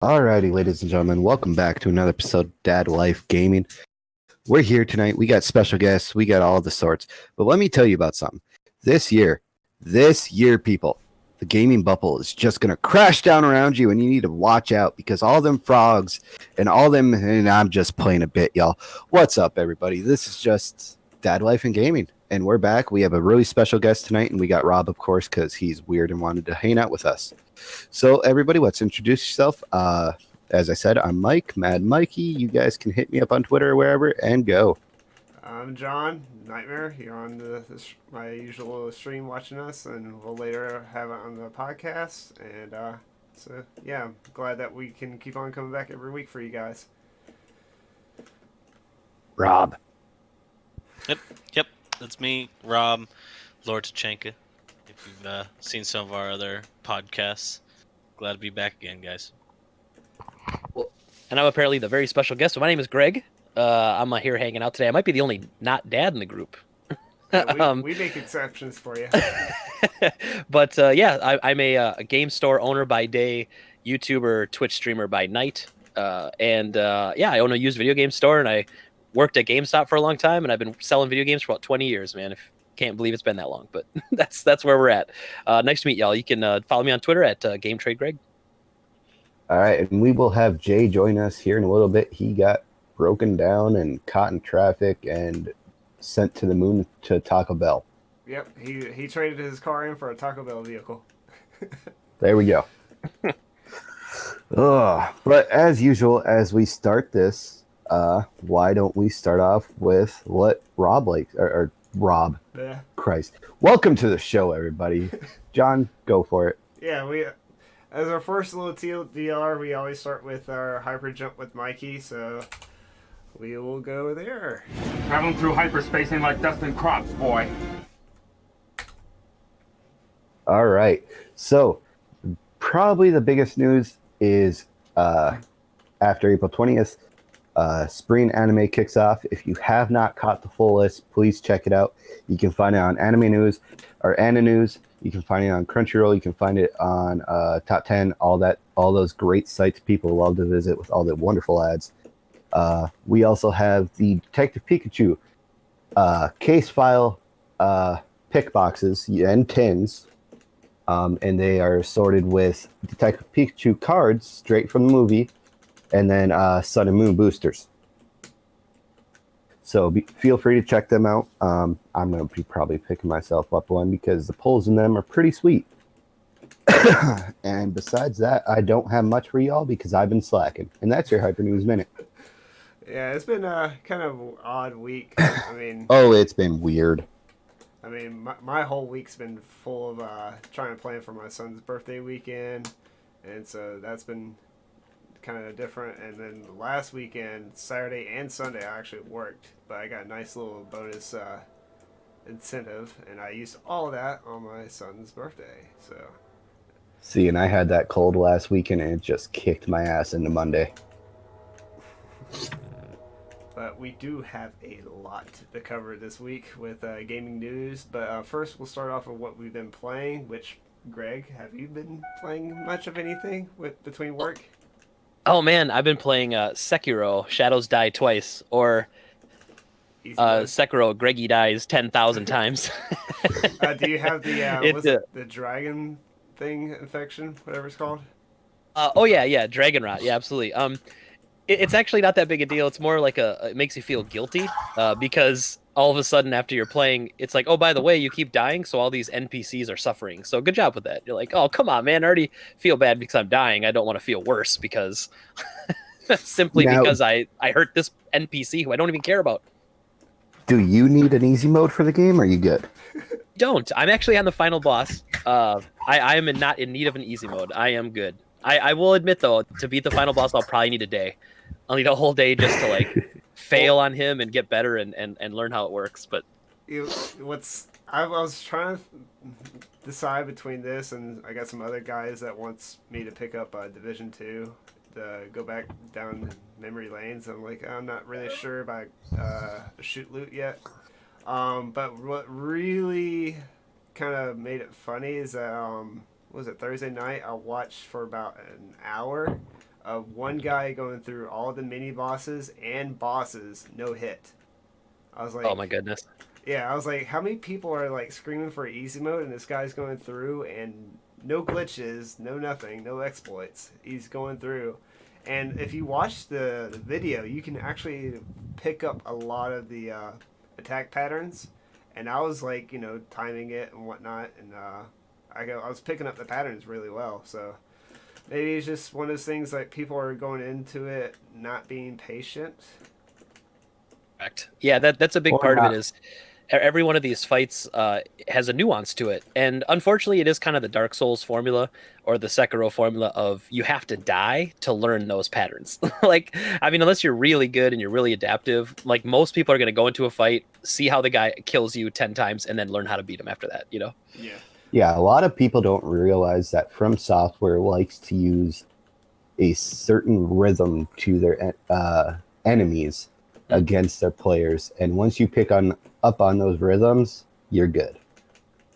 Alrighty, ladies and gentlemen, welcome back to another episode of Dad Life Gaming. We're here tonight. We got special guests. We got all the sorts. But let me tell you about something. This year, people, the gaming bubble is just going to crash down around you, and you need to watch out because all them frogs and all them, and I'm just playing a bit, y'all. What's up, everybody? This is just Dad Life and Gaming, and we're back. We have a really special guest tonight, and we got Rob, of course, because he's weird and wanted to hang out with us. So, everybody, let's introduce yourself. As I said, I'm Mike, Mad Mikey. You guys can hit me up on Twitter or wherever and go. I'm John, Nightmare. You're on my usual stream watching us, and we'll later have it on the podcast. And yeah, I'm glad that we can keep on coming back every week for you guys. Rob. Yep, that's me, Rob, Lord Tachenka. If you've seen some of our other podcasts, glad to be back again, guys. Well, and I'm apparently the very special guest. So my name is Gregg. I'm here hanging out today. I might be the only not dad in the group. Yeah, we make exceptions for you. But I'm a game store owner by day, YouTuber, Twitch streamer by night. I own a used video game store, and I worked at GameStop for a long time, and I've been selling video games for about 20 years, man. Can't believe it's been that long, but that's where we're at. Nice to meet y'all. You can follow me on Twitter at Gametradegregg. All right, and we will have Jay join us here in a little bit. He got broken down and caught in traffic and sent to the moon to Taco Bell. Yep, he traded his car in for a Taco Bell vehicle. There we go. But as usual, as we start this, why don't we start off with what Rob likes, or Rob. Yeah. Christ. Welcome to the show, everybody. John, go for it. Yeah, as our first little TLDR, we always start with our hyper jump with Mikey, so we will go there. Traveling through hyperspace ain't like dusting crops, boy. All right. So, probably the biggest news is after April 20th, Spring Anime kicks off. If you have not caught the full list, please check it out. You can find it on Anime News or Anna News. You can find it on Crunchyroll. You can find it on Top 10, all those great sites people love to visit with all the wonderful ads. We also have the Detective Pikachu case file pick boxes and tins, and they are sorted with Detective Pikachu cards straight from the movie, and then Sun and Moon boosters. So feel free to check them out. I'm going to be probably picking myself up one because the pulls in them are pretty sweet. And besides that, I don't have much for y'all because I've been slacking. And that's your Hyper News Minute. Yeah, it's been a kind of odd week. I mean... Oh, it's been weird. I mean, my whole week's been full of trying to plan for my son's birthday weekend. And so that's been kind of different. And then last weekend, Saturday and Sunday, I actually worked, but I got a nice little bonus incentive, and I used all of that on my son's birthday. So see, and I had that cold last weekend, and it just kicked my ass into Monday. But we do have a lot to cover this week with gaming news. But first, we'll start off with what we've been playing. Which, Greg, have you been playing much of anything between work? Oh man, I've been playing Sekiro: Shadows Die Twice, or Sekiro: Greggy Dies 10,000 times. Do you have the dragon thing infection, whatever it's called? Dragon rot. Yeah, absolutely. It's actually not that big a deal. It's more like it makes you feel guilty because all of a sudden after you're playing, it's like, oh, by the way, you keep dying, so all these NPCs are suffering. So good job with that. You're like, oh, come on, man. I already feel bad because I'm dying. I don't want to feel worse because because I hurt this NPC who I don't even care about. Do you need an easy mode for the game, or are you good? Don't. I'm actually on the final boss. I am not in need of an easy mode. I am good. I will admit, though, to beat the final boss, I'll probably need a day. I'll need a whole day just to fail on him and get better and learn how it works. But I was trying to decide between this, and I got some other guys that wants me to pick up Division 2 to go back down memory lanes. I'm like, I'm not really sure about shoot loot yet. But what really kind of made it funny is that was it Thursday night? I watched for about an hour of one guy going through all the mini bosses and bosses, no hit. I was like, Oh my goodness. yeah, I was like, how many people are like screaming for easy mode, and this guy's going through and no glitches, no nothing, no exploits. He's going through, and if you watch the video, you can actually pick up a lot of the attack patterns. And I was like, timing it and whatnot, and I was picking up the patterns really well. So maybe it's just one of those things like people are going into it not being patient. Correct. Yeah, that's a big Or part of not. it is every one of these fights has a nuance to it. And unfortunately, it is kind of the Dark Souls formula or the Sekiro formula of you have to die to learn those patterns. Like, I mean, unless you're really good and you're really adaptive, like most people are going to go into a fight, see how the guy kills you 10 times, and then learn how to beat him after that, you know? Yeah. Yeah, a lot of people don't realize that From Software likes to use a certain rhythm to their enemies against their players, and once you pick up on those rhythms, you're good.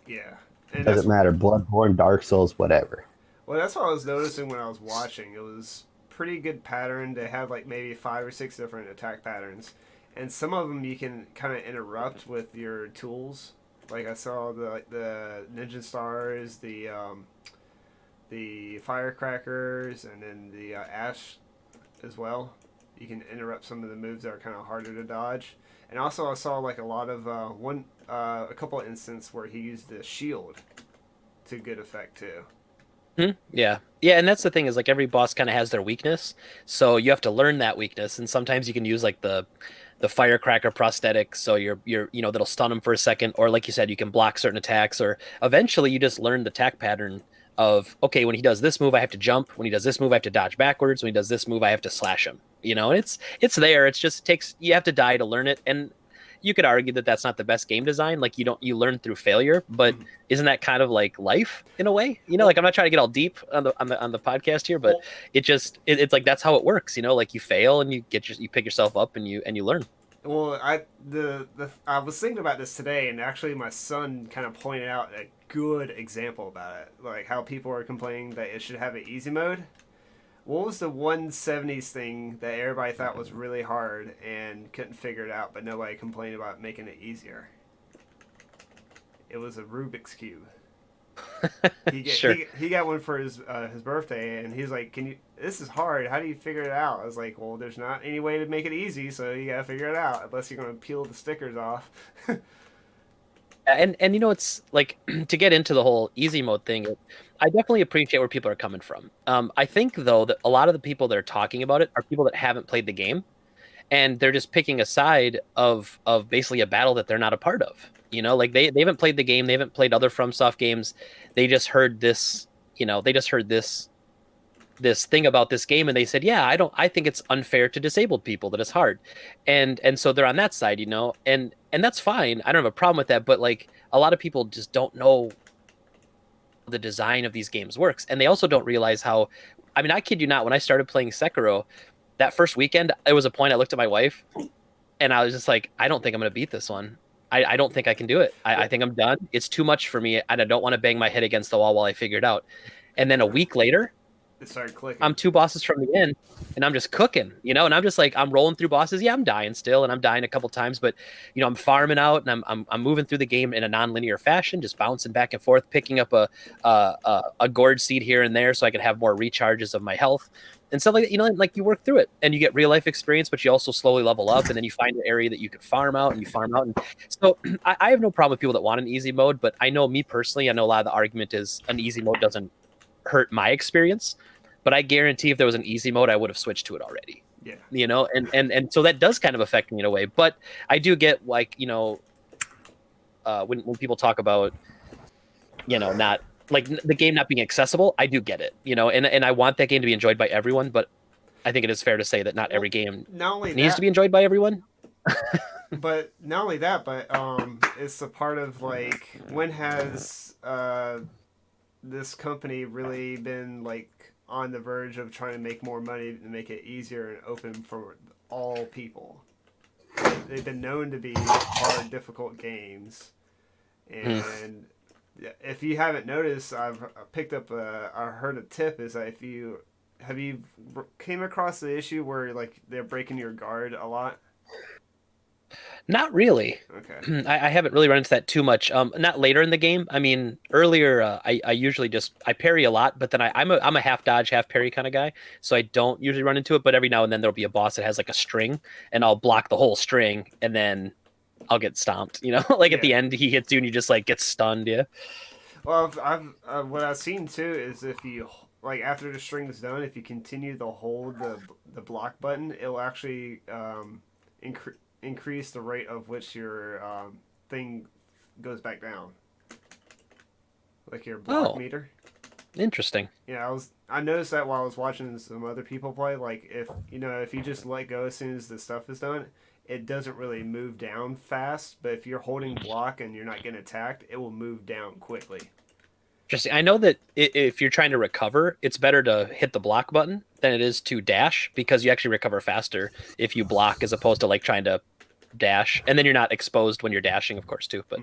Yeah. And Doesn't matter, Bloodborne, Dark Souls, whatever. Well, that's what I was noticing when I was watching. It was pretty good pattern. They had like maybe 5 or 6 different attack patterns, and some of them you can kind of interrupt with your tools. Like I saw the ninja stars, the firecrackers, and then the ash as well. You can interrupt some of the moves that are kind of harder to dodge. And also I saw like a lot of a couple of instances where he used the shield to good effect too. Yeah. Yeah, and that's the thing is like every boss kind of has their weakness. So you have to learn that weakness. And sometimes you can use like the firecracker prosthetic, so you're that'll stun them for a second, or like you said, you can block certain attacks, or eventually you just learn the attack pattern of okay, when he does this move I have to jump, when he does this move I have to dodge backwards, when he does this move I have to slash him, and it's there. It's just takes, you have to die to learn it. And you could argue that that's not the best game design, like you learn through failure, but isn't that kind of like life in a way? Like I'm not trying to get all deep on the podcast here, but it's like that's how it works, like you fail and you pick yourself up and you learn. Well, I was thinking about this today, and actually my son kind of pointed out a good example about it, like how people are complaining that it should have an easy mode. What was the 170s thing that everybody thought was really hard and couldn't figure it out, but nobody complained about making it easier? It was a Rubik's Cube. Sure. He got one for his birthday, and he's like, "Can you? This is hard. How do you figure it out?" I was like, "Well, there's not any way to make it easy, so you gotta figure it out. Unless you're gonna peel the stickers off." And it's like to get into the whole easy mode thing, I definitely appreciate where people are coming from. I think though that a lot of the people that are talking about it are people that haven't played the game, and they're just picking a side of basically a battle that they're not a part of. Like they haven't played the game, they haven't played other FromSoft games. They just heard this, this thing about this game, and they said, yeah, I think it's unfair to disabled people that it's hard. And so they're on that side, and that's fine. I don't have a problem with that, but like a lot of people just don't know the design of these games works, and they also don't realize how, I mean, I kid you not, when I started playing Sekiro that first weekend, there was a point I looked at my wife and I was just like, I don't think I'm going to beat this one. I don't think I can do it. I think I'm done. It's too much for me, and I don't want to bang my head against the wall while I figure it out. And then a week later, It started clicking. I'm 2 bosses from the end, and I'm just cooking, and I'm just like, I'm rolling through bosses. Yeah, I'm dying still, and I'm dying a couple times, but I'm farming out, and I'm moving through the game in a non-linear fashion, just bouncing back and forth, picking up a gourd seed here and there so I can have more recharges of my health and stuff like that. Like you work through it, and you get real life experience, but you also slowly level up, and then you find an area that you can farm out, and you farm out. And so I have no problem with people that want an easy mode, but I know me personally, I know a lot of the argument is an easy mode doesn't hurt my experience. But I guarantee if there was an easy mode, I would have switched to it already. Yeah. And so that does kind of affect me in a way. But I do get like, when people talk about, not like the game not being accessible, I do get it, and I want that game to be enjoyed by everyone. But I think it is fair to say that not every game needs to be enjoyed by everyone. But not only that, but it's a part of like, when has this company really been like on the verge of trying to make more money and make it easier and open for all people? They've been known to be hard, difficult games, and if you haven't noticed, I've picked up I heard a tip is that if you have you came across the issue where like they're breaking your guard a lot? Not really. Okay. I haven't really run into that too much. Not later in the game. I mean, earlier I usually just I parry a lot, but then I'm a half dodge, half parry kind of guy, so I don't usually run into it. But every now and then there'll be a boss that has like a string, and I'll block the whole string, and then I'll get stomped. You know, like at the Yeah. end he hits you and you just like get stunned. Yeah. Well, what I've seen too is if you like after the string's done, if you continue to hold the block button, it'll actually increase the rate of which your thing goes back down, like your block meter. Interesting. Yeah, I noticed that while I was watching some other people play. Like if you just let go as soon as the stuff is done, it doesn't really move down fast. But if you're holding block and you're not getting attacked, it will move down quickly. Interesting. I know that if you're trying to recover, it's better to hit the block button than it is to dash, because you actually recover faster if you block as opposed to like trying to dash, and then you're not exposed when you're dashing, of course, too. But,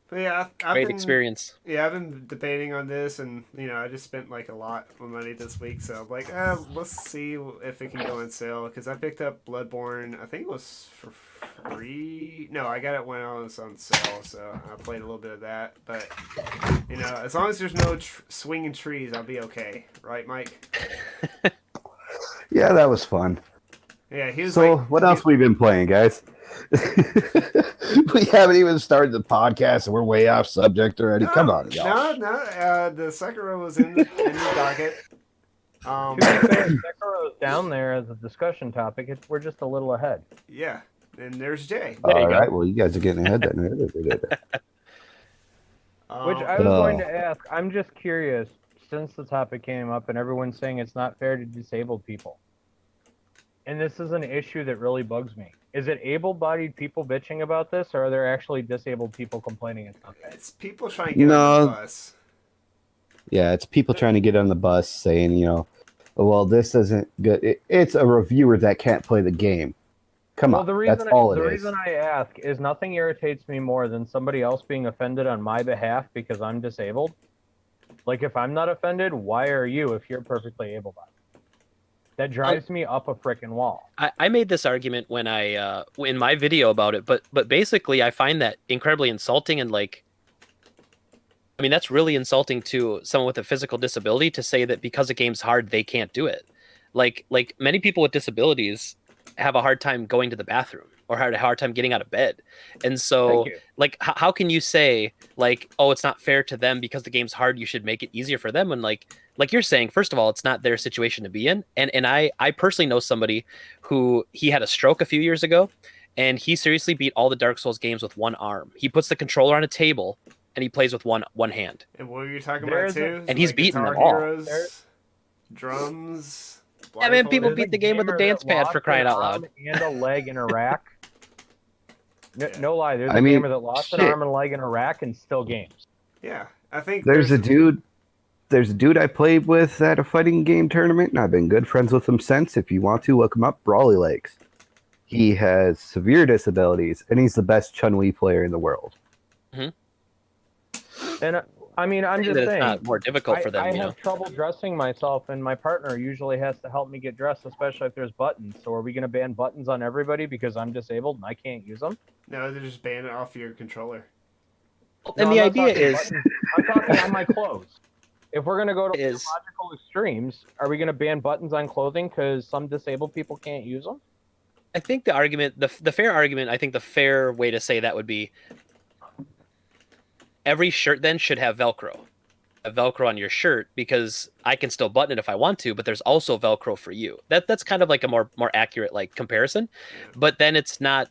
but yeah, great experience. Yeah, I've been debating on this, and I just spent like a lot of money this week, so I'm like, let's see if it can go on sale, because I picked up Bloodborne. I think it was for free. No, I got it when I was on sale, so I played a little bit of that. But as long as there's no swinging trees, I'll be okay, right, Mike? Yeah, that was fun. Yeah, he was. So, like, what else we been playing, guys? We haven't even started the podcast, and we're way off subject already. Come on, y'all. No. The Sekiro was in the docket. To be fair, Sekiro's down there as a discussion topic. We're just a little ahead. Yeah, and there's Jay. All right, well, you guys are getting ahead then. Which I was going to ask. I'm just curious, since the topic came up and everyone's saying it's not fair to disabled people. And this is an issue that really bugs me. Is it able-bodied people bitching about this, or are there actually disabled people complaining it's not fair? It's people trying to get on the bus. Yeah, it's people trying to get on the bus saying, well, this isn't good. It's a reviewer that can't play the game. Come on, that's all it is. The reason I ask is nothing irritates me more than somebody else being offended on my behalf because I'm disabled. Like, if I'm not offended, why are you if you're perfectly able-bodied? That drives me up a frickin' wall. I made this argument when in my video about it, but basically I find that incredibly insulting, and like, I mean, that's really insulting to someone with a physical disability to say that because a game's hard, they can't do it. Like many people with disabilities have a hard time going to the bathroom or have a hard time getting out of bed. And so like, how can you say like, oh, it's not fair to them because the game's hard, you should make it easier for them, when like you're saying, first of all, it's not their situation to be in. And I personally know somebody who he had a stroke a few years ago, and he seriously beat all the Dark Souls games with one arm. He puts the controller on a table and he plays with one hand. And what were you talking about too? And he's beaten them all. Heroes, drums. Yeah, man, people beat the game with a dance pad, for crying out loud. And a leg in a rack. No lie, there's a gamer that lost an arm and a leg in a rack and still games. Yeah, I think there's a dude I played with at a fighting game tournament, and I've been good friends with him since. If you want to, look him up, Brawly Legs. He has severe disabilities, and he's the best Chun-Li player in the world. Mm-hmm. And I mean, I'm just saying, it's not more difficult for them. I have trouble dressing myself, and my partner usually has to help me get dressed, especially if there's buttons. So are we going to ban buttons on everybody because I'm disabled and I can't use them? No, they're just ban it off your controller. And the idea is, I'm talking on my clothes. If we're going to go to logical extremes, are we going to ban buttons on clothing because some disabled people can't use them? I think the argument, the fair argument, I think the fair way to say that would be, every shirt then should have Velcro. A Velcro on your shirt, because I can still button it if I want to, but there's also Velcro for you. That's kind of like a more accurate like comparison. But then it's not,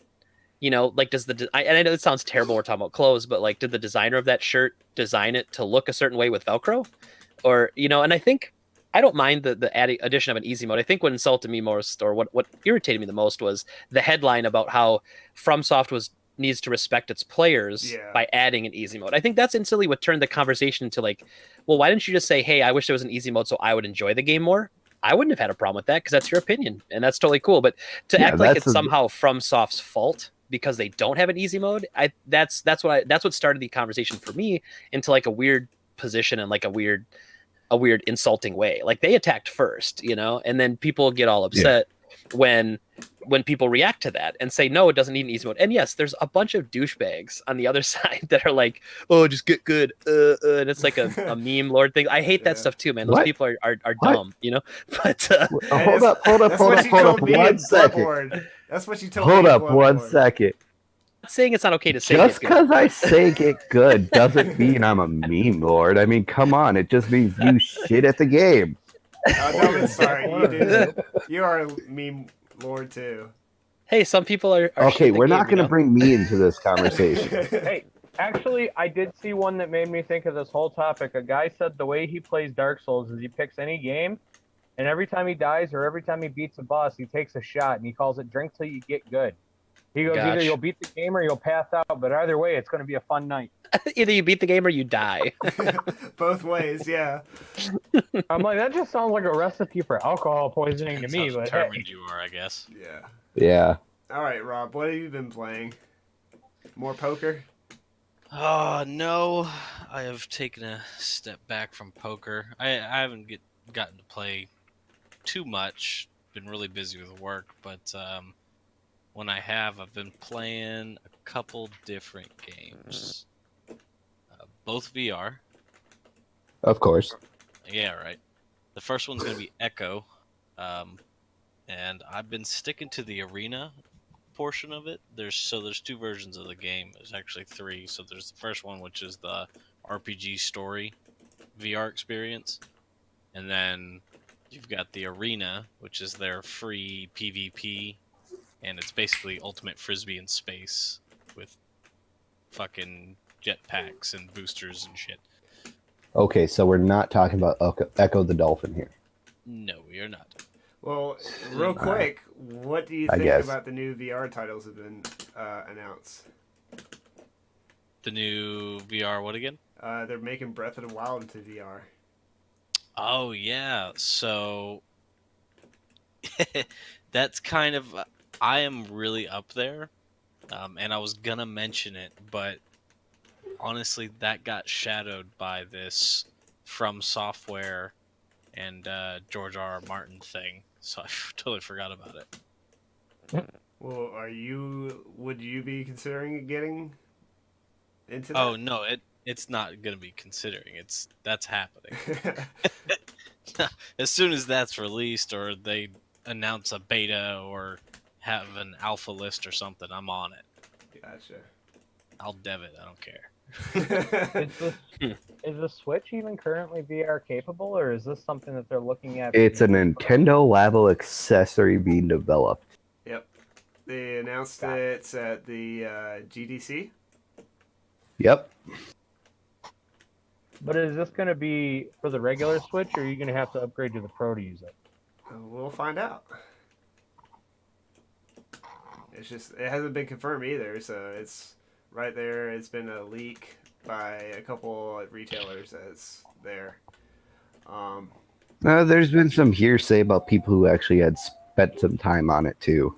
like does and I know it sounds terrible we're talking about clothes, but like, did the designer of that shirt design it to look a certain way with Velcro? Or, and I think I don't mind the addition of an easy mode. I think what insulted me most, or what irritated me the most, was the headline about how FromSoft needs to respect its players by adding an easy mode. I think that's instantly what turned the conversation into like, well, why didn't you just say, hey, I wish there was an easy mode so I would enjoy the game more? I wouldn't have had a problem with that, because that's your opinion, and that's totally cool. But to act like it's somehow FromSoft's fault because they don't have an easy mode, that's what started the conversation for me into like a weird position and like a weird a weird insulting way. Like they attacked first, and then people get all upset when people react to that and say, no, it doesn't need an easy mode. And yes, there's a bunch of douchebags on the other side that are like, oh, just get good. And it's like a meme lord thing. I hate that stuff too, man. Those people are dumb, But hold up, 1 second. That's what you told me. Hold up 1 second. I'm not saying it's not okay to say just because I say get good doesn't mean I'm a meme lord. I mean, come on, it just means you shit at the game. No, sorry, you do. You are a meme lord too. Hey, some people are okay, we're not going to bring me into this conversation. Hey, actually, I did see one that made me think of this whole topic. A guy said the way he plays Dark Souls is he picks any game, and every time he dies or every time he beats a boss, he takes a shot, and he calls it drink till you get good. He goes, either you'll beat the game or you'll pass out, but either way, it's going to be a fun night. Either you beat the game or you die. Both ways, yeah. I'm like, that just sounds like a recipe for alcohol poisoning to me. How But determined you are, I guess. Yeah. Yeah. All right, Rob, what have you been playing? More poker? No. I have taken a step back from poker. I haven't gotten to play too much. Been really busy with work, but when I have, I've been playing a couple different games. Both VR. Of course. Yeah, right. The first one's going to be Echo. And I've been sticking to the arena portion of it. There's 2 versions of the game. There's actually 3. So there's the first one, which is the RPG story VR experience. And then you've got the arena, which is their free PvP. And it's basically ultimate frisbee in space with fucking jetpacks and boosters and shit. Okay, so we're not talking about Echo the Dolphin here. No, we are not. Well, real quick, what do you think about the new VR titles that have been announced? The new VR, what again? They're making Breath of the Wild into VR. Oh, yeah. So, that's kind of... I am really up there, and I was gonna mention it, but honestly, that got shadowed by this From Software and George R.R. Martin thing, so I totally forgot about it. Well, would you be considering getting into that? Oh, no, it's not gonna be considering. That's happening. As soon as that's released, or they announce a beta, or have an alpha list or something, I'm on it. Gotcha. I'll dev it. I don't care. Is the Switch even currently VR capable, or is this something that they're looking at? It's a Nintendo Labo accessory being developed. Yep. They announced it at the GDC. Yep. But is this going to be for the regular Switch, or are you going to have to upgrade to the Pro to use it? We'll find out. It hasn't been confirmed either, so it's right there. It's been a leak by a couple of retailers that's there. There's been some hearsay about people who actually had spent some time on it too.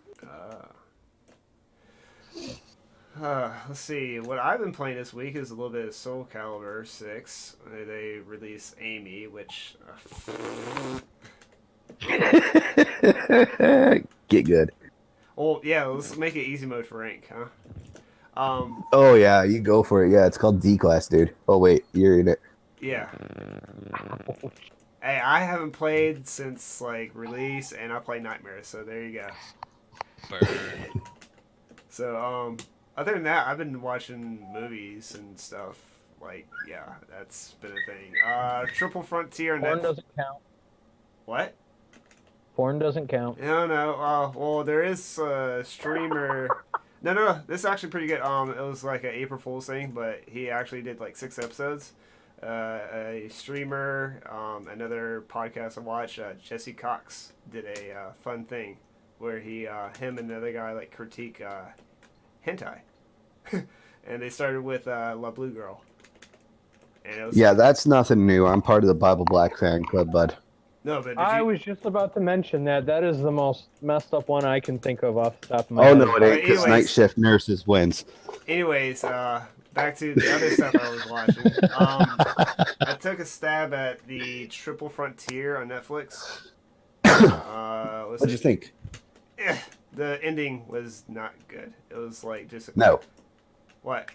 Let's see. What I've been playing this week is a little bit of Soul Calibur 6. They released Amy, which... Get good. Oh, yeah, let's make it easy mode for rank, huh? Oh, yeah, you go for it. Yeah, it's called D-Class, dude. Oh, wait, you're in it. Yeah. Hey, I haven't played since, release, and I play Nightmares, so there you go. Bird. So, other than that, I've been watching movies and stuff. That's been a thing. Triple Frontier... Porn doesn't count. What? Porn doesn't count. No. Well, there is a streamer. No. This is actually pretty good. It was like an April Fool's thing, but he actually did 6 episodes. A streamer, another podcast I watch, Jesse Cox, did a fun thing where him and another guy critique hentai, and they started with La Blue Girl. And that's nothing new. I'm part of the Bible Black fan club, bud. No, but I was just about to mention that. That is the most messed up one I can think of off the top of my head. head. No, it ain't, because Night Shift Nurses wins. Anyways, back to the other stuff I was watching. I took a stab at the Triple Frontier on Netflix. What'd you think? The ending was not good. It was like just No, what?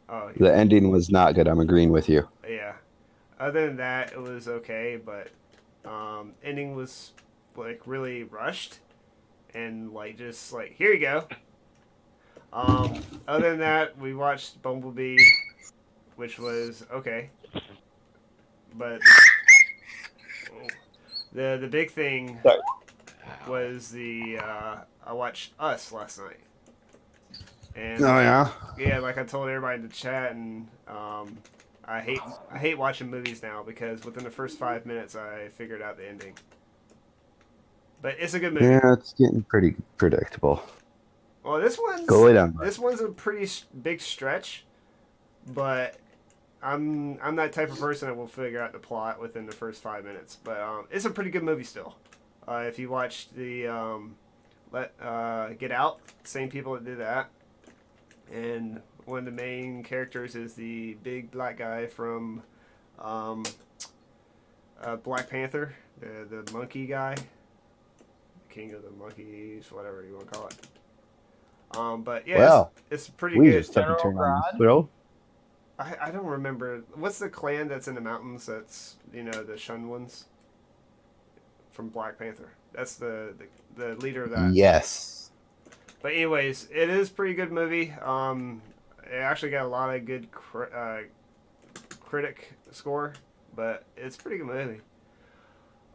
Oh, the ending was not good. I'm agreeing with you. yeah. Other than that, it was okay, but ending was like really rushed and like just like here you go. Other than that, we watched Bumblebee, which was okay, but the big thing Sorry. was I watched Us last night, and Oh yeah. yeah, like I told everybody in the chat, and I hate watching movies now because within the first 5 minutes I figured out the ending. But it's a good movie. Yeah, it's getting pretty predictable. Well, Go lay down. this one's a pretty big stretch, but I'm that type of person that will figure out the plot within the first 5 minutes. But it's a pretty good movie still. If you watch the Get Out, same people that did that, and one of the main characters is the big black guy from Black Panther, the monkey guy, king of the monkeys, whatever you want to call it. But yeah, Well, it's pretty We good. just took a General turn on this, Grodd? bro. I don't remember what's the clan that's in the mountains. That's the shunned ones from Black Panther. That's the leader of that. Yes. But anyways, it is a pretty good movie. It actually got a lot of good critic score, but it's a pretty good movie.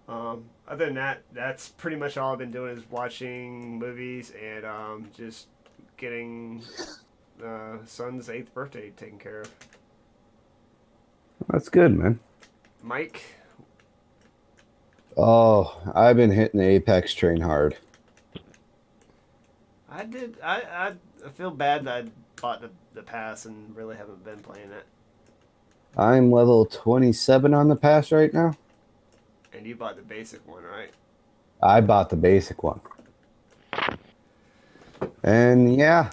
Other than that, that's pretty much all I've been doing is watching movies and just getting son's 8th birthday taken care of. That's good, man. Mike, Oh, I've been hitting the Apex train hard. I feel bad that I bought the pass and really haven't been playing it. I'm level 27 on the pass right now. And you bought the basic one, right? I bought the basic one. And yeah,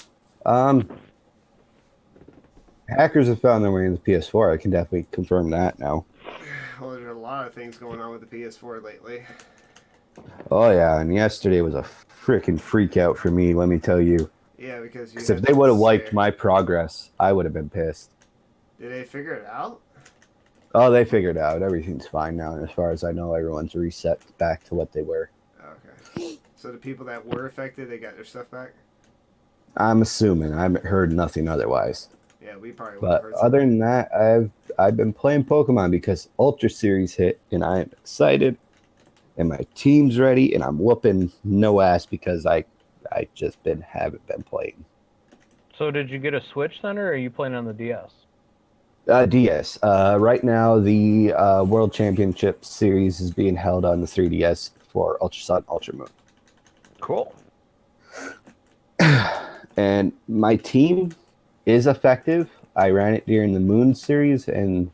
hackers have found their way into the PS4. I can definitely confirm that now. Well, there's a lot of things going on with the PS4 lately. Oh yeah, and yesterday was a freaking freak out for me, let me tell you. Yeah, because Because if they would have liked my progress, I would have been pissed. Did they figure it out? Oh, they figured it out. Everything's fine now, and as far as I know, everyone's reset back to what they were. Okay. So the people that were affected, they got their stuff back? I'm assuming. I haven't heard nothing otherwise. Yeah, we probably would But have heard other something. than that, I've been playing Pokemon because Ultra Series hit, and I am excited, and my team's ready, and I'm whooping no ass because I just haven't been playing. So did you get a Switch then, or are you playing on the DS? DS. Right now, the World Championship Series is being held on the 3DS for Ultra Sun, Ultra Moon. Cool. And my team is effective. I ran it during the Moon Series and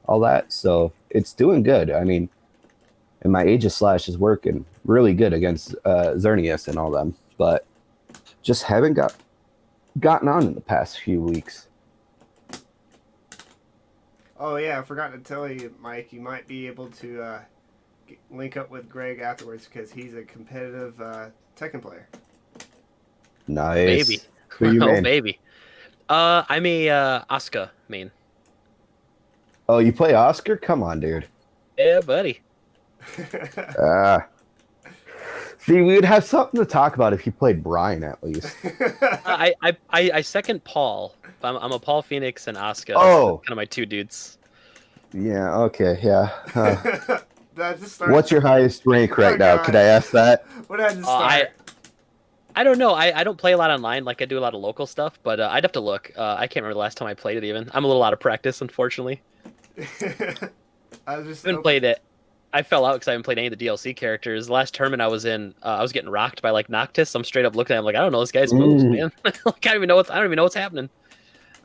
all that, so it's doing good. I mean, and my Aegis Slash is working really good against Xerneas and all them, but just haven't gotten on in the past few weeks. Oh, yeah, I forgot to tell you, Mike, you might be able to link up with Gregg afterwards because he's a competitive Tekken player. Nice. Maybe. Who you Oh, main? maybe. I'm a Asuka main. Oh, you play Oscar? Come on, dude. Yeah, buddy. See, we would have something to talk about if you played Brian at least. I second Paul. I'm a Paul Phoenix and Asuka. Oh. Kind of my two dudes. Yeah, okay, yeah. That just started- What's your highest rank right Oh, now? God. Could I ask that? What did I just start? I don't know. I don't play a lot online. Like I do a lot of local stuff, but I'd have to look. I can't remember the last time I played it. Even I'm a little out of practice, unfortunately. I just I haven't played it. I fell out because I haven't played any of the DLC characters. The last tournament I was in, I was getting rocked by like Noctis. I'm straight up looking at him like I don't know this guy's moves, man. Like, I don't even know what's happening.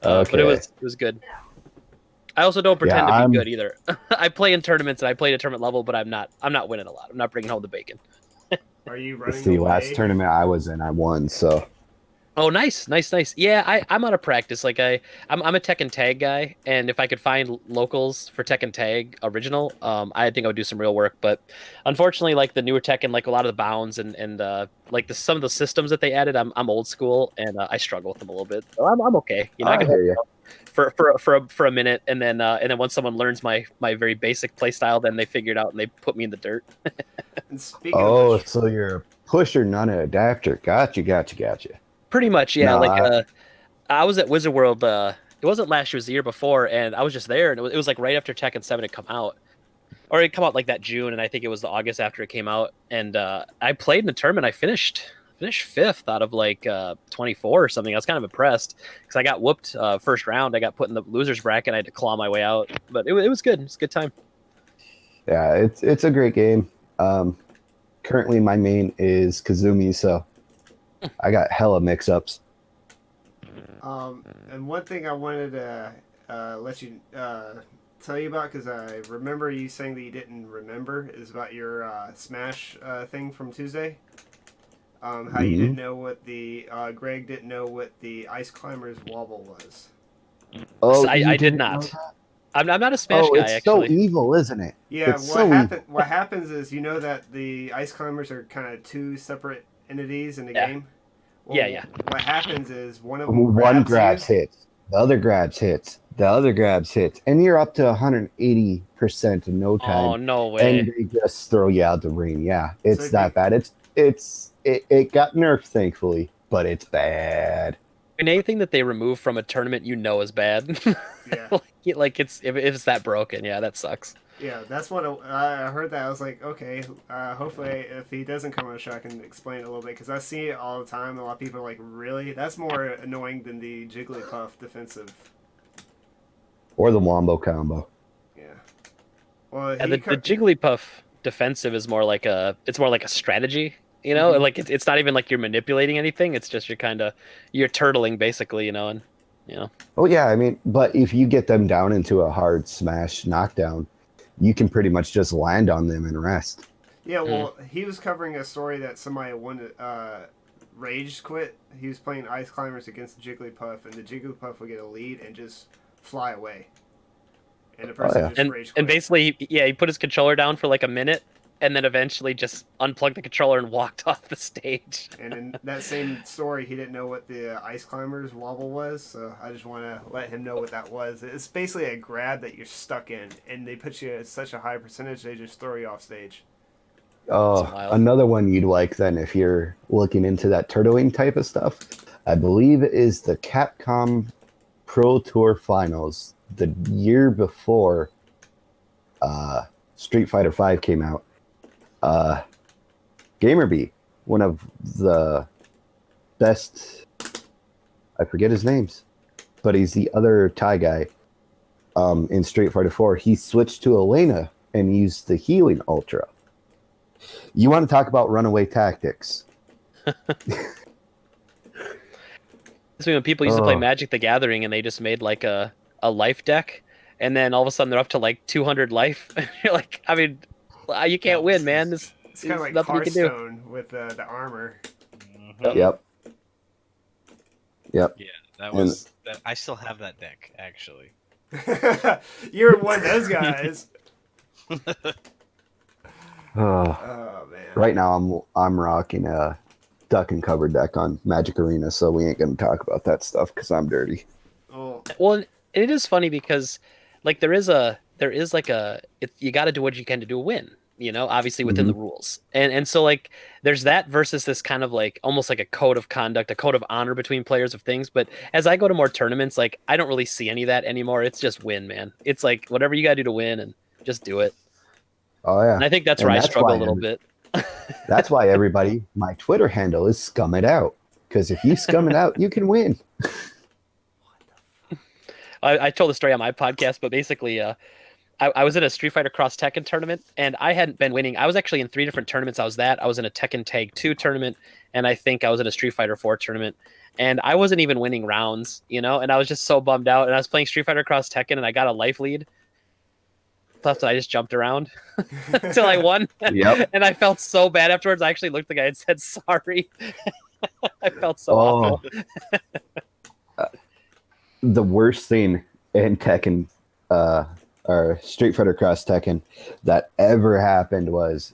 Okay. But it was good. I also don't pretend Yeah, to I'm- be good either. I play in tournaments and I play at tournament level, but I'm not winning a lot. I'm not bringing home the bacon. Are you It's running the away? last tournament I was in, I won, so. Oh, nice. Yeah, I'm out of practice. Like I'm a Tekken Tag guy, and if I could find locals for Tekken Tag original, I think I would do some real work. But unfortunately, like the newer Tekken, like a lot of the bounds and like some of the systems that they added, I'm old school, and I struggle with them a little bit. So I'm okay. You know, I I can hear you. for a minute, and then once someone learns my very basic play style, then they figure it out and they put me in the dirt. And speaking of Oh, which, so you're a pusher, not an adapter. Gotcha. Pretty much, yeah. No, Like I was at Wizard World. It wasn't last year; it was the year before, and I was just there, and it was like right after Tekken 7 had come out, or it come out like that June, and I think it was the August after it came out. And I played in a tournament. I finished fifth out of like 24 or something. I was kind of impressed because I got whooped first round. I got put in the losers bracket. I had to claw my way out, but it was good. It's a good time. yeah, it's a great game. Currently, my main is Kazumi, so I got hella mix-ups. and one thing I wanted to let you tell you about, because I remember you saying that you didn't remember, is about your Smash thing from Tuesday. How you didn't know what the Gregg didn't know what the Ice Climbers wobble was. Oh, I you did didn't not. know that? I'm not a Smash Oh, guy it's actually. so evil, isn't it? Yeah, It's so evil. what happens is, you know that the Ice Climbers are kind of two separate entities in the Yeah. game? Well, Yeah. What happens is one of them One grabs grabs you. hits, the other grabs hits, the other grabs hits, and you're up to 180% in no time. Oh no way. And they just throw you out the ring. Yeah, it's if that you- bad. It got nerfed, thankfully, but it's bad. And anything that they remove from a tournament, you know, is bad. Yeah. like it's if it's that broken, yeah, that sucks. Yeah, that's what I heard. That I was like, okay, hopefully if he doesn't come on the show, I can explain it a little bit, because I see it all the time. A lot of people are like, really? That's more annoying than the Jigglypuff defensive. Or the wombo combo. Yeah. Well, Yeah, the Jigglypuff defensive is more like a strategy, you know, Mhm. like it's not even like you're manipulating anything. It's just you're turtling basically, you know, and you know. Oh yeah, I mean, but if you get them down into a hard smash knockdown, you can pretty much just land on them and rest. Yeah, well, he was covering a story that somebody wanted rage quit. He was playing Ice Climbers against the Jigglypuff, and the Jigglypuff would get a lead and just fly away. And the person just rage quit. And basically, he put his controller down for like a minute, and then eventually just unplugged the controller and walked off the stage. And in that same story, he didn't know what the Ice Climbers wobble was, so I just want to let him know what that was. It's basically a grab that you're stuck in, and they put you at such a high percentage, they just throw you off stage. Oh, another one you'd like then if you're looking into that turtling type of stuff, I believe it is the Capcom Pro Tour Finals the year before Street Fighter V came out. Gamerby, one of the best, I forget his names, but he's the other Thai guy in Street Fighter 4. He switched to Elena and used the Healing Ultra. You want to talk about runaway tactics? So when people used to play Magic the Gathering and they just made like a life deck, and then all of a sudden they're up to like 200 life. You're like, I mean, you can't win, man. It's kind of like nothing you can do. Hearthstone with the armor. Mhm. Yep. Yeah, that was. I still have that deck actually. You're one of those guys. Oh man! Right now, I'm rocking a duck and cover deck on Magic Arena, so we ain't gonna talk about that stuff because I'm dirty. Oh. Well, it is funny because, like, you got to do what you can to win. You know, obviously within the rules, and so like there's that versus this kind of like almost like a code of conduct, a code of honor between players of things. But as I go to more tournaments, like I don't really see any of that anymore. It's just win, man. It's like whatever you got to do to win, and just do it. Oh yeah, and I think that's where I struggle a little bit. That's why everybody, my Twitter handle is scum it out, because if you scum it out, you can win. I told the story on my podcast, but basically, I was in a Street Fighter Cross Tekken tournament, and I hadn't been winning. I was actually in 3 different tournaments. I was in a Tekken Tag 2 tournament, and I think I was in a Street Fighter 4 tournament, and I wasn't even winning rounds, you know, and I was just so bummed out. And I was playing Street Fighter Cross Tekken, and I got a life lead. Plus, I just jumped around until I won. Yep. And I felt so bad afterwards. I actually looked at the guy and said sorry. I felt so awful. The worst thing in Tekken, or Street Fighter Cross Tekken, that ever happened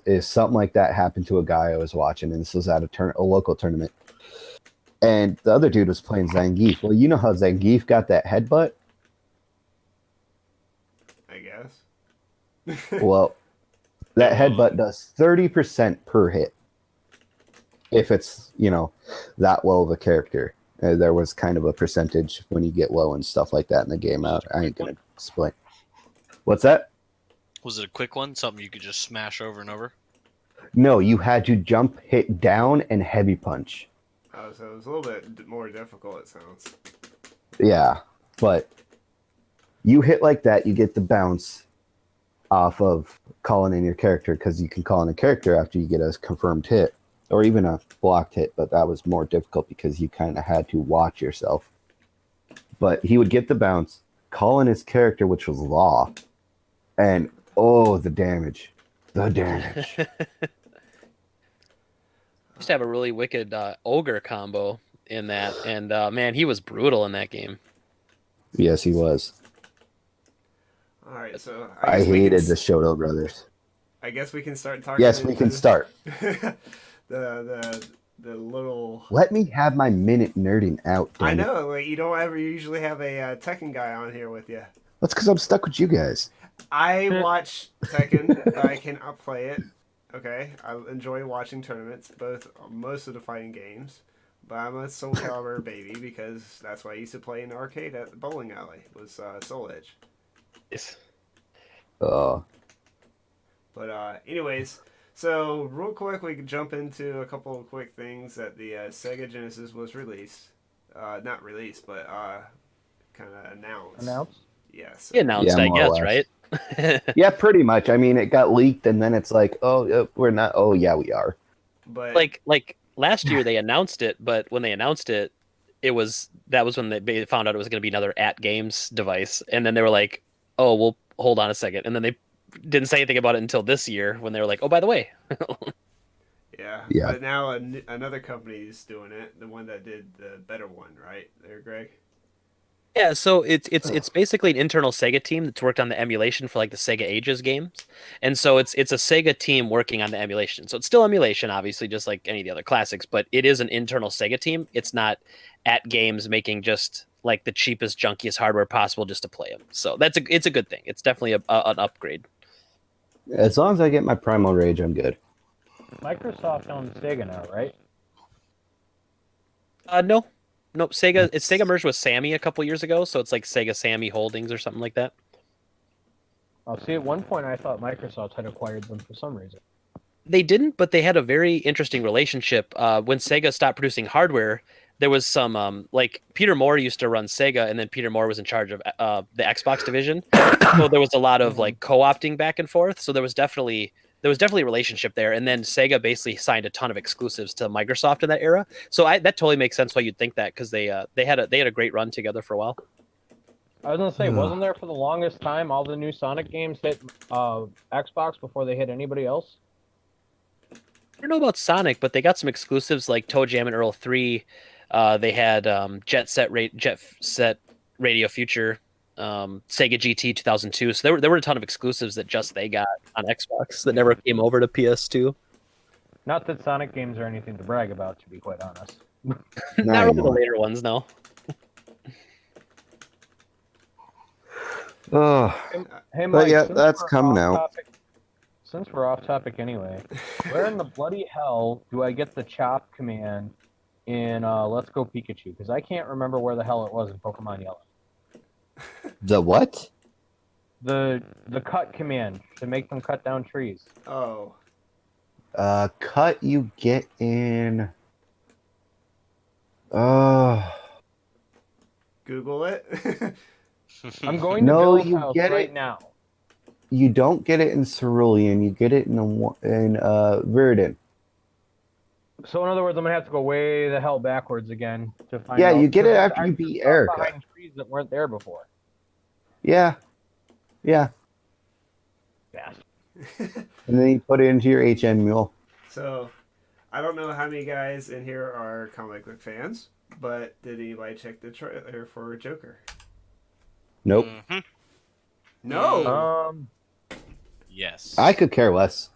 is something like that happened to a guy I was watching, and this was at a local tournament. And the other dude was playing Zangief. Well, you know how Zangief got that headbutt? I guess. Well, that headbutt does 30% per hit. If it's, that low of a character. There was kind of a percentage when you get low and stuff like that in the game. I ain't going to explain. What's that? Was it a quick one? Something you could just smash over and over? No, you had to jump, hit down, and heavy punch. Oh, so it was a little bit more difficult, it sounds. Yeah, but you hit like that, you get the bounce off of calling in your character, because you can call in a character after you get a confirmed hit, or even a blocked hit, but that was more difficult because you kind of had to watch yourself. But he would get the bounce, call in his character, which was Law, and the damage. The damage. Used to have a really wicked ogre combo in that, and man, he was brutal in that game. Yes, he was. All right, so I hated the Shoto brothers. I guess we can start talking. Yes, we can start. the little. Let me have my minute nerding out. I know, like, you don't ever usually have a Tekken guy on here with you. That's because I'm stuck with you guys. I watch Tekken, but I cannot play it. Okay, I enjoy watching tournaments, most of the fighting games. But I'm a Soul Calibur baby because that's what I used to play in the arcade at the bowling alley. Was Soul Edge. Yes. Oh. But anyways, so real quick, we can jump into a couple of quick things that the Sega Genesis was released. Not released, but kind of announced. Announced? Yes. Announced, I guess, right? Yeah, pretty much. I mean, it got leaked, and then it's like, we're not. Oh, yeah, we are. But like last year they announced it, but when they announced it, that was when they found out it was going to be another At Games device, and then they were like, "Oh, we'll hold on a second," and then they didn't say anything about it until this year when they were like, "Oh, by the way." Yeah. Yeah. But now another company is doing it. The one that did the better one, right? There, Greg. Yeah, so it's basically an internal Sega team that's worked on the emulation for like the Sega Ages games, and so it's a Sega team working on the emulation. So it's still emulation, obviously, just like any of the other classics, but it is an internal Sega team. It's not At Games making just like the cheapest, junkiest hardware possible just to play them. So it's a good thing. It's definitely an upgrade. As long as I get my Primal Rage, I'm good. Microsoft owns Sega now, right? No, Sega. It's Sega merged with Sammy a couple years ago, so it's like Sega Sammy Holdings or something like that. Oh, see, at one point I thought Microsoft had acquired them for some reason. They didn't, but they had a very interesting relationship. When Sega stopped producing hardware, there was some like Peter Moore used to run Sega, and then Peter Moore was in charge of the Xbox division. So there was a lot of like co-opting back and forth. So there was definitely a relationship there. And then Sega basically signed a ton of exclusives to Microsoft in that era. So that totally makes sense why you'd think that, because they had a great run together for a while. I was gonna say, wasn't there for the longest time all the new Sonic games hit Xbox before they hit anybody else? I don't know about Sonic, but they got some exclusives like Toe Jam and Earl 3. They had Jet Set Radio Future, Sega GT 2002. So there were a ton of exclusives that just they got on Xbox that never came over to PS2. Not that Sonic games are anything to brag about, to be quite honest. Not really the later ones, no. Oh, Hey, Mike, but yeah, since that's we're coming off out. Since we're off topic anyway, where in the bloody hell do I get the chop command in Let's Go Pikachu? Because I can't remember where the hell it was in Pokemon Yellow. The what? The cut command to make them cut down trees. Oh. Cut you get in. Google it. I'm going to No, Bill's you house get right it. now. You don't get it in Cerulean. You get it in Viridin. So in other words, I'm gonna have to go way the hell backwards again to find. Yeah, out, you get it because after there's you beat stuff Erica. behind trees that weren't there before. Yeah. Yeah. And then you put it into your HN mule. So, I don't know how many guys in here are comic book fans, but did anybody check the trailer for Joker? Nope. Mhm. No. Um, Yes. I could care less.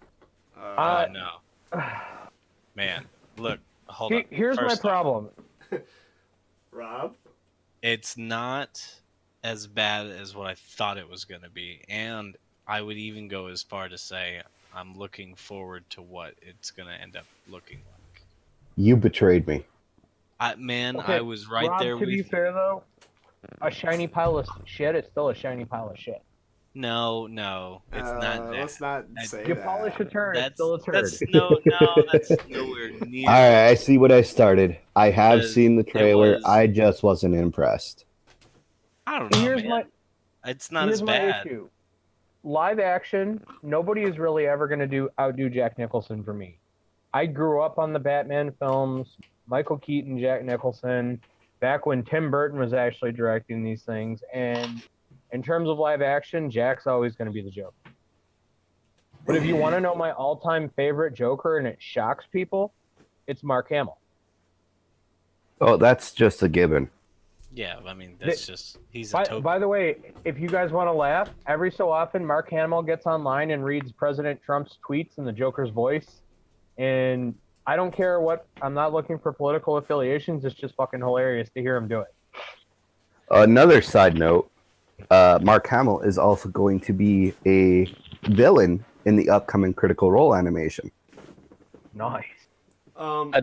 No. Man, look, hold on. here's my First off, problem. Rob? it's not as bad as what I thought it was going to be. And I would even go as far to say I'm looking forward to what it's going to end up looking like. You betrayed me. Okay, I was right Rob, there to with be you. fair though, a shiny pile of shit is still a shiny pile of shit. No, it's not that. Let's not I- say You that. polish a turd, it's That's still a turd. that's that's nowhere near. All right, I see what I started. I have Because seen the it trailer. was- I just wasn't impressed. I don't know, Here's man. It's not as my bad. issue. Live action, nobody is really ever going to outdo Jack Nicholson for me. I grew up on the Batman films, Michael Keaton, Jack Nicholson, back when Tim Burton was actually directing these things. And in terms of live action, Jack's always going to be the Joker. But if you want to know my all-time favorite Joker, and it shocks people, it's Mark Hamill. Oh, that's just a given. Yeah, I mean that's just he's a By, token. by the way, if you guys want to laugh, every so often Mark Hamill gets online and reads President Trump's tweets in the Joker's voice. And I don't care what, I'm not looking for political affiliations. It's just fucking hilarious to hear him do it. Another side note, Mark Hamill is also going to be a villain in the upcoming Critical Role animation. Nice. I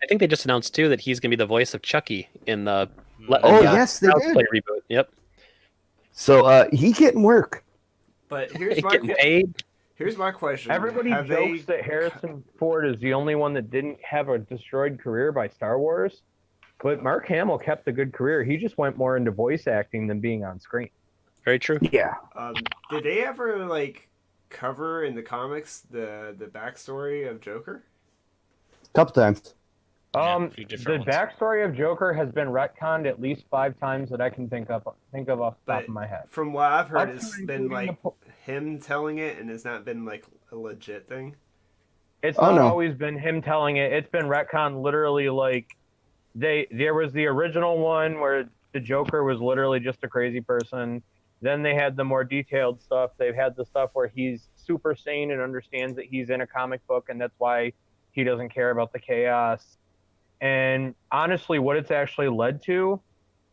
think they just announced too that he's gonna be the voice of Chucky in the Oh, yes, they Child's did. Play reboot. Yep. So he getting work. But here's my Getting paid. here's my question. Everybody Have jokes that Harrison Ford is the only one that didn't have a destroyed career by Star Wars. But Mark Hamill kept a good career. He just went more into voice acting than being on screen. Very true. Yeah. Did they ever cover in the comics the backstory of Joker? Couple times. Yeah, a few The different ones. backstory of Joker has been retconned at least 5 times that I can think of off the top But of my head. from what I've heard, Up to it's and been including him telling it, and it's not been a legit thing. It's Oh, not no. always been him telling it. It's been retconned literally there was the original one where the Joker was literally just a crazy person. Then they had the more detailed stuff. They've had the stuff where he's super sane and understands that he's in a comic book and that's why he doesn't care about the chaos. And honestly, what it's actually led to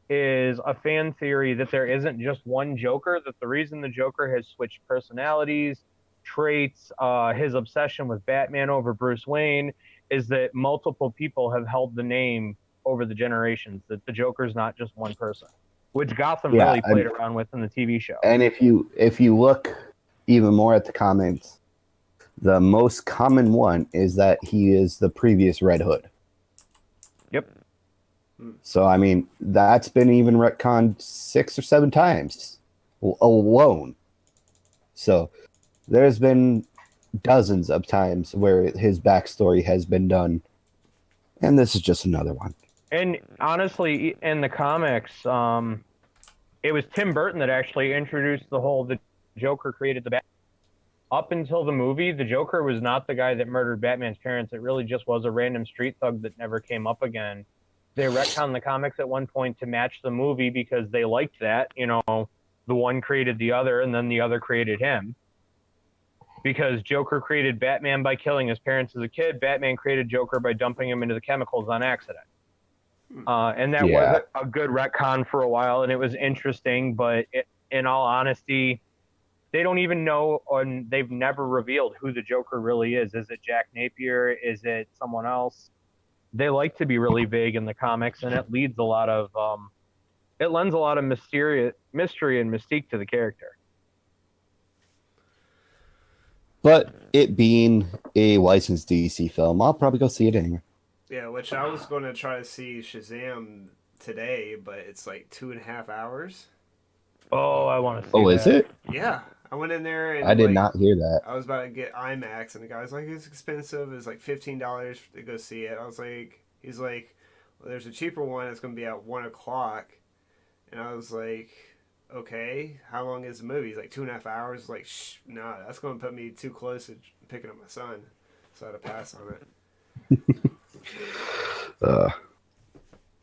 is a fan theory that there isn't just one Joker, that the reason the Joker has switched personalities, traits, his obsession with Batman over Bruce Wayne is that multiple people have held the name over the generations, that the Joker's not just one person, which Gotham Yeah, really played around with in the TV show. And if you look even more at the comments, the most common one is that he is the previous Red Hood. Yep. So I mean, that's been even retconned 6 or 7 times alone. So there's been dozens of times where his backstory has been done, and this is just another one. And honestly, in the comics, it was Tim Burton that actually introduced the Joker created the Batman. Up until the movie, the Joker was not the guy that murdered Batman's parents. It really just was a random street thug that never came up again. They retconned the comics at one point to match the movie because they liked that. The one created the other, and then the other created him. Because Joker created Batman by killing his parents as a kid, Batman created Joker by dumping him into the chemicals on accident. And that was a good retcon for a while, and it was interesting, but in all honesty, they don't even know, and they've never revealed who the Joker really is. Is it Jack Napier? Is it someone else? They like to be really vague in the comics, and it lends a lot of mystery and mystique to the character. But it being a licensed DC film, I'll probably go see it anyway. Yeah, which I was going to try to see Shazam today, but it's 2.5 hours. Oh, I want to see Oh, that. is it? Yeah, I went in there and I did not hear that. I was about to get IMAX, and the guy was like, "It's expensive. It's $15 to go see it." I was like, "He's like, well, there's a cheaper one that's going to be at 1:00," and I was like, "Okay, how long is the movie?" He's like 2.5 hours. Nah, that's going to put me too close to picking up my son, so I had to pass on it.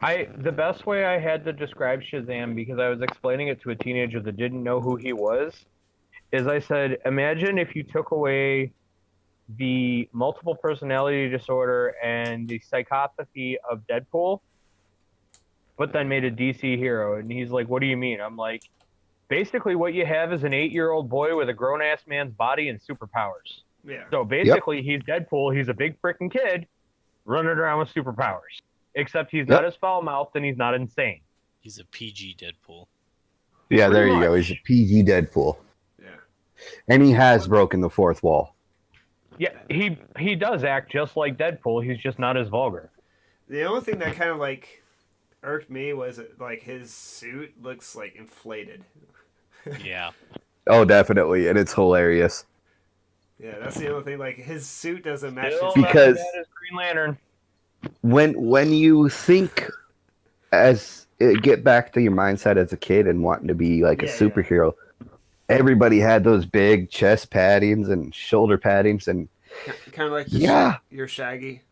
The best way I had to describe Shazam, because I was explaining it to a teenager that didn't know who he was, is I said, imagine if you took away the multiple personality disorder and the psychopathy of Deadpool, but then made a DC hero. And he's like, what do you mean? I'm like, basically what you have is an 8-year-old boy with a grown-ass man's body and superpowers. Yeah. So basically, he's Deadpool. He's a big freaking kid running around with superpowers. Except he's not as foul-mouthed and he's not insane. He's a PG Deadpool. Yeah, there Pretty you go. much. He's a PG Deadpool. Yeah. And he has broken the fourth wall. Yeah, he does act just like Deadpool. He's just not as vulgar. The only thing that kind of like irked me was that, like, his suit looks like inflated. Yeah. Oh, definitely. And it's hilarious. Yeah, that's the only thing. Like, his suit doesn't match Still his not Because- as bad as Green Lantern. When you think get back to your mindset as a kid and wanting to be like a Yeah, superhero, everybody had those big chest paddings and shoulder paddings, and kind of like your Shaggy.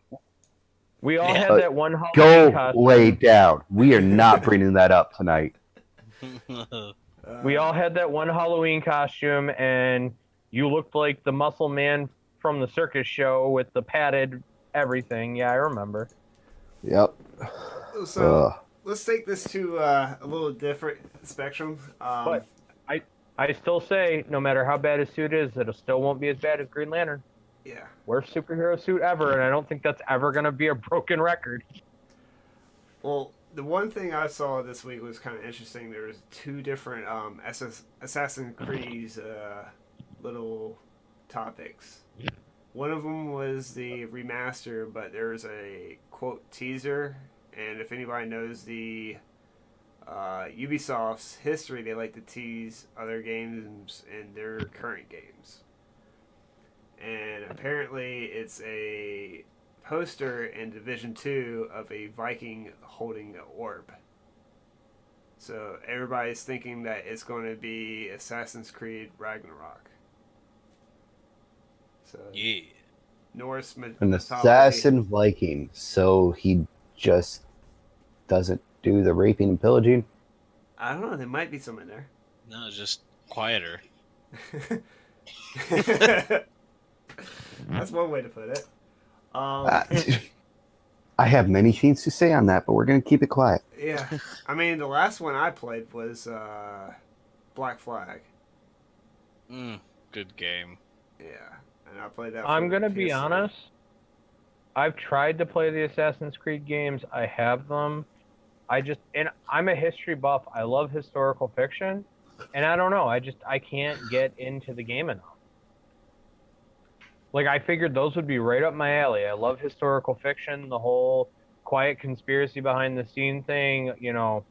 We all Yeah. had that one Halloween go costume. lay down. We are not bringing that up tonight. We all had that one Halloween costume, and you looked like the muscle man from the circus show with the padded everything. Yeah, I remember. Yep. So let's take this to a little different spectrum. But I still say, no matter how bad his suit is, it still won't be as bad as Green Lantern. Yeah. Worst superhero suit ever, and I don't think that's ever going to be a broken record. Well, the one thing I saw this week was kind of interesting. There was 2 different Assassin's Creed little topics. One of them was the remaster, but there's a quote teaser, and if anybody knows the Ubisoft's history, they like to tease other games and their current games. And apparently it's a poster in Division 2 of a Viking holding an orb. So everybody's thinking that it's going to be Assassin's Creed Ragnarok. So Yeah. Norse An mythology. assassin Viking, so he just doesn't do the raping and pillaging. I don't know. There might be some in there. No, it's just quieter. That's one way to put it. I have many things to say on that, but we're going to keep it quiet. Yeah, I mean, the last one I played was Black Flag. Good game. Yeah, and I played that. I'm going to be honest. I've tried to play the Assassin's Creed games. I have them. And I'm a history buff. I love historical fiction. And I don't know. I can't get into the game enough. Like, I figured those would be right up my alley. I love historical fiction, the whole quiet conspiracy behind the scene thing. You know,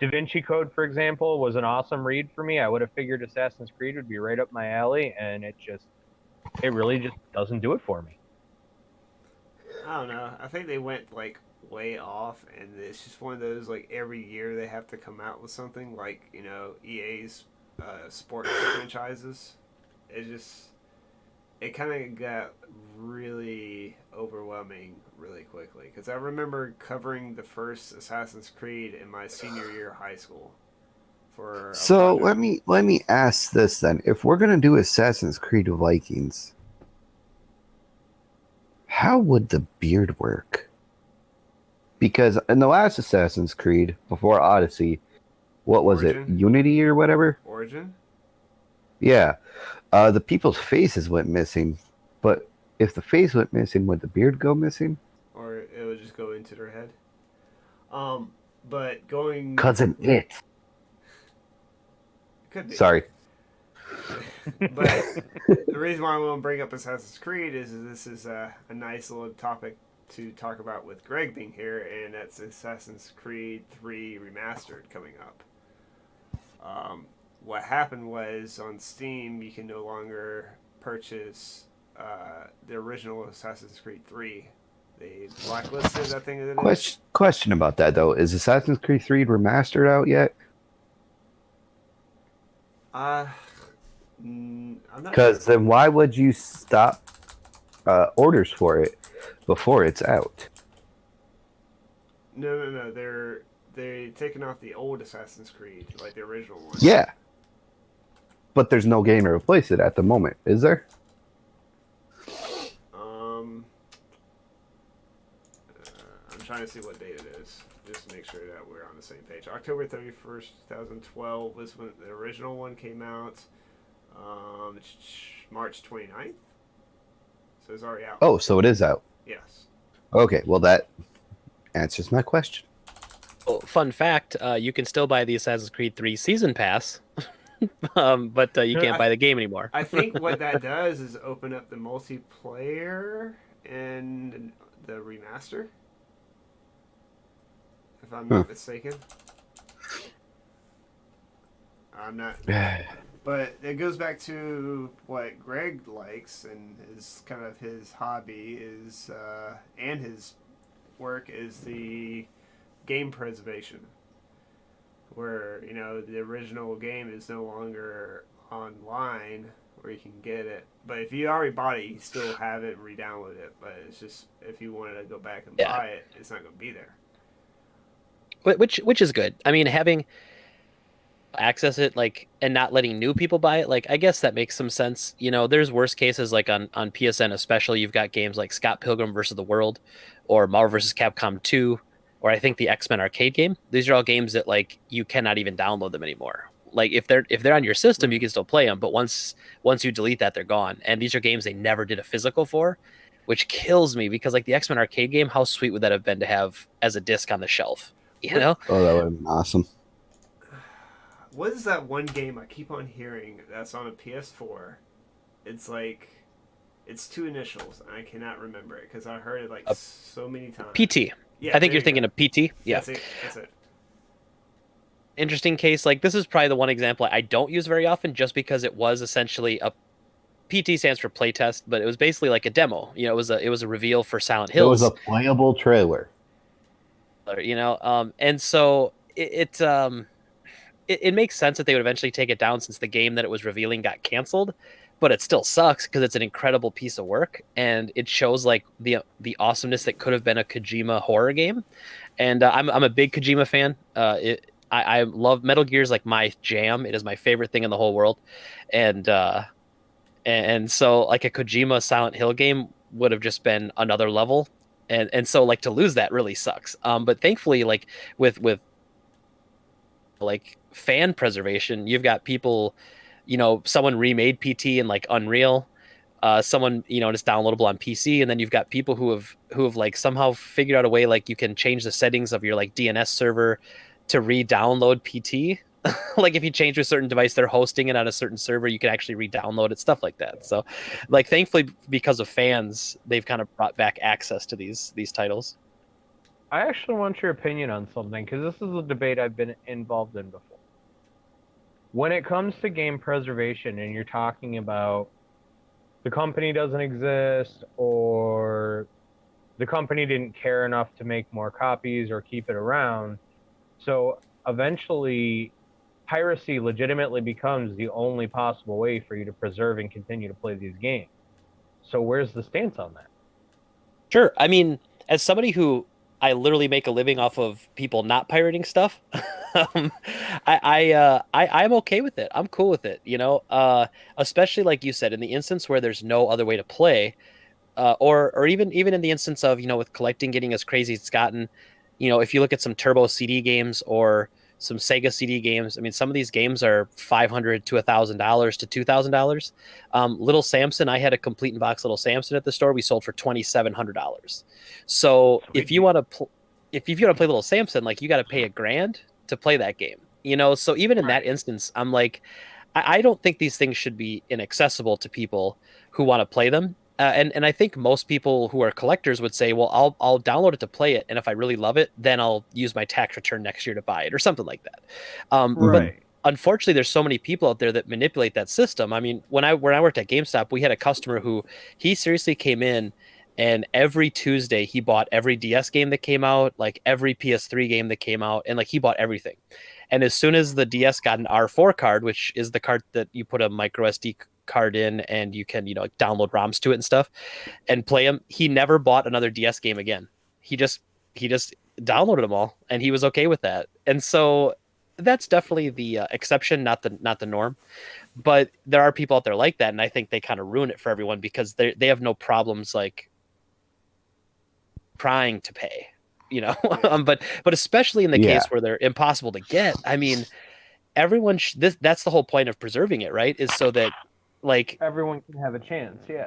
Da Vinci Code, for example, was an awesome read for me. I would have figured Assassin's Creed would be right up my alley, and it really just doesn't do it for me. I don't know. I think they went like way off, and it's just one of those like every year they have to come out with something like, you know, EA's sports franchises. It kind of got really overwhelming really quickly, because I remember covering the first Assassin's Creed in my senior year of high school. So let me ask this then: if we're gonna do Assassin's Creed Vikings, how would the beard work? Because in the last Assassin's Creed before Odyssey, what was it? Origin? Unity or whatever? Origin? Yeah. The people's faces went missing, but if the face went missing, would the beard go missing? Or it would just go into their head. But going... Cousin It. Could be. Sorry. But the reason why I want to bring up Assassin's Creed is this is a nice little topic to talk about with Gregg being here, and that's Assassin's Creed 3 Remastered coming up. What happened was on Steam you can no longer purchase the original Assassin's Creed 3. They blacklisted that thing. That it is. Question about that though: is Assassin's Creed 3 remastered out yet? I'm not Because then why would you stop orders for it? before it's out. No. They're taking off the old Assassin's Creed, like the original one. Yeah, but there's no game to replace it at the moment, is there? I'm trying to see what date it is, just to make sure that we're on the same page. October 31st, 2012 was when the original one came out. March 29th. So it's already out. Oh, so it is out. Yes. Okay, well that answers my question. Well, fun fact: you can still buy the Assassin's Creed 3 Season Pass, but you can't buy the game anymore. I think what that does is open up the multiplayer and the remaster, if I'm not mistaken. I'm not. But it goes back to what Gregg likes and is kind of his hobby is, and his work is the game preservation, where the original game is no longer online where you can get it. But if you already bought it, you still have it and re-download it. But it's just if you wanted to go back and buy it, it's not going to be there. Which is good. I mean, having access it and not letting new people buy it, I guess that makes some sense. There's worse cases like on PSN especially. You've got games like Scott Pilgrim versus the World or Marvel vs. Capcom 2 or I think the X-Men arcade game. These are all games that you cannot even download them anymore. If they're on your system, you can still play them, but once you delete that, they're gone. And these are games they never did a physical for, which kills me because the X-Men arcade game, how sweet would that have been to have as a disc on the shelf? Oh, that would have been awesome. What is that one game I keep on hearing that's on a PS4? It's it's two initials, and I cannot remember it because I heard it so many times. PT. Yeah, I think you're thinking of PT. Yeah. That's it. Interesting case. This is probably the one example I don't use very often just because it was essentially a PT stands for playtest, but it was basically like a demo. It was a reveal for Silent Hills. It was a playable trailer. And so it makes sense that they would eventually take it down since the game that it was revealing got canceled, but it still sucks because it's an incredible piece of work and it shows the awesomeness that could have been a Kojima horror game. And I'm a big Kojima fan. I love Metal Gear is my jam. It is my favorite thing in the whole world. And so a Kojima Silent Hill game would have just been another level. And so to lose that really sucks. But thankfully with fan preservation, you've got people, someone remade PT in Unreal, someone it's downloadable on PC, and then you've got people who have somehow figured out a way you can change the settings of your DNS server to re-download PT. If you change to a certain device, they're hosting it on a certain server, you can actually re-download it, stuff like that. So thankfully because of fans, they've kind of brought back access to these titles. I actually want your opinion on something because this is a debate I've been involved in before. When it comes to game preservation and you're talking about the company doesn't exist or the company didn't care enough to make more copies or keep it around, so eventually piracy legitimately becomes the only possible way for you to preserve and continue to play these games. So where's the stance on that? Sure. I mean, as somebody who I literally make a living off of people not pirating stuff, I'm okay with it. I'm cool with it, especially like you said, in the instance where there's no other way to play, or even in the instance of, with collecting getting as crazy as it's gotten, if you look at some Turbo CD games or some Sega CD games, I mean, some of these games are $500 to $1,000 to $2,000. Little Samson, I had a complete in box Little Samson at the store. We sold for $2,700. So if you want to play Little Samson, you got to pay $1,000 to play that game. So even in that instance, I'm I don't think these things should be inaccessible to people who want to play them. And I think most people who are collectors would say, well, I'll download it to play it, and if I really love it, then I'll use my tax return next year to buy it or something like that. Right. But unfortunately, there's so many people out there that manipulate that system. I mean, when I worked at GameStop, we had a customer who he seriously came in, and every Tuesday he bought every DS game that came out, every PS3 game that came out, and he bought everything. And as soon as the DS got an R4 card, which is the card that you put a micro SD card in and you can, download ROMs to it and stuff and play them. He never bought another DS game again. He just downloaded them all and he was okay with that. And so that's definitely the exception, not the norm. But there are people out there like that, and I think they kind of ruin it for everyone because they have no problems like trying to pay, but especially in the case where they're impossible to get. I mean, everyone that's the whole point of preserving it, right? Is so that like everyone can have a chance. Yeah.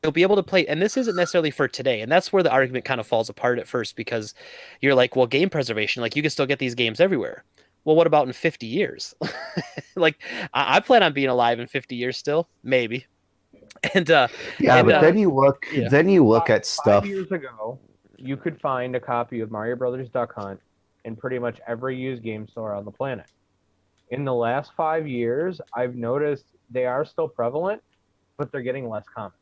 You'll be able to play, and this isn't necessarily for today, and that's where the argument kind of falls apart at first because you're like, well, game preservation, like you can still get these games everywhere. Well, what about in 50 years? Like, I plan on being alive in 50 years still, maybe. And but then you look at stuff. 5 years ago, you could find a copy of Mario Brothers Duck Hunt in pretty much every used game store on the planet. In the last 5 years, I've noticed they are still prevalent, but they're getting less common.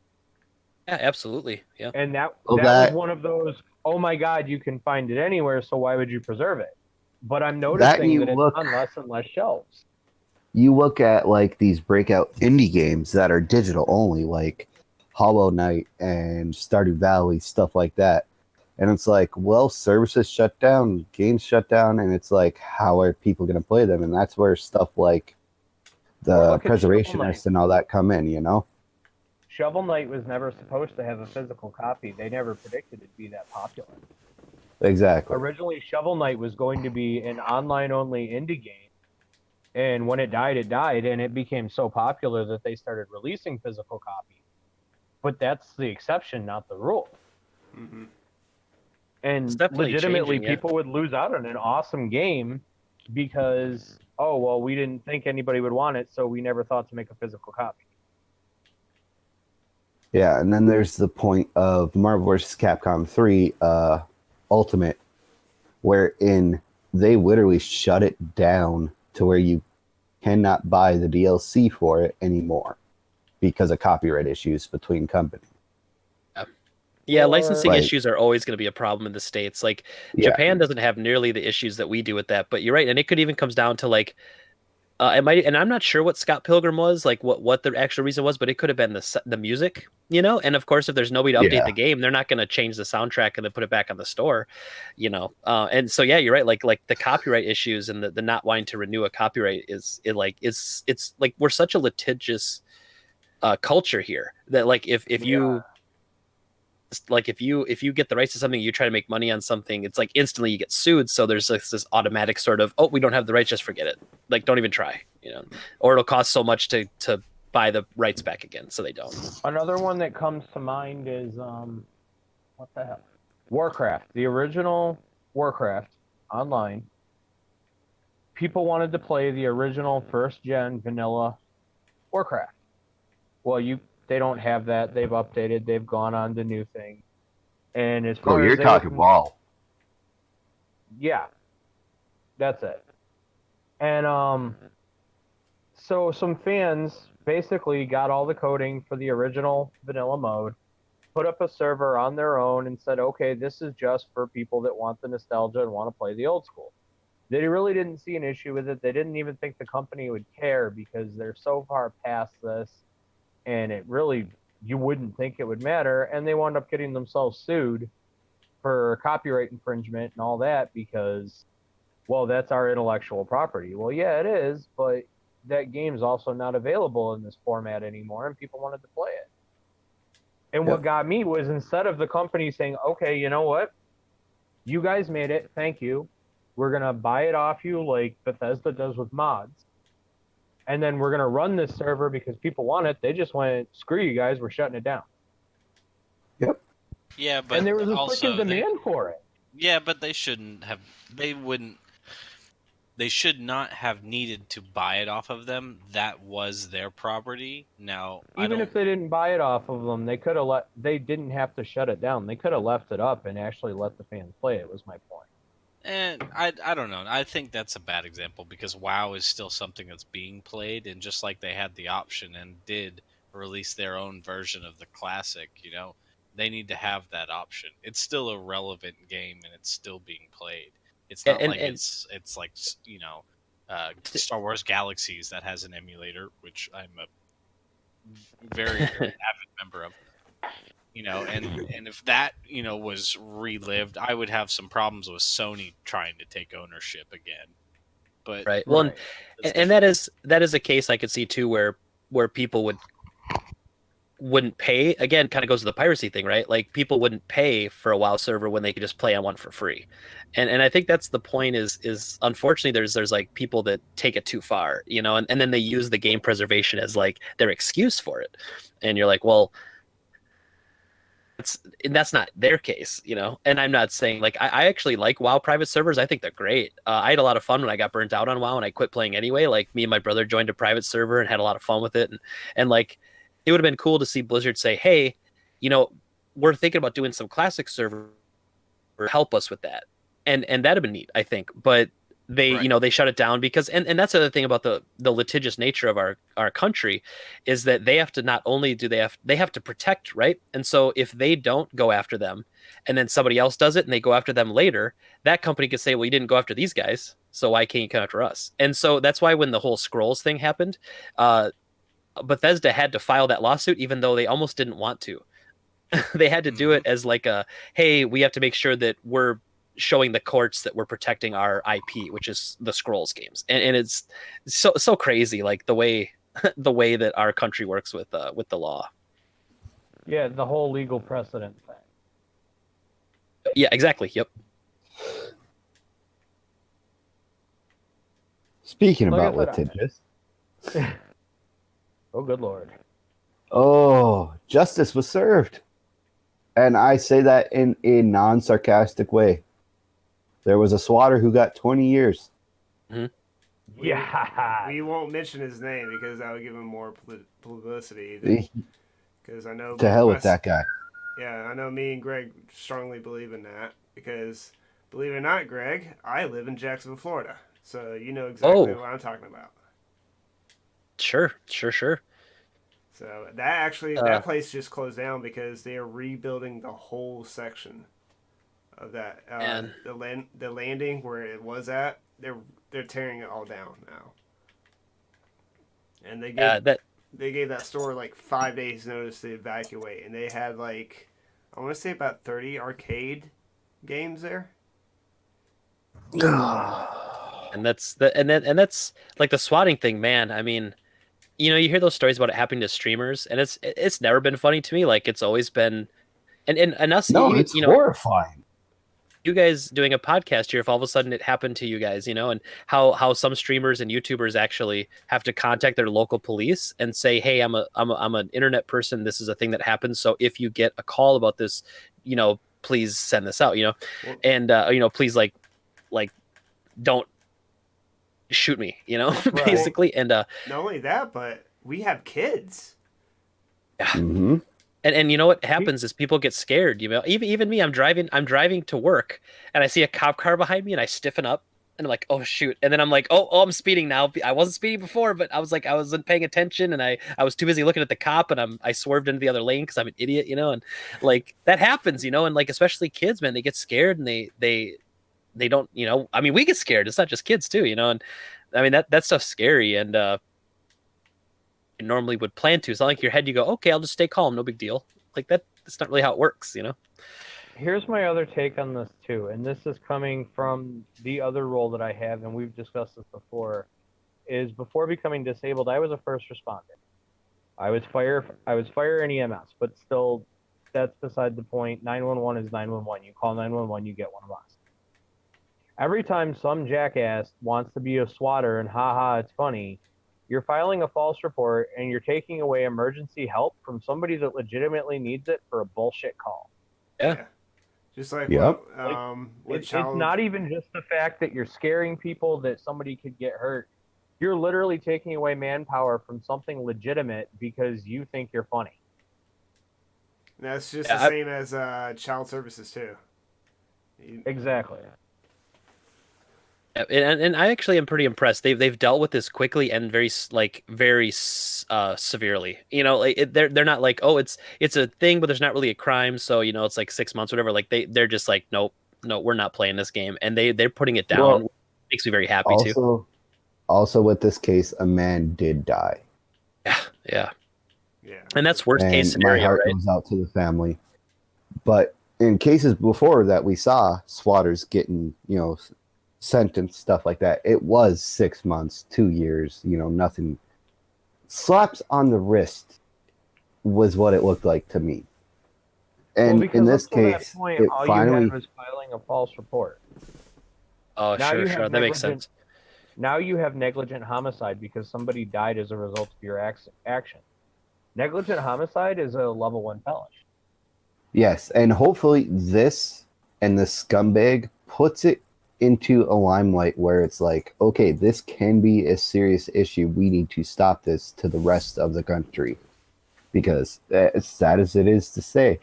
Yeah, absolutely. Yeah. And that was one of those, oh my God, you can find it anywhere, so why would you preserve it? But I'm noticing that it's on less and less shelves. You look at like these breakout indie games that are digital only, like Hollow Knight and Stardew Valley, stuff like that. And it's like, well, services shut down, games shut down, and it's like, how are people going to play them? And that's where stuff like the preservationists and all that come in, Shovel Knight was never supposed to have a physical copy. They never predicted it'd be that popular. Exactly. Originally, Shovel Knight was going to be an online-only indie game, and when it died, and it became so popular that they started releasing physical copies. But that's the exception, not the rule. Mm-hmm. And legitimately, people would lose out on an awesome game because, oh, well, we didn't think anybody would want it, so we never thought to make a physical copy. Yeah, and then there's the point of Marvel vs. Capcom 3 Ultimate, wherein they literally shut it down to where you cannot buy the DLC for it anymore because of copyright issues between companies. Yeah, licensing issues are always going to be a problem in the States. Like, Japan doesn't have nearly the issues that we do with that, but you're right. And it could even comes down to like, and I'm not sure what Scott Pilgrim was, like what the actual reason was, but it could have been the music, and of course, if there's nobody to update the game, they're not going to change the soundtrack and then put it back on the store, and so, yeah, you're right. Like the copyright issues and the not wanting to renew a copyright it's like we're such a litigious culture here that like if you get the rights to something, you try to make money on something, it's like instantly you get sued. So there's this automatic sort of, oh, we don't have the rights, just forget it. Like, don't even try, or it'll cost so much to buy the rights back again. So they don't. Another one that comes to mind is, what the hell? Warcraft, the original Warcraft online. People wanted to play the original first gen vanilla Warcraft. Well, they don't have that. They've updated. They've gone on to new things. And as far you're talking WoW. Yeah, that's it. And so some fans basically got all the coding for the original vanilla mode, put up a server on their own, and said, okay, this is just for people that want the nostalgia and want to play the old school. They really didn't see an issue with it. They didn't even think the company would care because they're so far past this. And it really, you wouldn't think it would matter. And they wound up getting themselves sued for copyright infringement and all that because, well, that's our intellectual property. Well, yeah, it is, but that game's also not available in this format anymore, and people wanted to play it. And what got me was instead of the company saying, okay, you know what? You guys made it. Thank you. We're going to buy it off you like Bethesda does with mods. And then we're going to run this server because people want it. They just went, screw you guys, we're shutting it down. Yep. Yeah, but and there was a also freaking demand for it. Yeah, but they shouldn't have. They should not have needed to buy it off of them. That was their property. Now, even if they didn't buy it off of them, they could have they didn't have to shut it down. They could have left it up and actually let the fans play it, was my point. And I don't know. I think that's a bad example because WoW is still something that's being played, and just like they had the option and did release their own version of the classic, they need to have that option. It's still a relevant game, and it's still being played. It's not it's like Star Wars Galaxies that has an emulator, which I'm a very avid member of. And if that was relived, I would have some problems with Sony trying to take ownership again. But Right. Well, and that is a case I could see too, where people wouldn't pay. Again, kind of goes to the piracy thing, right? Like people wouldn't pay for a WoW server when they could just play on one for free. And I think that's the point is unfortunately there's like people that take it too far, and then they use the game preservation as like their excuse for it. And you're like, well, that's not their case, and I'm not saying like I actually like WoW private servers. I think they're great. I had a lot of fun when I got burnt out on WoW and I quit playing anyway. Like me and my brother joined a private server and had a lot of fun with it, and like it would have been cool to see Blizzard say, hey, we're thinking about doing some classic server, help us with that, and that'd have been neat, I think. But they Right. They shut it down because and that's the other thing about the litigious nature of our country is that they have to not only do they have to protect, right? And so if they don't go after them and then somebody else does it and they go after them later, that company could say, well, you didn't go after these guys, so why can't you come after us? And so that's why when the whole scrolls thing happened, Bethesda had to file that lawsuit even though they almost didn't want to. They had to do it as like a, hey, we have to make sure that we're showing the courts that we're protecting our IP, which is the Scrolls games, and it's so crazy, like the way that our country works with the law. Yeah, the whole legal precedent thing. Yeah, exactly. Yep. Speaking Like I about said, litigious, oh good lord. oh, justice was served, and I say that in a non-sarcastic way. There was a swatter who got 20 years. Yeah. We won't mention his name because that would give him more publicity. Because I know To hell with that guy. Yeah, I know me and Greg strongly believe in that because, believe it or not, Greg, I live in Jacksonville, Florida. So you know exactly what I'm talking about. Sure. So that place just closed down because they are rebuilding the whole section of that the landing where it was at. They're tearing it all down now. And they gave that store like 5 days notice to evacuate, and they had like I want to say about 30 arcade games there. And that's like the swatting thing, man. I mean, you hear those stories about it happening to streamers, and it's never been funny to me. Like it's always been, and us. No, it's horrifying. You guys doing a podcast here, if all of a sudden it happened to you guys, and how some streamers and YouTubers actually have to contact their local police and say, hey, I'm an internet person. This is a thing that happens. So if you get a call about this, please send this out, and please like don't shoot me, basically. And not only that, but we have kids. Yeah. Mm-hmm. And you know what happens is people get scared. Even me, I'm driving to work, and I see a cop car behind me, and I stiffen up, and I'm like, oh shoot, and then I'm like, oh, I'm speeding now. I wasn't speeding before, but I wasn't paying attention, and I was too busy looking at the cop, and I swerved into the other lane because I'm an idiot, and like that happens, and like especially kids, man, they get scared and they don't, I mean, we get scared. It's not just kids too, and I mean that stuff's scary, and normally would plan to. It's not like your head you go, okay, I'll just stay calm, no big deal. Like that's not really how it works, Here's my other take on this too, and this is coming from the other role that I have, and we've discussed this before, is before becoming disabled, I was a first responder. I was fire and EMS, but still, that's beside the point. 911 is 911. You call 911, you get one of us. Every time some jackass wants to be a swatter and haha, it's funny, you're filing a false report and you're taking away emergency help from somebody that legitimately needs it for a bullshit call. Yeah. Just like it's not even just the fact that you're scaring people that somebody could get hurt. You're literally taking away manpower from something legitimate because you think you're funny. That's just the same as child services too. Exactly. And I actually am pretty impressed. They've dealt with this quickly and very severely. They're not like, oh, it's a thing, but there's not really a crime, so it's like 6 months, whatever. Like they're just like, nope, no, we're not playing this game, and they're putting it down. Well, makes me very happy too. Also, with this case, a man did die. Yeah. Yeah. And that's worst and case my scenario, heart right? goes out to the family. But in cases before that, we saw swatters getting, sentenced, stuff like that. It was 6 months, 2 years, nothing. Slaps on the wrist was what it looked like to me. And in because this up to that case, point, it all finally. you had was filing a false report. Oh, Now you sure, have that makes negligent- sense. Now you have negligent homicide because somebody died as a result of your action. Negligent homicide is a level 1 felony. Yes, and hopefully this and the scumbag puts it into a limelight where it's like, okay, this can be a serious issue. We need to stop this to the rest of the country. Because as sad as it is to say,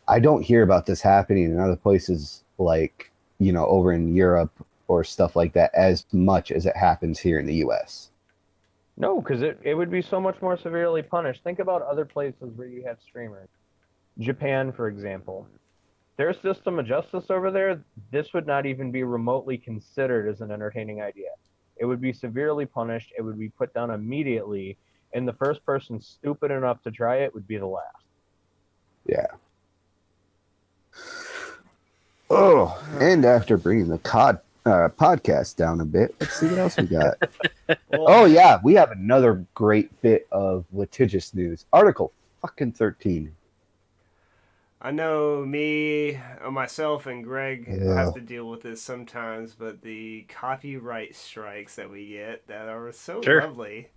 I don't hear about this happening in other places like, over in Europe or stuff like that as much as it happens here in the US. No, because it would be so much more severely punished. Think about other places where you have streamers. Japan, for example. Their system of justice over there, this would not even be remotely considered as an entertaining idea. It would be severely punished. It would be put down immediately. And the first person stupid enough to try it would be the last. Yeah. Oh, and after bringing the podcast down a bit, let's see what else we got. Oh, yeah, we have another great bit of litigious news. Article fucking 13. I know myself and Gregg have to deal with this sometimes, but the copyright strikes that we get that are so lovely.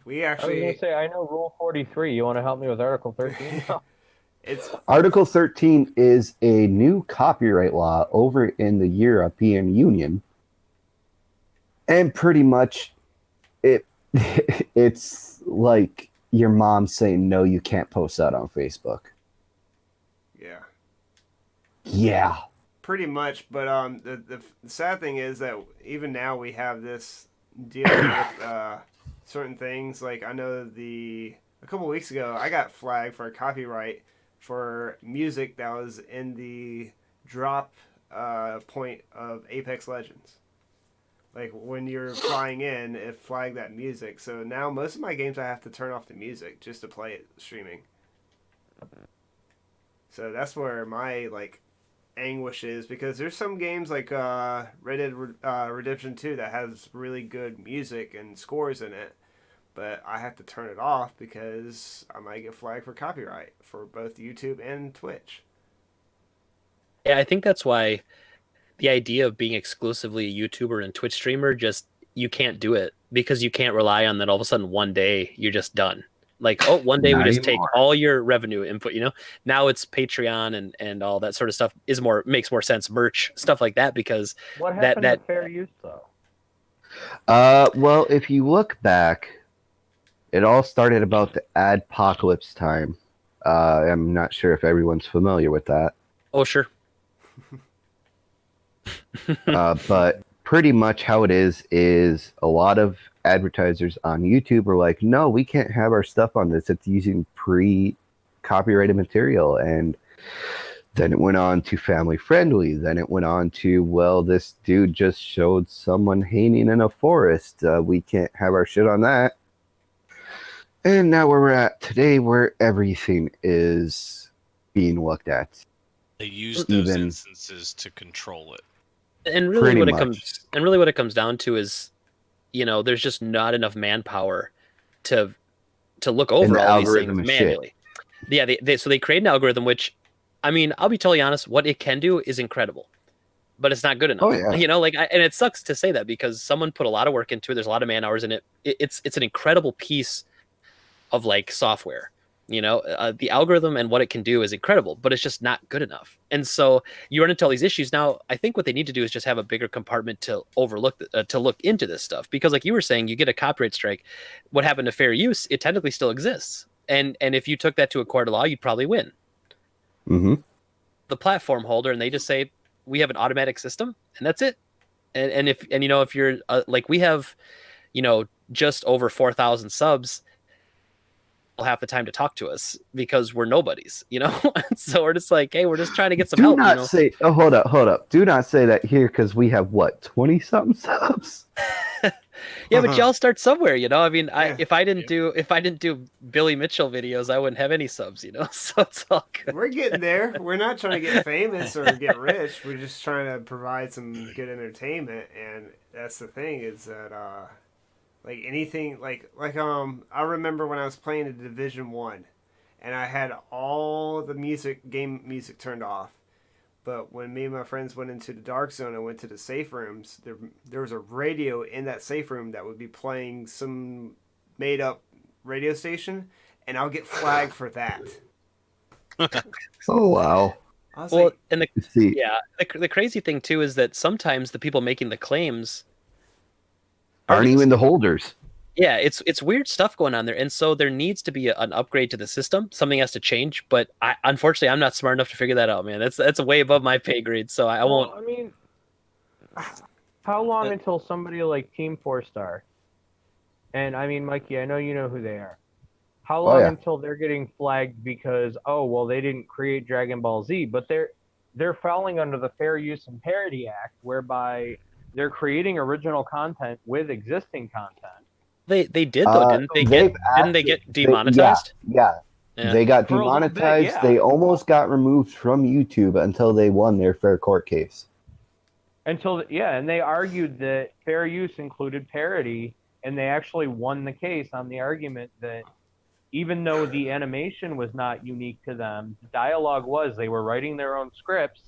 We actually. I was gonna say, I know Rule 43. You want to help me with Article 13? Article 13 is a new copyright law over in the European Union, and pretty much it's like your mom saying, no, you can't post that on Facebook. Yeah. Pretty much, but the sad thing is that even now we have this dealing with certain things. Like I know a couple weeks ago I got flagged for a copyright for music that was in the drop point of Apex Legends. Like when you're flying in, it flagged that music. So now most of my games I have to turn off the music just to play it streaming. So that's where my anguish is, because there's some games like Red Dead Redemption 2 that has really good music and scores in it, but I have to turn it off because I might get flagged for copyright for both YouTube and Twitch. Yeah, I think that's why the idea of being exclusively a YouTuber and Twitch streamer, you can't do it, because you can't rely on that all of a sudden one day you're just done. Like, oh, one day we just take all your revenue input, Now it's Patreon and all that sort of stuff makes more sense, merch, stuff like that, because what happened to fair use though? Well, if you look back, it all started about the adpocalypse time. I'm not sure if everyone's familiar with that. Oh, sure. But pretty much how it is a lot of advertisers on YouTube are like, no, we can't have our stuff on this. It's using pre-copyrighted material. And then it went on to family friendly. Then it went on to, well, this dude just showed someone hanging in a forest. We can't have our shit on that. And now where we're at today, where everything is being looked at. They use those instances to control it. And really what it comes down to is, there's just not enough manpower to look over all these things manually. Yeah, so they create an algorithm, which, I mean, I'll be totally honest, what it can do is incredible, but it's not good enough. Oh, yeah. And it sucks to say that because someone put a lot of work into it. There's a lot of man hours in it. It's an incredible piece of software. The algorithm and what it can do is incredible, but it's just not good enough. And so you run into all these issues. Now, I think what they need to do is just have a bigger compartment to to look into this stuff. Because like you were saying, you get a copyright strike. What happened to fair use? It technically still exists. And if you took that to a court of law, you'd probably win. Mm-hmm. The platform holder, and they just say, we have an automatic system, and that's it. And if you're we have, just over 4,000 subs, half the time to talk to us because we're nobodies, so we're just like, hey, we're just trying to get some help. Hold up. Do not say that here, because we have 20 something subs. Yeah, but y'all start somewhere, you know. I mean, Yeah. if I didn't do Billy Mitchell videos, I wouldn't have any subs, you know. So it's all good. We're getting there. We're not trying to get famous or get rich. We're just trying to provide some good entertainment, and that's the thing is that like anything like I remember when I was playing in Division 1 and I had all the game music turned off. But when me and my friends went into the dark zone and went to the safe rooms, there was a radio in that safe room that would be playing some made up radio station, and I'll get flagged for that. Oh wow. I was Well, like, and See, the crazy thing too is that sometimes the people making the claims are aren't even the holders. Yeah, it's weird stuff going on there, and so there needs to be an upgrade to the system. Something has to change, but unfortunately, I'm not smart enough to figure that out, man. That's way above my pay grade, so I won't. I mean, how long until somebody like Team 4-Star, and I mean, Mikey, I know you know who they are. How long yeah. until they're getting flagged because they didn't create Dragon Ball Z, but they're falling under the Fair Use and Parody Act, whereby they're creating original content with existing content. They did though, didn't they get demonetized? Yeah. They got For a little bit, demonetized. yeah. They almost got removed from YouTube until they won their fair court case. And they argued that fair use included parody, and they actually won the case on the argument that even though the animation was not unique to them, the dialogue was. They were writing their own scripts,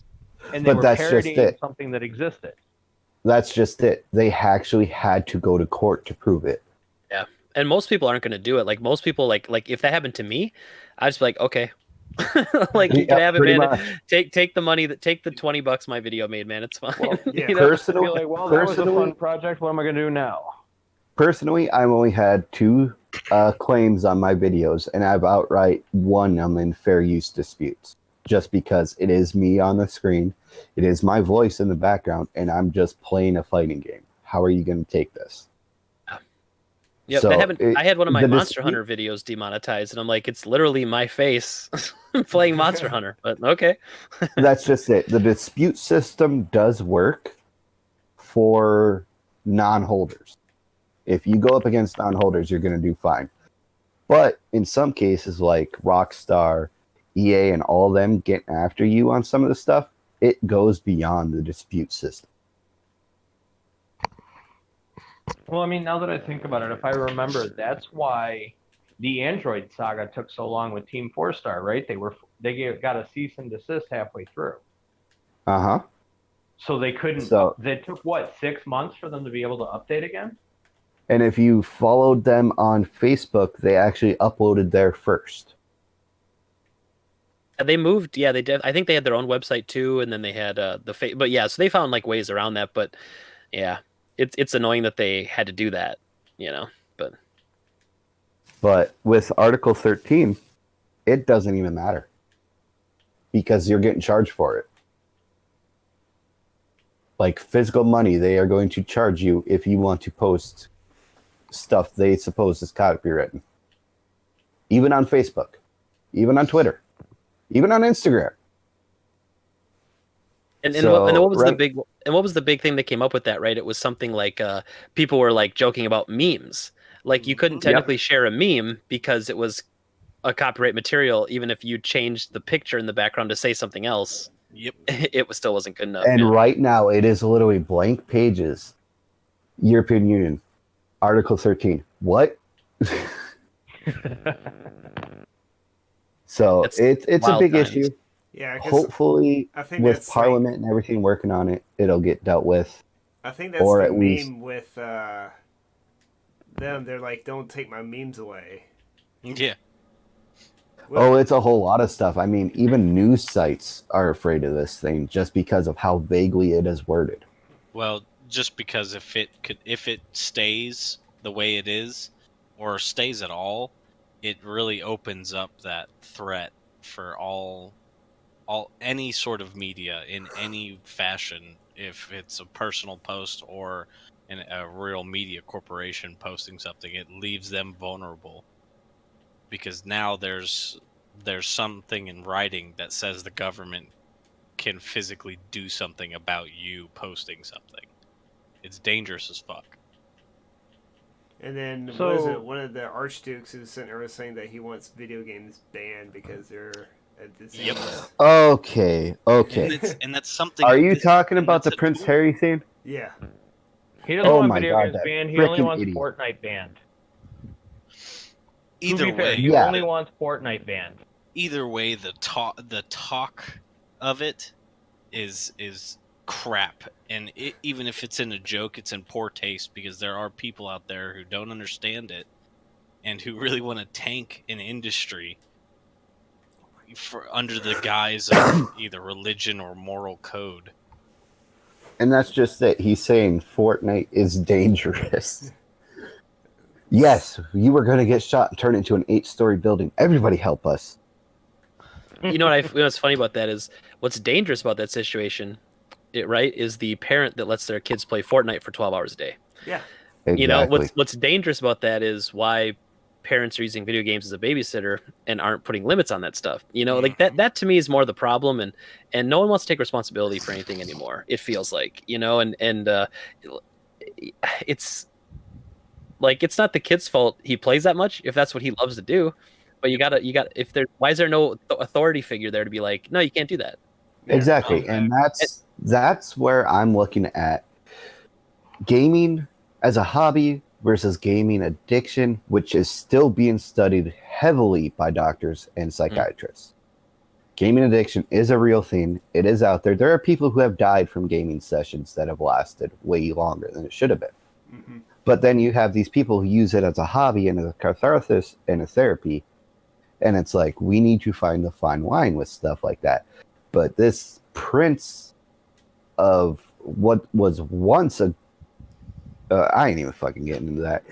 and they were parodying something that existed. That's just it. They actually had to go to court to prove it. Yeah, and most people aren't going to do it. Like most people, like if that happened to me, I'd just be like, okay, like you can have it, man. Much. Take the money, take the $20 my video made, man. It's fine. Well, yeah. You know? Personally, that was a fun project. What am I going to do now? Personally, I've only had 2 claims on my videos, and I've outright won them in fair use disputes. Just because it is me on the screen, it is my voice in the background, and I'm just playing a fighting game. How are you going to take this? Yeah, So that happened. I had one of my the Monster Hunter videos demonetized, and I'm like, it's literally my face playing Monster Hunter. But okay. That's just it. The dispute system does work for non-holders. If you go up against non-holders, you're going to do fine. But in some cases, like Rockstar, EA, and all them getting after you on some of the stuff, it goes beyond the dispute system. Well, I mean, now that I think about it, if I remember, that's why the Android saga took so long with Team 4-Star, right? They got a cease and desist halfway through. Uh-huh. So they couldn't. They took 6 months for them to be able to update again? And if you followed them on Facebook, they actually uploaded there first. They moved, yeah, they did. I think they had their own website too, and then they had but yeah, so they found like ways around that. But yeah, it's annoying that they had to do that, you know. But with Article 13, it doesn't even matter because you're getting charged for it. Like physical money, they are going to charge you if you want to post stuff they suppose is copywritten. Even on Facebook, even on Twitter, even on Instagram. And what was the big thing that came up with that, right? It was something like people were like joking about memes. Like you couldn't technically share a meme because it was a copyright material, even if you changed the picture in the background to say something else. Yep. It still wasn't good enough. And right now it is literally blank pages. European Union, Article 13. What? So it's a big issue. Yeah, hopefully I think with Parliament and everything working on it, it'll get dealt with. I think that's the meme with them. They're like, don't take my memes away. Yeah. Well, it's a whole lot of stuff. I mean, even news sites are afraid of this thing just because of how vaguely it is worded. Well, just because if it stays the way it is, or stays at all, it really opens up that threat for any sort of media in any fashion. If it's a personal post or a real media corporation posting something, it leaves them vulnerable. Because now there's something in writing that says the government can physically do something about you posting something. It's dangerous as fuck. And then So- what is it? One of the archdukes is sitting there saying that he wants video games banned because they're a disease. Yep. Okay, okay. And that's something. Are you this- talking and about the that's a Prince tool. Harry thing? Yeah. He doesn't Oh want my video God, games that banned. He only frickin' wants idiot. Fortnite banned. Either To be fair, way, he Yeah. only wants Fortnite banned. either way, the talk of it is crap, and even if it's in a joke, it's in poor taste because there are people out there who don't understand it and who really want to tank an industry for under the guise of either religion or moral code. And that's just it. He's saying Fortnite is dangerous. Yes, you were going to get shot and turn into an 8-story building. Everybody help us. You know what's funny about that is what's dangerous about that situation, right, is the parent that lets their kids play Fortnite for 12 hours a day. Yeah. Exactly. You know, what's dangerous about that is why parents are using video games as a babysitter and aren't putting limits on that stuff. You know, like that to me is more the problem, and no one wants to take responsibility for anything anymore. It feels like, you know, and it's like it's not the kid's fault he plays that much if that's what he loves to do. But you gotta if there why is there no authority figure there to be like, no, you can't do that. Exactly. And that's where I'm looking at gaming as a hobby versus gaming addiction, which is still being studied heavily by doctors and psychiatrists. Gaming addiction is a real thing. It is out there. There are people who have died from gaming sessions that have lasted way longer than it should have been. Mm-hmm. But then you have these people who use it as a hobby and as a catharsis and a therapy. And it's like, we need to find the fine line with stuff like that. But this prince of what was once a I ain't even fucking getting into that.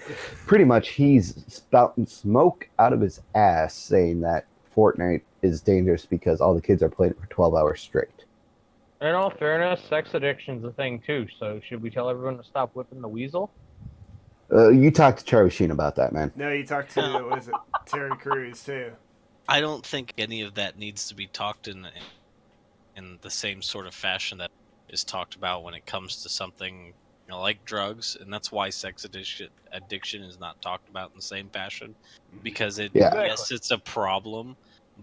Pretty much, he's spouting smoke out of his ass saying that Fortnite is dangerous because all the kids are playing it for 12 hours straight. In all fairness, sex addiction's a thing too. So should we tell everyone to stop whipping the weasel? You talked to Charlie Sheen about that, man. No, you talked to what is it, Terry Crews too. I don't think any of that needs to be talked in the same sort of fashion that is talked about when it comes to something, you know, like drugs, and that's why sex addiction is not talked about in the same fashion, because yes, it's a problem,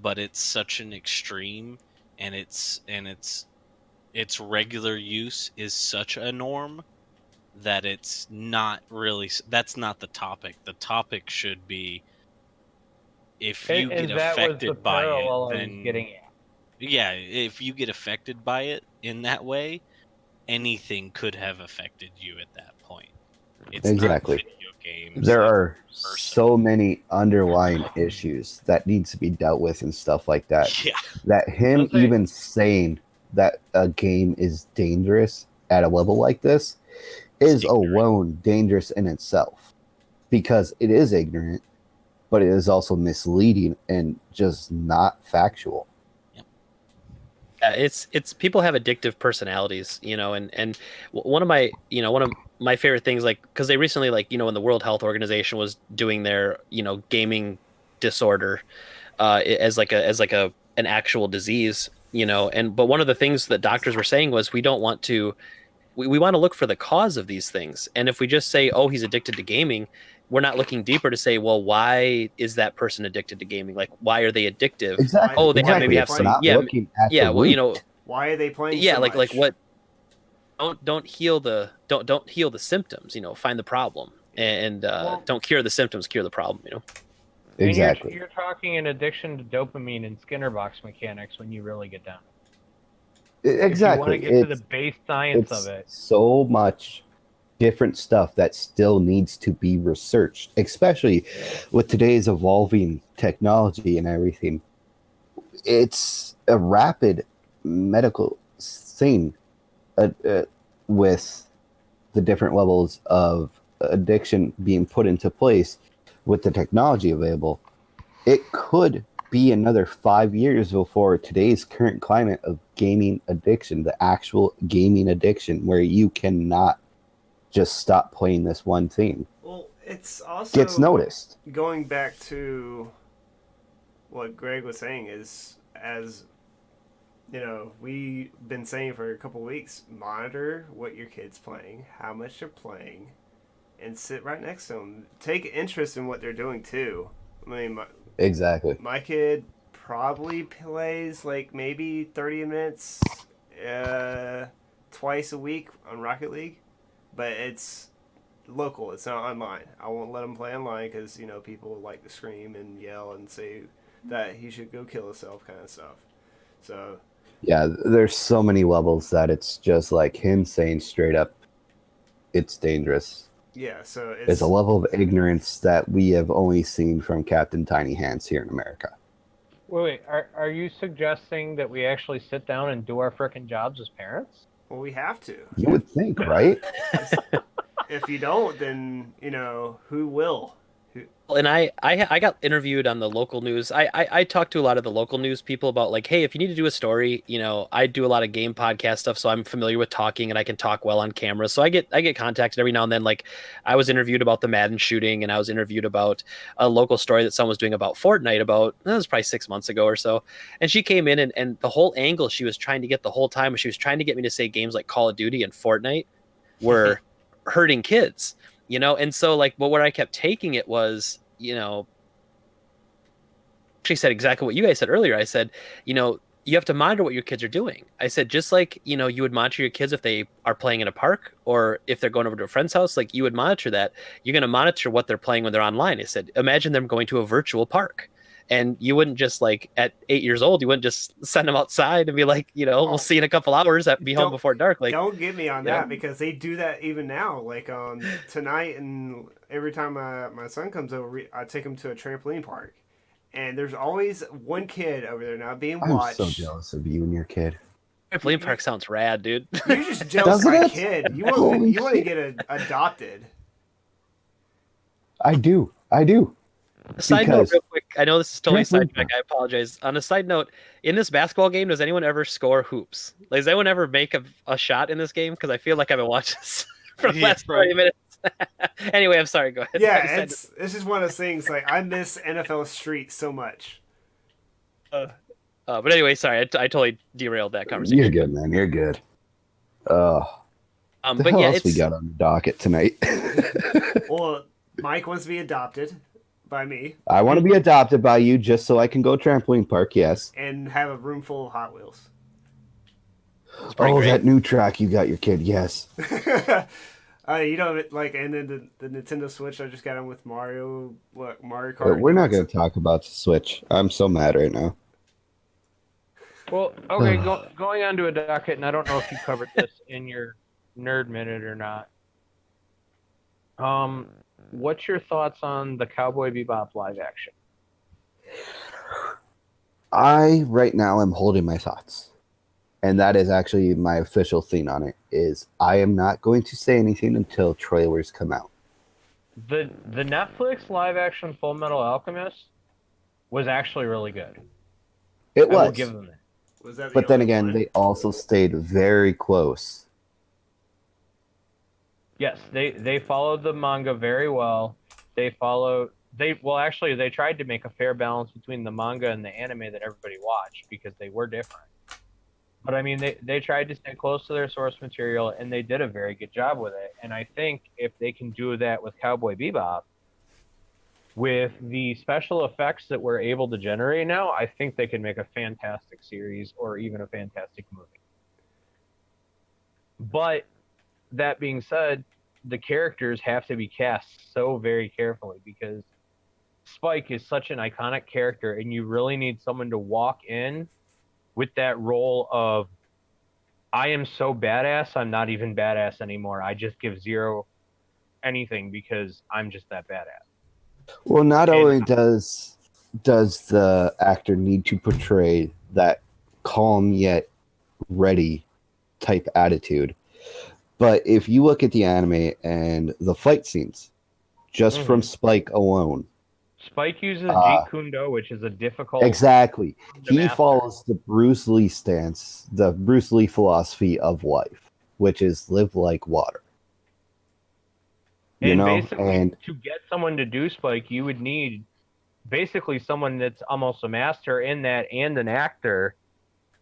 but it's such an extreme, and its regular use is such a norm that it's not really, that's not the topic. The topic should be if you get affected by it, then yeah, if you get affected by it in that way, anything could have affected you at that point. It's Exactly. not video games. There are so many underlying issues that needs to be dealt with and stuff like that. Yeah. That him even saying that a game is dangerous at a level like this is alone dangerous in itself, because it is ignorant, but it is also misleading and just not factual. Yeah, it's people have addictive personalities, you know, and one of my favorite things, like, because they recently, like, you know, when the World Health Organization was doing their, you know, gaming disorder as an actual disease, you know, but one of the things that doctors were saying was we don't want to we want to look for the cause of these things, and if we just say, oh, he's addicted to gaming, we're not looking deeper to say, well, why is that person addicted to gaming? Like, why are they addictive? Exactly. Oh, they exactly. have some looking at the well, you know, why are they playing? Yeah, so like much? what? Don't heal the symptoms. You know, find the problem, and don't cure the symptoms, cure the problem. You know. Exactly. You're talking an addiction to dopamine and Skinner box mechanics when you really get down. Exactly. If you want to get to the base science of it. So much different stuff that still needs to be researched, especially with today's evolving technology and everything. It's a rapid medical thing with the different levels of addiction being put into place with the technology available. It could be another 5 years before today's current climate of gaming addiction, the actual gaming addiction, where you cannot just stop playing this one thing. Well, it's also gets noticed. Going back to what Greg was saying is, as you know, we've been saying for a couple weeks, monitor what your kid's playing, how much they're playing, and sit right next to them. Take interest in what they're doing too. I mean, Exactly. my kid probably plays like maybe 30 minutes twice a week on Rocket League, but it's local. It's not online. I won't let him play online because people like to scream and yell and say that he should go kill himself, kind of stuff. So Yeah, there's so many levels that it's just like him saying straight up, it's dangerous. yeah, so It's a level of ignorance that we have only seen from Captain Tiny Hands here in America. Wait, are you suggesting that we actually sit down and do our frickin' jobs as parents? Well, we have to. You would think, right? If you don't, then who will? And I got interviewed on the local news. I talked to a lot of the local news people about like, hey, if you need to do a story, I do a lot of game podcast stuff, so I'm familiar with talking and I can talk well on camera. So I get contacted every now and then. Like, I was interviewed about the Madden shooting, and I was interviewed about a local story that someone was doing about Fortnite that was probably 6 months ago or so. And she came in and the whole angle she was trying to get the whole time was she was trying to get me to say games like Call of Duty and Fortnite were hurting kids. And so like, but where I kept taking it was, she said exactly what you guys said earlier. I said, you have to monitor what your kids are doing. I said, just like, you would monitor your kids if they are playing in a park or if they're going over to a friend's house, like you would monitor that. You're going to monitor what they're playing when they're online. I said, imagine them going to a virtual park. And you wouldn't just like at 8 years old, you wouldn't just send them outside and be like, we'll see you in a couple hours. Be home before dark. Like, don't get me on that because they do that even now. Like tonight, and every time my son comes over, I take him to a trampoline park, and there's always one kid over there now being watched. I'm so jealous of you and your kid. Trampoline park sounds rad, dude. You're just jealous of my kid. You want to get adopted. I do. Side note, real quick. I know this is totally sidetrack. I apologize. On a side note, in this basketball game, does anyone ever score hoops? Like, does anyone ever make a shot in this game? Because I feel like I've been watching this for the last 30 minutes. Anyway, I'm sorry. Go ahead. Yeah, it's just one of those things. Like, I miss NFL Street so much. But anyway, sorry. I totally derailed that conversation. You're good, man. You're good. What but hell yeah, else we got on the docket tonight? Well, Mike wants to be adopted by me. I want to be adopted by you just so I can go trampoline park, yes. And have a room full of Hot Wheels. Oh, that new track you got your kid, yes. Like, and then the Nintendo Switch I just got on with Mario Kart. We're not going to talk about the Switch. I'm so mad right now. Well, okay, going on to a docket, and I don't know if you covered this in your nerd minute or not. What's your thoughts on the Cowboy Bebop live action? I, right now, am holding my thoughts. And that is actually my official thing on it, is I am not going to say anything until trailers come out. The Netflix live action Full Metal Alchemist was actually really good. It I will was. give them that. Was that But then again, they also stayed very close. Yes, they followed the manga very well. They tried to make a fair balance between the manga and the anime that everybody watched because they were different. But I mean, they tried to stay close to their source material, and they did a very good job with it. And I think if they can do that with Cowboy Bebop, with the special effects that we're able to generate now, I think they can make a fantastic series or even a fantastic movie. But that being said, the characters have to be cast so very carefully because Spike is such an iconic character, and you really need someone to walk in with that role of, I am so badass, I'm not even badass anymore. I just give zero anything because I'm just that badass. Well, not only does the actor need to portray that calm yet ready type attitude, but if you look at the anime and the fight scenes, just from Spike alone, Spike uses Jeet Kune Do, which is a difficult... Exactly. He master. follows the Bruce Lee stance, the Bruce Lee philosophy of life, which is live like water. Basically, to get someone to do Spike, you would need basically someone that's almost a master in that and an actor.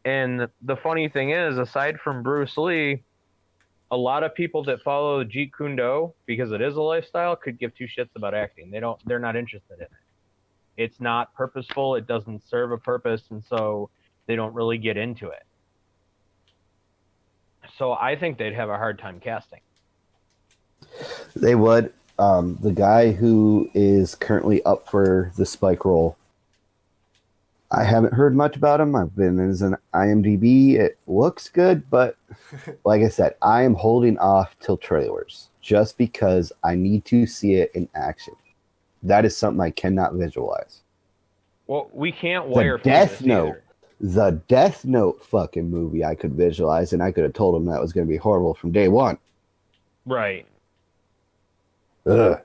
And the funny thing is, aside from Bruce Lee, a lot of people that follow Jeet Kune Do, because it is a lifestyle, could give two shits about acting. They're not interested in it. It's not purposeful. It doesn't serve a purpose, and so they don't really get into it. So I think they'd have a hard time casting. They would. The guy who is currently up for the Spike role, I haven't heard much about him. I've been in his IMDb. It looks good, but like I said, I am holding off till trailers just because I need to see it in action. That is something I cannot visualize. Well, we can't The wire Death this Note. either. The Death Note fucking movie I could visualize, and I could have told him that was going to be horrible from day one. Right. Ugh.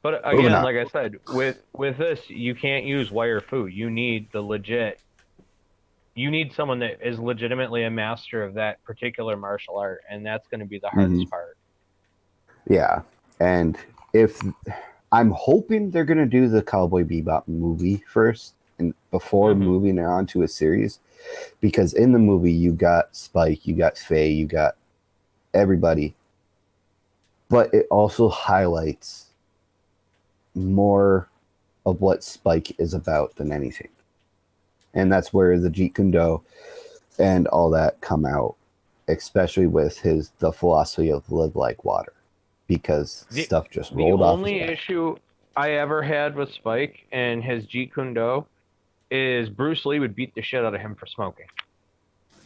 But Moving again, on. like I said, with this, you can't use wire fu. You need the legit. You need someone that is legitimately a master of that particular martial art, and that's going to be the hardest part. Yeah, and if I'm hoping they're gonna do the Cowboy Bebop movie first, and before moving on to a series, because in the movie you got Spike, you got Faye, you got everybody, but it also highlights more of what Spike is about than anything, and that's where the Jeet Kune Do and all that come out, especially with the philosophy of live like water. Because stuff just rolled off. The only issue I ever had with Spike and his Jeet Kune Do is Bruce Lee would beat the shit out of him for smoking.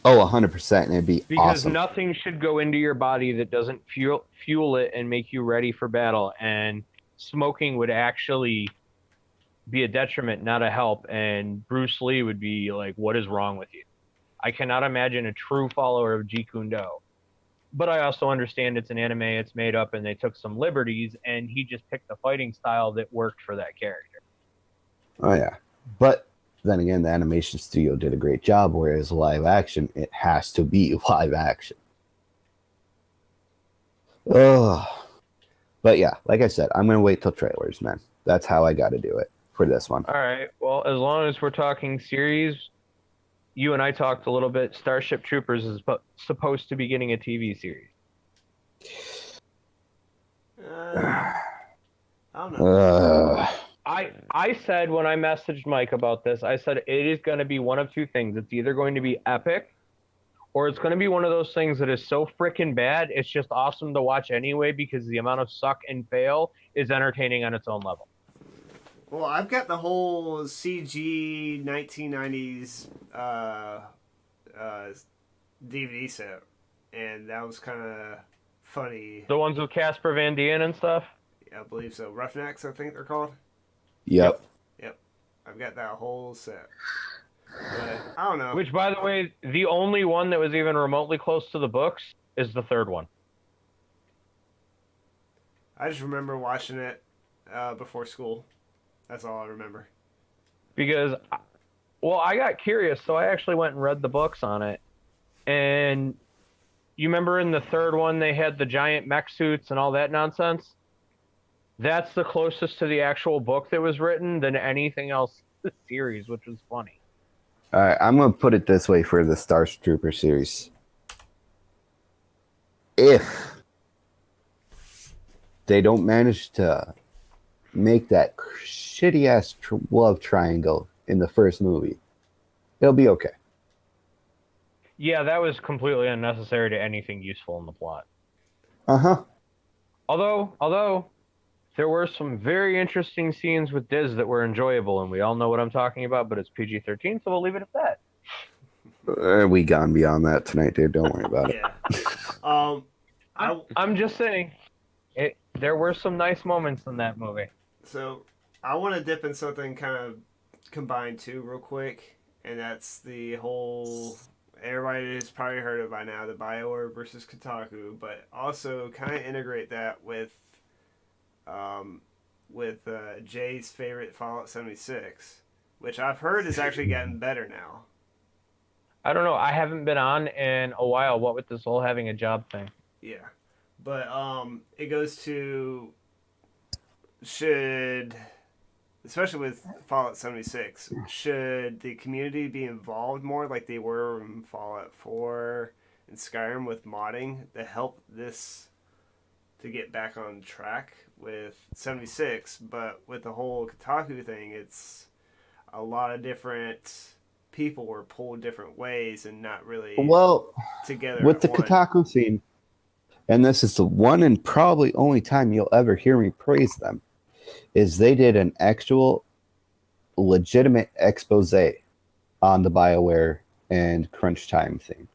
Oh, 100%, and it'd be because awesome. nothing should go into your body that doesn't fuel it and make you ready for battle. And smoking would actually be a detriment, not a help. And Bruce Lee would be like, "What is wrong with you?" I cannot imagine a true follower of Jeet Kune Do. But I also understand it's an anime, it's made up, and they took some liberties, and he just picked the fighting style that worked for that character. Oh, yeah. But then again, the animation studio did a great job, whereas live action, it has to be live action. Ugh. But yeah, like I said, I'm going to wait till trailers, man. That's how I got to do it for this one. All right. Well, as long as we're talking series, you and I talked a little bit. Starship Troopers is supposed to be getting a TV series. I don't know. I said when I messaged Mike about this, I said it is going to be one of two things. It's either going to be epic, or it's going to be one of those things that is so freaking bad, it's just awesome to watch anyway because the amount of suck and fail is entertaining on its own level. Well, I've got the whole CG 1990s DVD set, and that was kind of funny. The ones with Casper Van Dien and stuff? Yeah, I believe so. Roughnecks, I think they're called. Yep. I've got that whole set. But I don't know. Which, by the way, the only one that was even remotely close to the books is the third one. I just remember watching it before school. That's all I remember. Because, well, I got curious, so I actually went and read the books on it. And you remember in the third one they had the giant mech suits and all that nonsense? That's the closest to the actual book that was written than anything else in the series, which was funny. All right, I'm going to put it this way for the Star Trooper series. If they don't manage to make that shitty-ass love triangle in the first movie, it'll be okay. Yeah, that was completely unnecessary to anything useful in the plot. Uh-huh. Although there were some very interesting scenes with Diz that were enjoyable, and we all know what I'm talking about, but it's PG-13, so we'll leave it at that. We gone beyond that tonight, dude. Don't worry about it. Yeah. I'm just saying, there were some nice moments in that movie. So I want to dip in something kind of combined too, real quick, and that's the whole. Everybody has probably heard it by now, the BioWare versus Kotaku, but also kind of integrate that with Jay's favorite Fallout 76, which I've heard has actually gotten better now. I don't know. I haven't been on in a while. What with this whole having a job thing? Yeah, but it goes to especially with Fallout 76, should the community be involved more like they were in Fallout 4 in Skyrim with modding that helped this to get back on track with 76, but with the whole Kotaku thing, it's a lot of different people were pulled different ways and not really Well, together with at the one. Kotaku scene, and this is the one and probably only time you'll ever hear me praise them, is they did an actual legitimate expose on the BioWare and crunch time thing.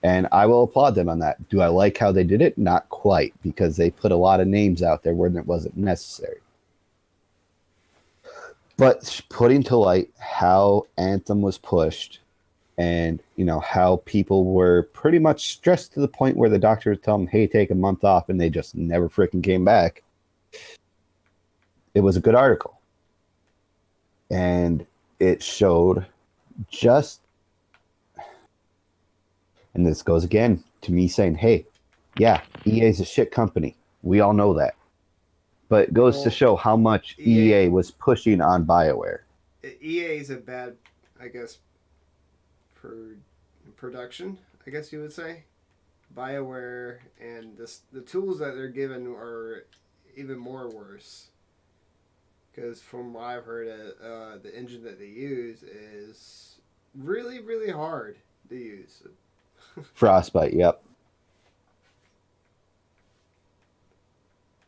And I will applaud them on that. Do I like how they did it? Not quite, because they put a lot of names out there when it wasn't necessary. But putting to light how Anthem was pushed and, you know, how people were pretty much stressed to the point where the doctor would tell them, hey, take a month off, and they just never freaking came back. It was a good article. And it showed just, and this goes again to me saying, hey, yeah, EA's a shit company. We all know that. But it goes to show how much EA was pushing on BioWare. EA's a bad, I guess, production, I guess you would say. BioWare and the tools that they're given are even more worse. Because from what I've heard, the engine that they use is really, really hard to use. Frostbite, yep.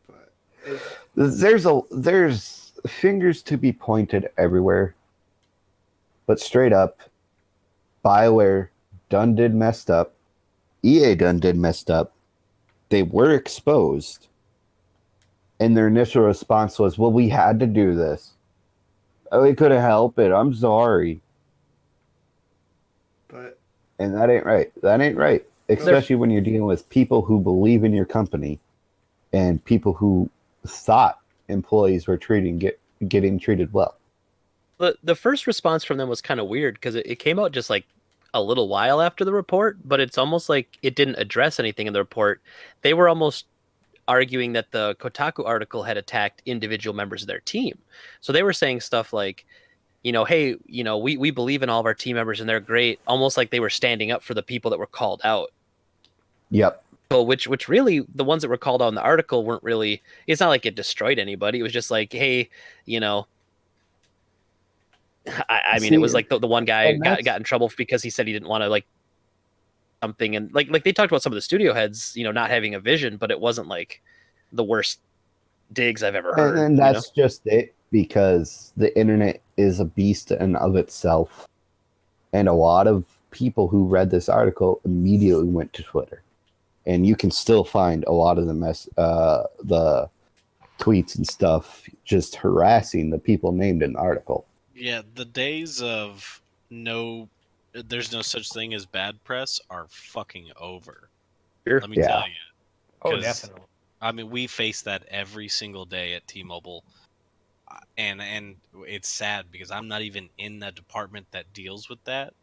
But there's fingers to be pointed everywhere, but straight up, BioWare done did messed up. EA done did messed up. They were exposed, and their initial response was, "Well, we had to do this. We couldn't help it. I'm sorry." But and that ain't right. That ain't right, especially when you're dealing with people who believe in your company and people who thought employees were getting treated well. The first response from them was kind of weird because it came out just like a little while after the report, but it's almost like it didn't address anything in the report. They were almost arguing that the Kotaku article had attacked individual members of their team. So they were saying stuff like, you know, hey, you know, we believe in all of our team members and they're great, almost like they were standing up for the people that were called out. Yep. So which really, the ones that were called out in the article weren't really, it's not like it destroyed anybody. It was just like, hey, you know, I mean, it was like the one guy got in trouble because he said he didn't want to like something, and like they talked about some of the studio heads, you know, not having a vision, but it wasn't like the worst digs I've ever heard. And that's just it, because the internet is a beast in of itself, and a lot of people who read this article immediately went to Twitter, and you can still find a lot of the tweets and stuff just harassing the people named in the article. Yeah, the days of there's no such thing as bad press are fucking over. Sure. Let me tell you. Oh, definitely. I mean, we face that every single day at T-Mobile, and it's sad because I'm not even in that department that deals with that,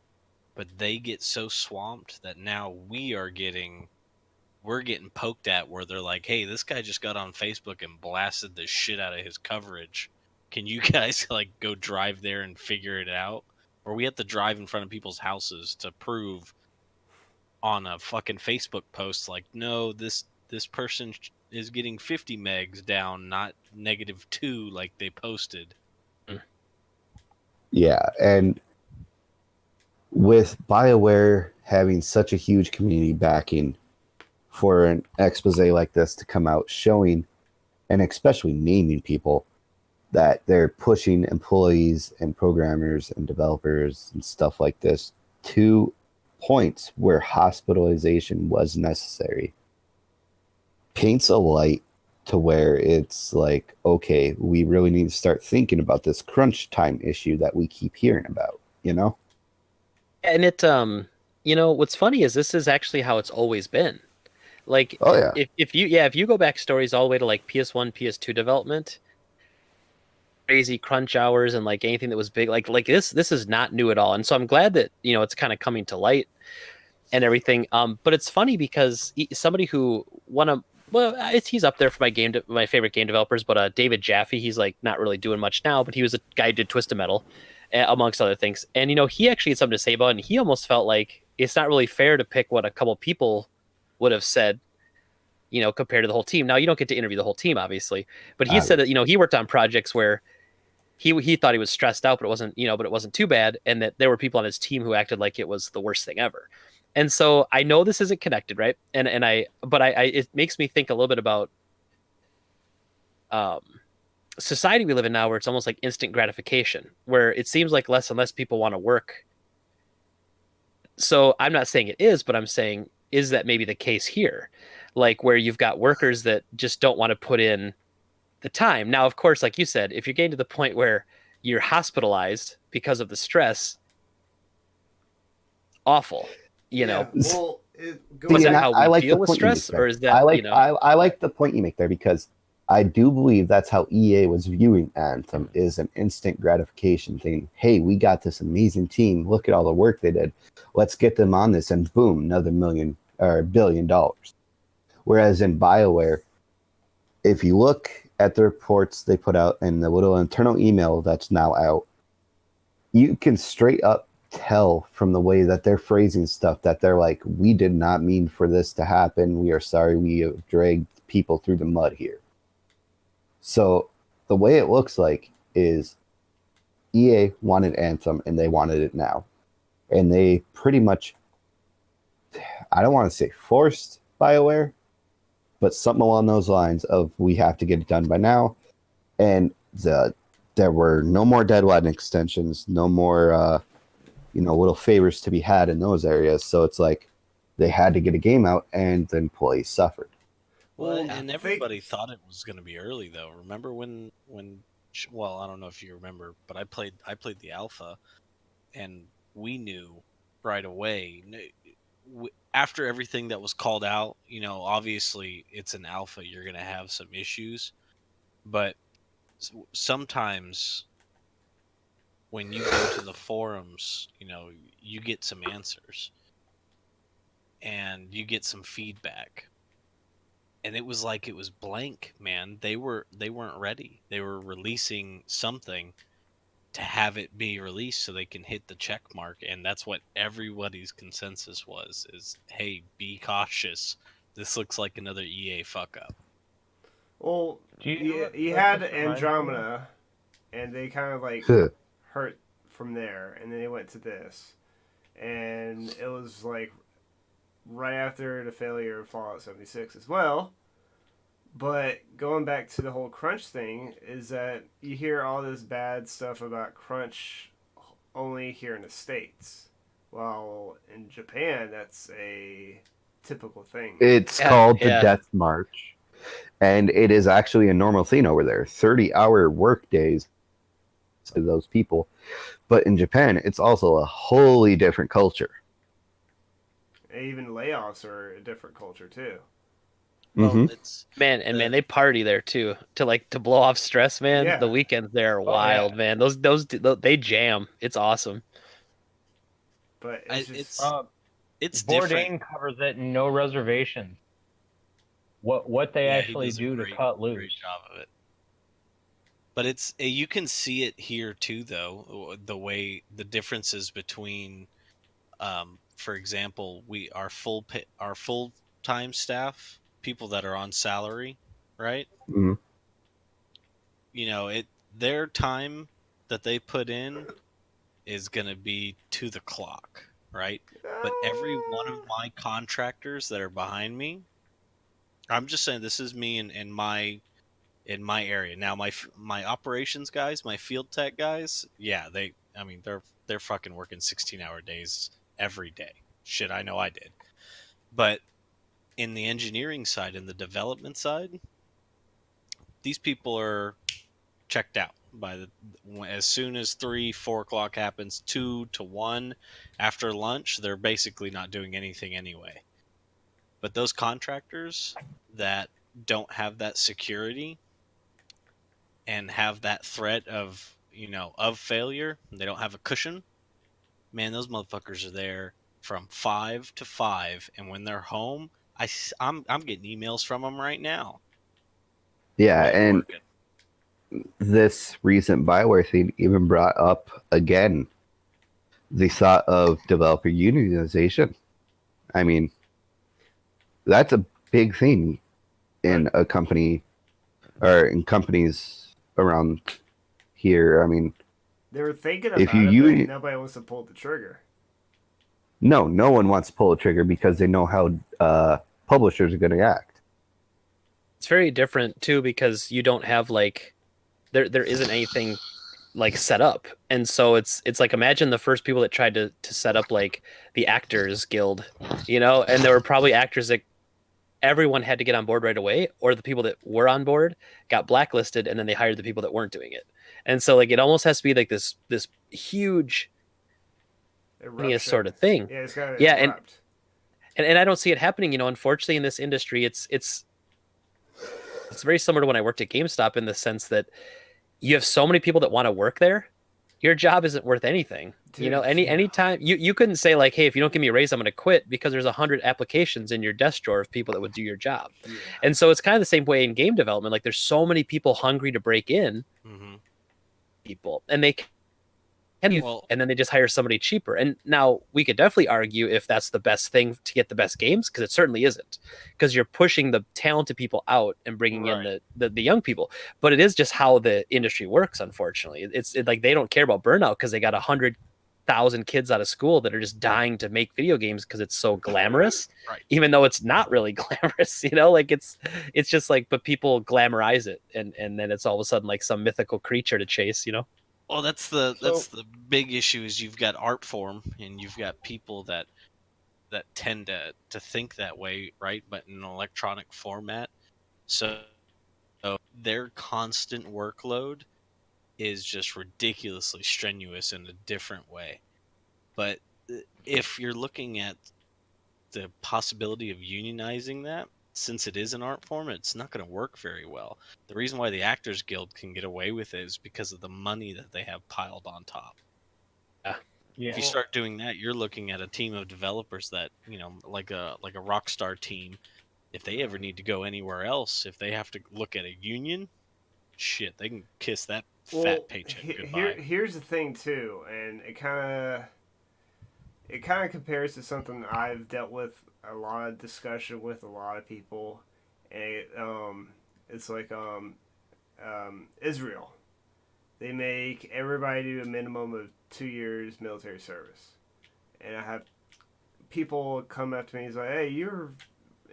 but they get so swamped that now we're getting poked at, where they're like, hey, this guy just got on Facebook and blasted the shit out of his coverage. Can you guys like go drive there and figure it out? Or we have to drive in front of people's houses to prove on a fucking Facebook post like, no, this person is getting 50 megs down, not -2 like they posted. Yeah, and with BioWare having such a huge community backing for an expose like this to come out, showing and especially naming people that they're pushing employees and programmers and developers and stuff like this to points where hospitalization was necessary, paints a light to where it's like, okay, we really need to start thinking about this crunch time issue that we keep hearing about, you know? And it, you know, what's funny is this is actually how it's always been. Like, oh yeah, if you go back stories all the way to like PS1, PS2 development, crazy crunch hours and like anything that was big, like this is not new at all. And so I'm glad that, you know, it's kind of coming to light and everything. But it's funny because somebody who he's up there for my favorite game developers, but David Jaffe, he's like not really doing much now, but he was a guy who did Twisted Metal, amongst other things. And you know, he actually had something to say about it, and he almost felt like it's not really fair to pick what a couple people would have said, compared to the whole team. Now you don't get to interview the whole team, obviously, but he said that he worked on projects where he thought he was stressed out, but it wasn't too bad, and that there were people on his team who acted like it was the worst thing ever. And so I know this isn't connected, right? But it makes me think a little bit about society we live in now, where it's almost like instant gratification, where it seems like less and less people want to work. So I'm not saying it is, but I'm saying, is that maybe the case here? Like where you've got workers that just don't want to put in the time. Now, of course, like you said, if you're getting to the point where you're hospitalized because of the stress, awful, Well, is that how we deal with stress, or is that I like the point you make there, because I do believe that's how EA was viewing Anthem, is an instant gratification thing. Hey, we got this amazing team. Look at all the work they did. Let's get them on this, and boom, another $1 billion. Whereas in BioWare, if you look at the reports they put out and the little internal email that's now out, you can straight up tell from the way that they're phrasing stuff that they're like, we did not mean for this to happen. We are sorry we have dragged people through the mud here. So the way it looks like is EA wanted Anthem and they wanted it now. And they pretty much, I don't want to say forced BioWare, but something along those lines of, we have to get it done by now. And there were no more deadline extensions, no more little favors to be had in those areas. So it's like they had to get a game out, and the employees suffered. Well, and everybody thought it was going to be early, though. Remember when? Well, I don't know if you remember, but I played the alpha, and we knew right away. After everything that was called out, obviously it's an alpha. You're going to have some issues, but sometimes when you go to the forums, you get some answers and you get some feedback. And it was like it was blank, man. They weren't ready. They were releasing something to have it be released so they can hit the check mark, and that's what everybody's consensus was, is, hey, be cautious. This looks like another EA fuck up. Well, you had Andromeda, and they kind of like hurt from there, and then they went to this. And it was like right after the failure of Fallout 76 as well. But going back to the whole crunch thing, is that you hear all this bad stuff about crunch only here in the States. While in Japan, that's a typical thing. It's called the Death March. And it is actually a normal thing over there. 30-hour work days to those people. But in Japan, it's also a wholly different culture. Even layoffs are a different culture too. Well, man, they party there too to blow off stress, man. Yeah. The weekends there are wild, man. Those they jam. It's awesome. But it's Bourdain different. covers it, no reservations. What they actually do to cut loose. Great job of it. But it's, you can see it here too, though, the differences between, for example, our full-time staff, people that are on salary, right? Mm-hmm. Their time that they put in is going to be to the clock, right? But every one of my contractors that are behind me, I'm just saying, this is me in my area. Now my operations guys, my field tech guys, yeah, they're fucking working 16-hour days every day. Shit, I know I did. But in the engineering side, in the development side, these people are checked out as soon as 3-4 o'clock happens, 2 to 1 after lunch, they're basically not doing anything anyway. But those contractors that don't have that security and have that threat of failure, they don't have a cushion, man, those motherfuckers are there from 5 to 5, and when they're home, I'm getting emails from them right now. Yeah, and this recent BioWare thing even brought up again the thought of developer unionization. I mean, that's a big thing in a company or in companies around here. I mean, They were thinking if about you it, but union, nobody wants to pull the trigger. no one wants to pull a trigger because they know how publishers are going to act. It's very different too because you don't have like there isn't anything like set up, and so it's like imagine the first people that tried to set up like the Actors Guild, and there were probably actors that everyone had to get on board right away, or the people that were on board got blacklisted, and then they hired the people that weren't doing it, and so like it almost has to be like this huge sort of thing. Yeah, it's got to Yeah, erupt. and I don't see it happening. Unfortunately, in this industry, it's very similar to when I worked at GameStop in the sense that you have so many people that want to work there. Your job isn't worth anything. Dude, Anytime you couldn't say like, hey, if you don't give me a raise, I'm going to quit, because there's 100 applications in your desk drawer of people that would do your job. Yeah. And so it's kind of the same way in game development. Like there's so many people hungry to break in, people, and they can, and then they just hire somebody cheaper. And now we could definitely argue if that's the best thing to get the best games, because it certainly isn't, because you're pushing the talented people out and bringing in the young people. But it is just how the industry works. Unfortunately, it's like they don't care about burnout because they got 100,000 kids out of school that are just dying to make video games because it's so glamorous, even though it's not really glamorous. Like it's just like, but people glamorize it, and then it's all of a sudden like some mythical creature to chase. Well, that's the big issue is you've got art form and you've got people that tend to think that way, right? But in an electronic format, so their constant workload is just ridiculously strenuous in a different way. But if you're looking at the possibility of unionizing that, since it is an art form, it's not going to work very well. The reason why the Actors Guild can get away with it is because of the money that they have piled on top. Yeah. If you start doing that, you're looking at a team of developers that, like a Rockstar team. If they ever need to go anywhere else, if they have to look at a union, shit, they can kiss that fat paycheck goodbye. Here's the thing too, and it kind of compares to something I've dealt with a lot of discussion with a lot of people, and it's like Israel. They make everybody do a minimum of 2 years military service, and I have people come up to me and say, "Hey, you're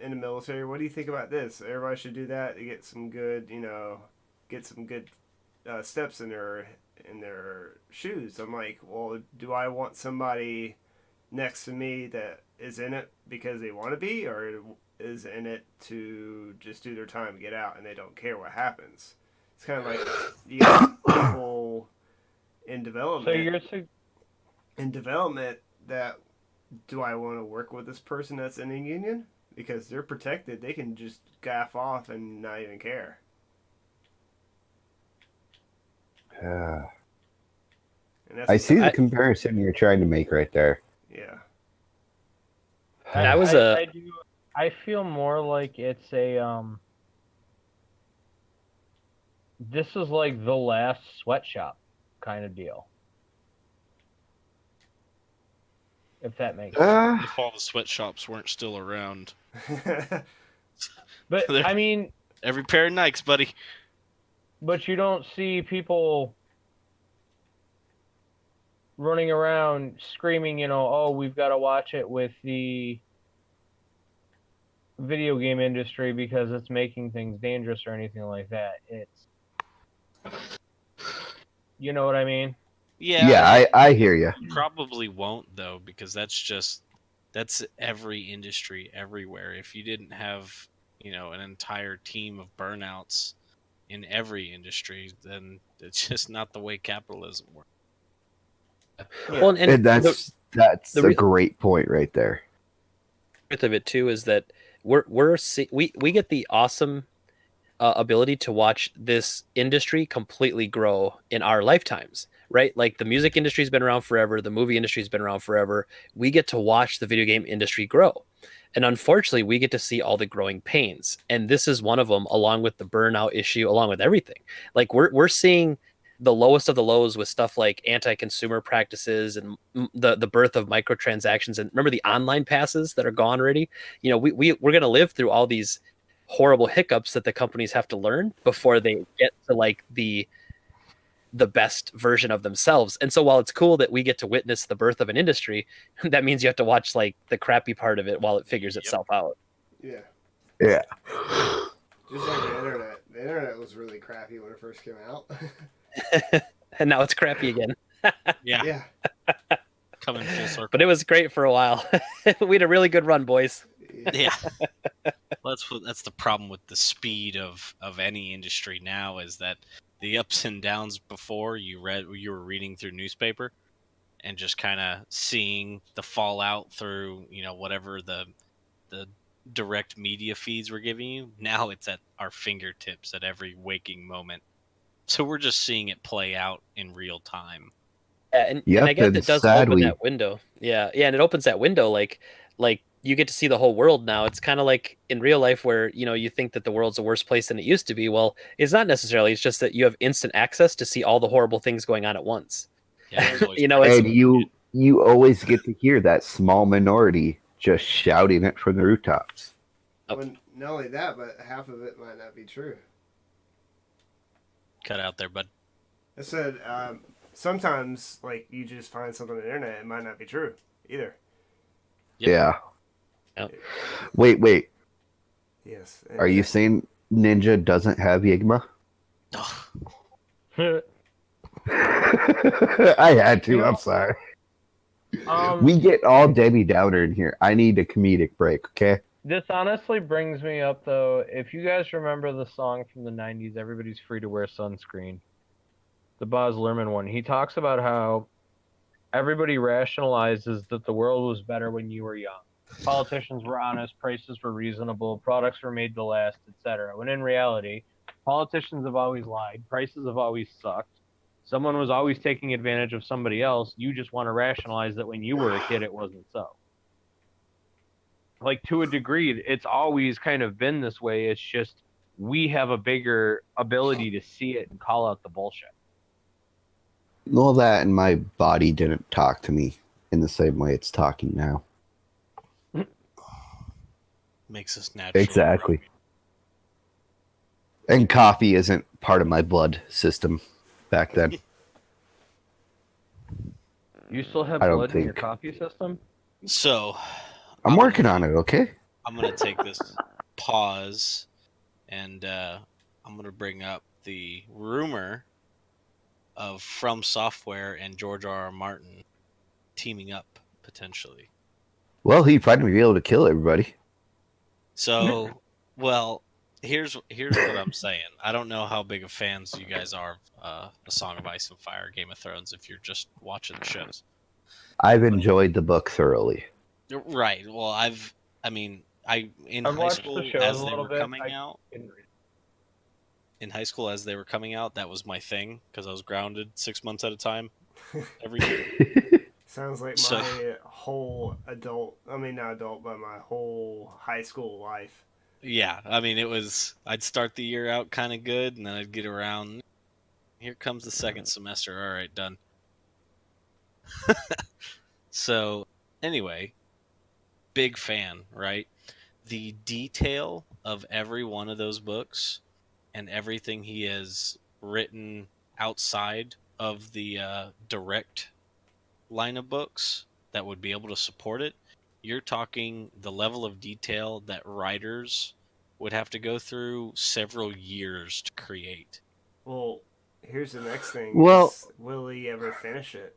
in the military. What do you think about this? Everybody should do that to get some good, steps in their shoes." I'm like, well, do I want somebody next to me that is in it because they want to be, or is in it to just do their time and get out and they don't care what happens? It's kind of like you got people in development. So in development that, do I want to work with this person that's in a union? Because they're protected. They can just gaff off and not even care. I see the comparison you're trying to make right there. Yeah. I feel more like it's a this is like the last sweatshop kind of deal. If that makes sense. If all the sweatshops weren't still around. But I mean, every pair of Nikes, buddy. But you don't see people running around screaming, oh, we've got to watch it with the video game industry because it's making things dangerous or anything like that. It's, you know what I mean? Yeah, I hear you. Probably won't though, because that's every industry everywhere. If you didn't have, an entire team of burnouts in every indry, then it's just not the way capitalism works. Yeah. Well, and that's a great point right there. Truth of it too is that we get the awesome ability to watch this industry completely grow in our lifetimes, right? Like the music industry's been around forever, the movie industry's been around forever. We get to watch the video game industry grow. And unfortunately, we get to see all the growing pains. And this is one of them, along with the burnout issue, along with everything. Like we're seeing the lowest of the lows with stuff like anti-consumer practices and the birth of microtransactions. And remember the online passes that are gone already? You know, we're going to live through all these horrible hiccups that the companies have to learn before they get to like the best version of themselves. And so while it's cool that we get to witness the birth of an industry, that means you have to watch like the crappy part of it while it figures itself out. Yeah. Yeah. Just like the internet. The internet was really crappy when it first came out. And now it's crappy again. Yeah, Yeah. coming full circle. But it was great for a while. We had a really good run, boys. Yeah. Well, that's the problem with the speed of any industry now, is that the ups and downs before you were reading through newspaper and just kind of seeing the fallout through, you know, whatever the direct media feeds were giving you. Now it's at our fingertips at every waking moment. So we're just seeing it play out in real time. Yeah, and Yep, I guess and it does sadly- open that window. Yeah, and it opens that window like you get to see the whole world now. It's kind of like in real life where, you know, you think that the world's a worse place than it used to be. Well, it's not necessarily. It's just that you have instant access to see all the horrible things going on at once. Yeah, there's always You know, it's, And you always get to hear that small minority just shouting it from the rooftops. When, not only that, but half of it might not be true. cut out there, bud. I said sometimes, like, you just find something on the internet, it might not be true either. Yep. Yeah. Yep. Wait. Yes. Are you saying Ninja doesn't have Yigma? Ugh. I had to. I'm sorry. We get all Debbie Downer in here. I need a comedic break, okay? This honestly brings me up, though. If you guys remember the song from the 90s, Everybody's Free to Wear Sunscreen, the Baz Luhrmann one, he talks about how everybody rationalizes that the world was better when you were young. Politicians were honest, prices were reasonable, products were made to last, etc. When in reality, politicians have always lied, prices have always sucked, someone was always taking advantage of somebody else. You just want to rationalize that when you were a kid, it wasn't so. Like, to a degree, it's always kind of been this way. It's just we have a bigger ability to see it and call out the bullshit. All that and my body didn't talk to me in the same way it's talking now. Makes us natural. Exactly. And coffee isn't part of my blood system back then. You still have I don't blood in your think- coffee system? So I'm working on it, okay? I'm gonna take this pause, and I'm gonna bring up the rumor of From Software and George R.R. Martin teaming up potentially. Well, he'd finally be able to kill everybody. So, well, here's what I'm saying. I don't know how big of fans you guys are of A Song of Ice and Fire, Game of Thrones, if you're just watching the shows. I've enjoyed the book thoroughly. Right. Well, in I've high watched school the shows as a they little were bit. coming out. In high school, as they were coming out, that was my thing because I was grounded 6 months at a time every year. Sounds like So- my whole not adult, but my whole high school life. Yeah, I mean, it was. I'd start the year out kind of good, and then I'd get around. Here comes the second semester. All right, done. So, anyway, big fan, right? The detail of every one of those books and everything he has written outside of the direct line of books that would be able to support it, you're talking the level of detail that writers would have to go through several years to create. Well, here's the next thing. Well- is, will he ever finish it?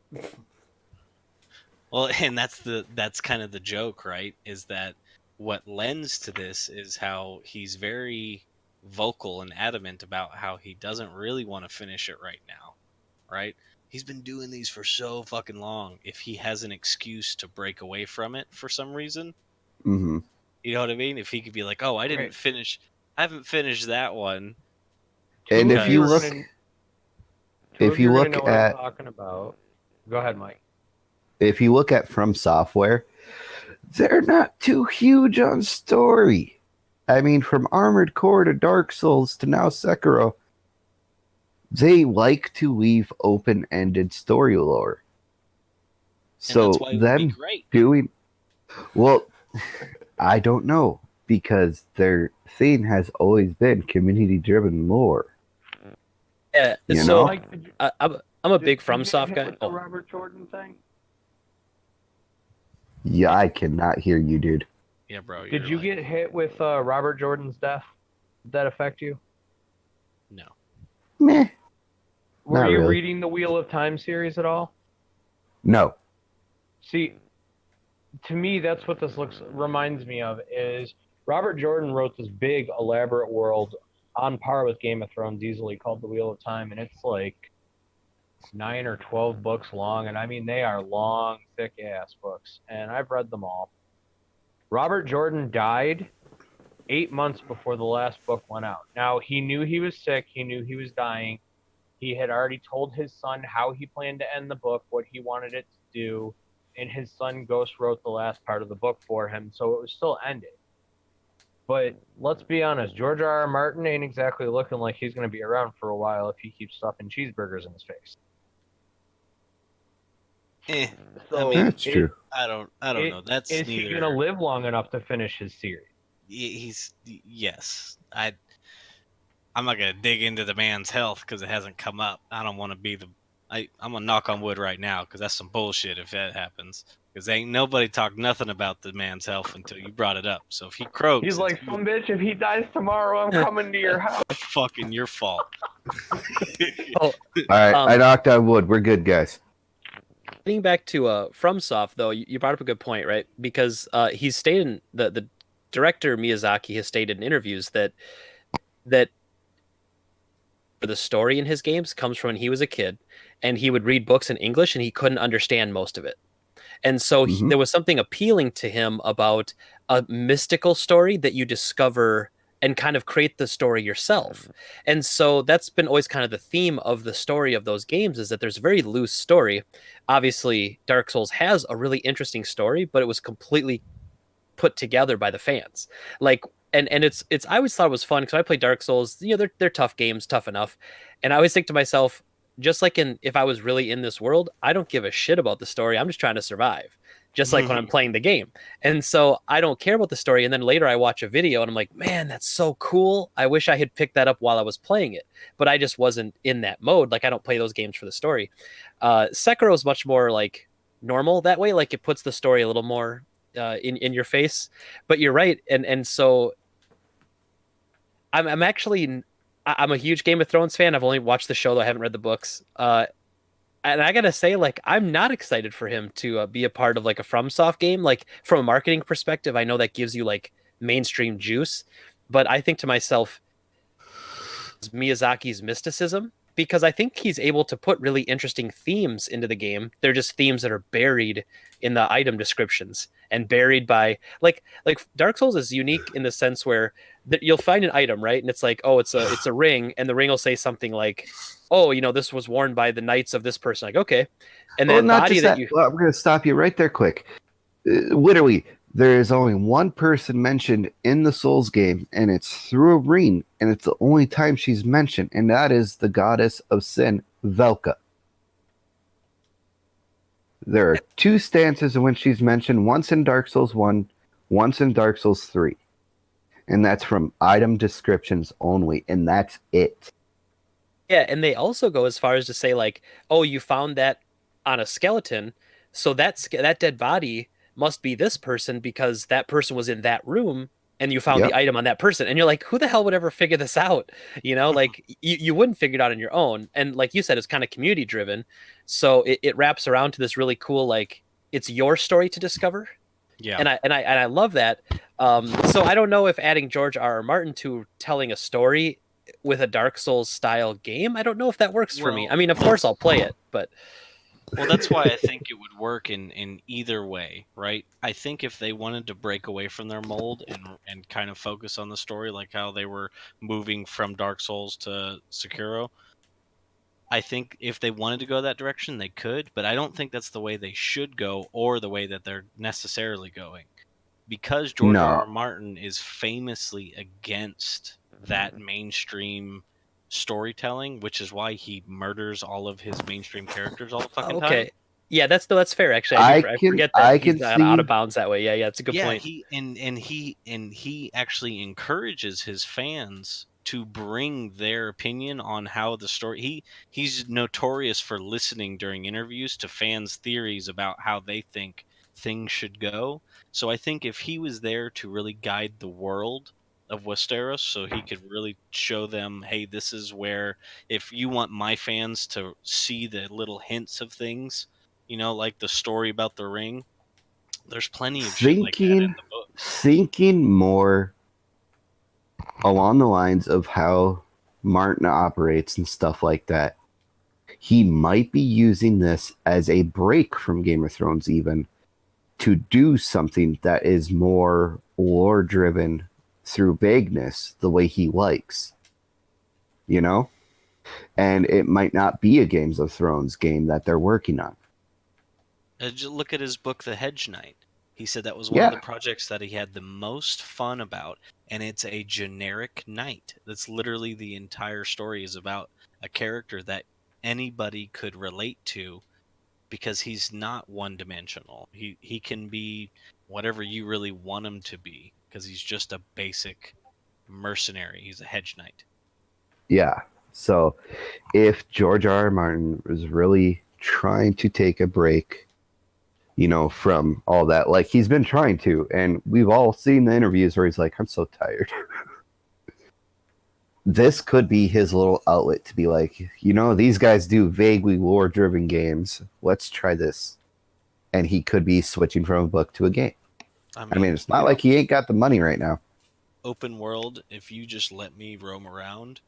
Well, and that's kind of the joke, right? Is that what lends to this is how he's very vocal and adamant about how he doesn't really want to finish it right now, right? He's been doing these for so fucking long. If he has an excuse to break away from it for some reason, Hmm. you know what I mean? If he could be like, "Oh, I Right. haven't finished that one." And Two if of you are look, Two if of you are gonna look know what I'm at, talking about. Go ahead, Mike. if you look at From Software, they're not too huge on story. I mean, from Armored Core to Dark Souls to now Sekiro, they like to leave open-ended story lore. And that's So why it would be them great. doing well, I don't know because their thing has always been community-driven lore. Yeah, You so know? Like, I'm a big did you get FromSoft hit guy. with the Robert Jordan thing? Yeah, I cannot hear you, dude. Yeah, bro. Did you get hit with Robert Jordan's death? Did that affect you? No. Meh. Were Not you really. reading the Wheel of Time series at all? No. See, to me, that's what this reminds me of. Is Robert Jordan wrote this big, elaborate world on par with Game of Thrones, easily called the Wheel of Time, and it's like 9 or 12 books long, and I mean they are long, thick ass books, and I've read them all. Robert Jordan died 8 months before the last book went out. Now he knew he was sick, he knew he was dying. He had already told his son how he planned to end the book, what he wanted it to do, and his son Ghost wrote the last part of the book for him, so it was still ended. But let's be honest, George R. R. Martin ain't exactly looking like he's going to be around for a while if he keeps stuffing cheeseburgers in his face. So I mean, That's true. I don't know. That's is neither. he going to live long enough to finish his series? He's yes. I'm not gonna dig into the man's health because it hasn't come up. I don't want to be the. I'm gonna knock on wood right now because that's some bullshit if that happens. Because ain't nobody talked nothing about the man's health until you brought it up. So if he croaks, He's like, some bitch, if he dies tomorrow, I'm coming to your house. fucking your fault. All right, I knocked on wood. We're good, guys. Getting back to FromSoft, though, you brought up a good point, right? Because he's stated the director Miyazaki has stated in interviews that the story in his games comes from when he was a kid, and he would read books in English and he couldn't understand most of it. And so there was something appealing to him about a mystical story that you discover and kind of create the story yourself. And so that's been always kind of the theme of the story of those games, is that there's a very loose story. Obviously, Dark Souls has a really interesting story, but it was completely put together by the fans. Like, and it's I always thought it was fun because I play Dark Souls, you know, they're tough games, tough enough. And I always think to myself, just like if I was really in this world, I don't give a shit about the story. I'm just trying to survive. Just like when I'm playing the game. And so I don't care about the story. And then later I watch a video and I'm like, man, that's so cool. I wish I had picked that up while I was playing it. But I just wasn't in that mode. Like, I don't play those games for the story. Sekiro is much more like normal that way. Like, it puts the story a little more in your face. But you're right. And so I'm actually I'm a huge Game of Thrones fan. I've only watched the show, though I haven't read the books. And I gotta say, like, I'm not excited for him to be a part of like a FromSoft game. Like, from a marketing perspective, I know that gives you like mainstream juice, but I think to myself, Miyazaki's mysticism, because I think he's able to put really interesting themes into the game. They're just themes that are buried in the item descriptions and buried by like Dark Souls is unique in the sense where you'll find an item, right? And it's like, oh, it's a ring, and the ring will say something like, oh, you know, this was worn by the knights of this person. Like, okay. And then Well, not body just that that. you Well, I'm going to stop you right there quick. Literally, there is only one person mentioned in the Souls game, and it's through a ring, and it's the only time she's mentioned, and that is the goddess of sin, Velka. There are two stances in which she's mentioned, once in Dark Souls 1, once in Dark Souls 3. And that's from item descriptions only, and that's it. Yeah, and they also go as far as to say like, oh, you found that on a skeleton, so that dead body must be this person because that person was in that room and you found the item on that person. And you're like, who the hell would ever figure this out? You know, like you wouldn't figure it out on your own. And like you said, it's kind of community driven. So it wraps around to this really cool, like, it's your story to discover. Yeah. And I love that. So I don't know if adding George R. R. Martin to telling a story with a Dark Souls style game, I don't know if that works for me. I mean, of course I'll play it, but well, that's why I think it would work in either way, right? I think if they wanted to break away from their mold and kind of focus on the story, like how they were moving from Dark Souls to Sekiro, I think if they wanted to go that direction, they could, but I don't think that's the way they should go or the way that they're necessarily going. Because George R. R. Martin is famously against that mainstream storytelling, which is why he murders all of his mainstream characters all the fucking time. Okay. Yeah, that's fair actually. I forget that I he's can not out of see. bounds that way. Yeah, it's a good Yeah, point. he actually encourages his fans to bring their opinion on how the story. He's notorious for listening during interviews to fans' theories about how they think things should go. So I think if he was there to really guide the world of Westeros, so he could really show them, hey, this is where, if you want my fans to see the little hints of things, like the story about the ring, there's plenty of shit like that in the book. Thinking more along the lines of how Martin operates and stuff like that. He might be using this as a break from Game of Thrones, even to do something that is more lore driven through vagueness, the way he likes. And it might not be a Games of Thrones game that they're working on. Just look at his book, The Hedge Knight. He said that was one of the projects that he had the most fun about, and it's a generic knight. That's literally the entire story is about a character that anybody could relate to, because he's not one-dimensional. He can be whatever you really want him to be, because he's just a basic mercenary. He's a hedge knight. Yeah. So if George R. R. Martin was really trying to take a break, from all that, like he's been trying to, and we've all seen the interviews where he's like, I'm so tired. This could be his little outlet to be like, these guys do vaguely lore-driven games. Let's try this. And he could be switching from a book to a game. I mean it's not like he ain't got the money right now. Open world, if you just let me roam around,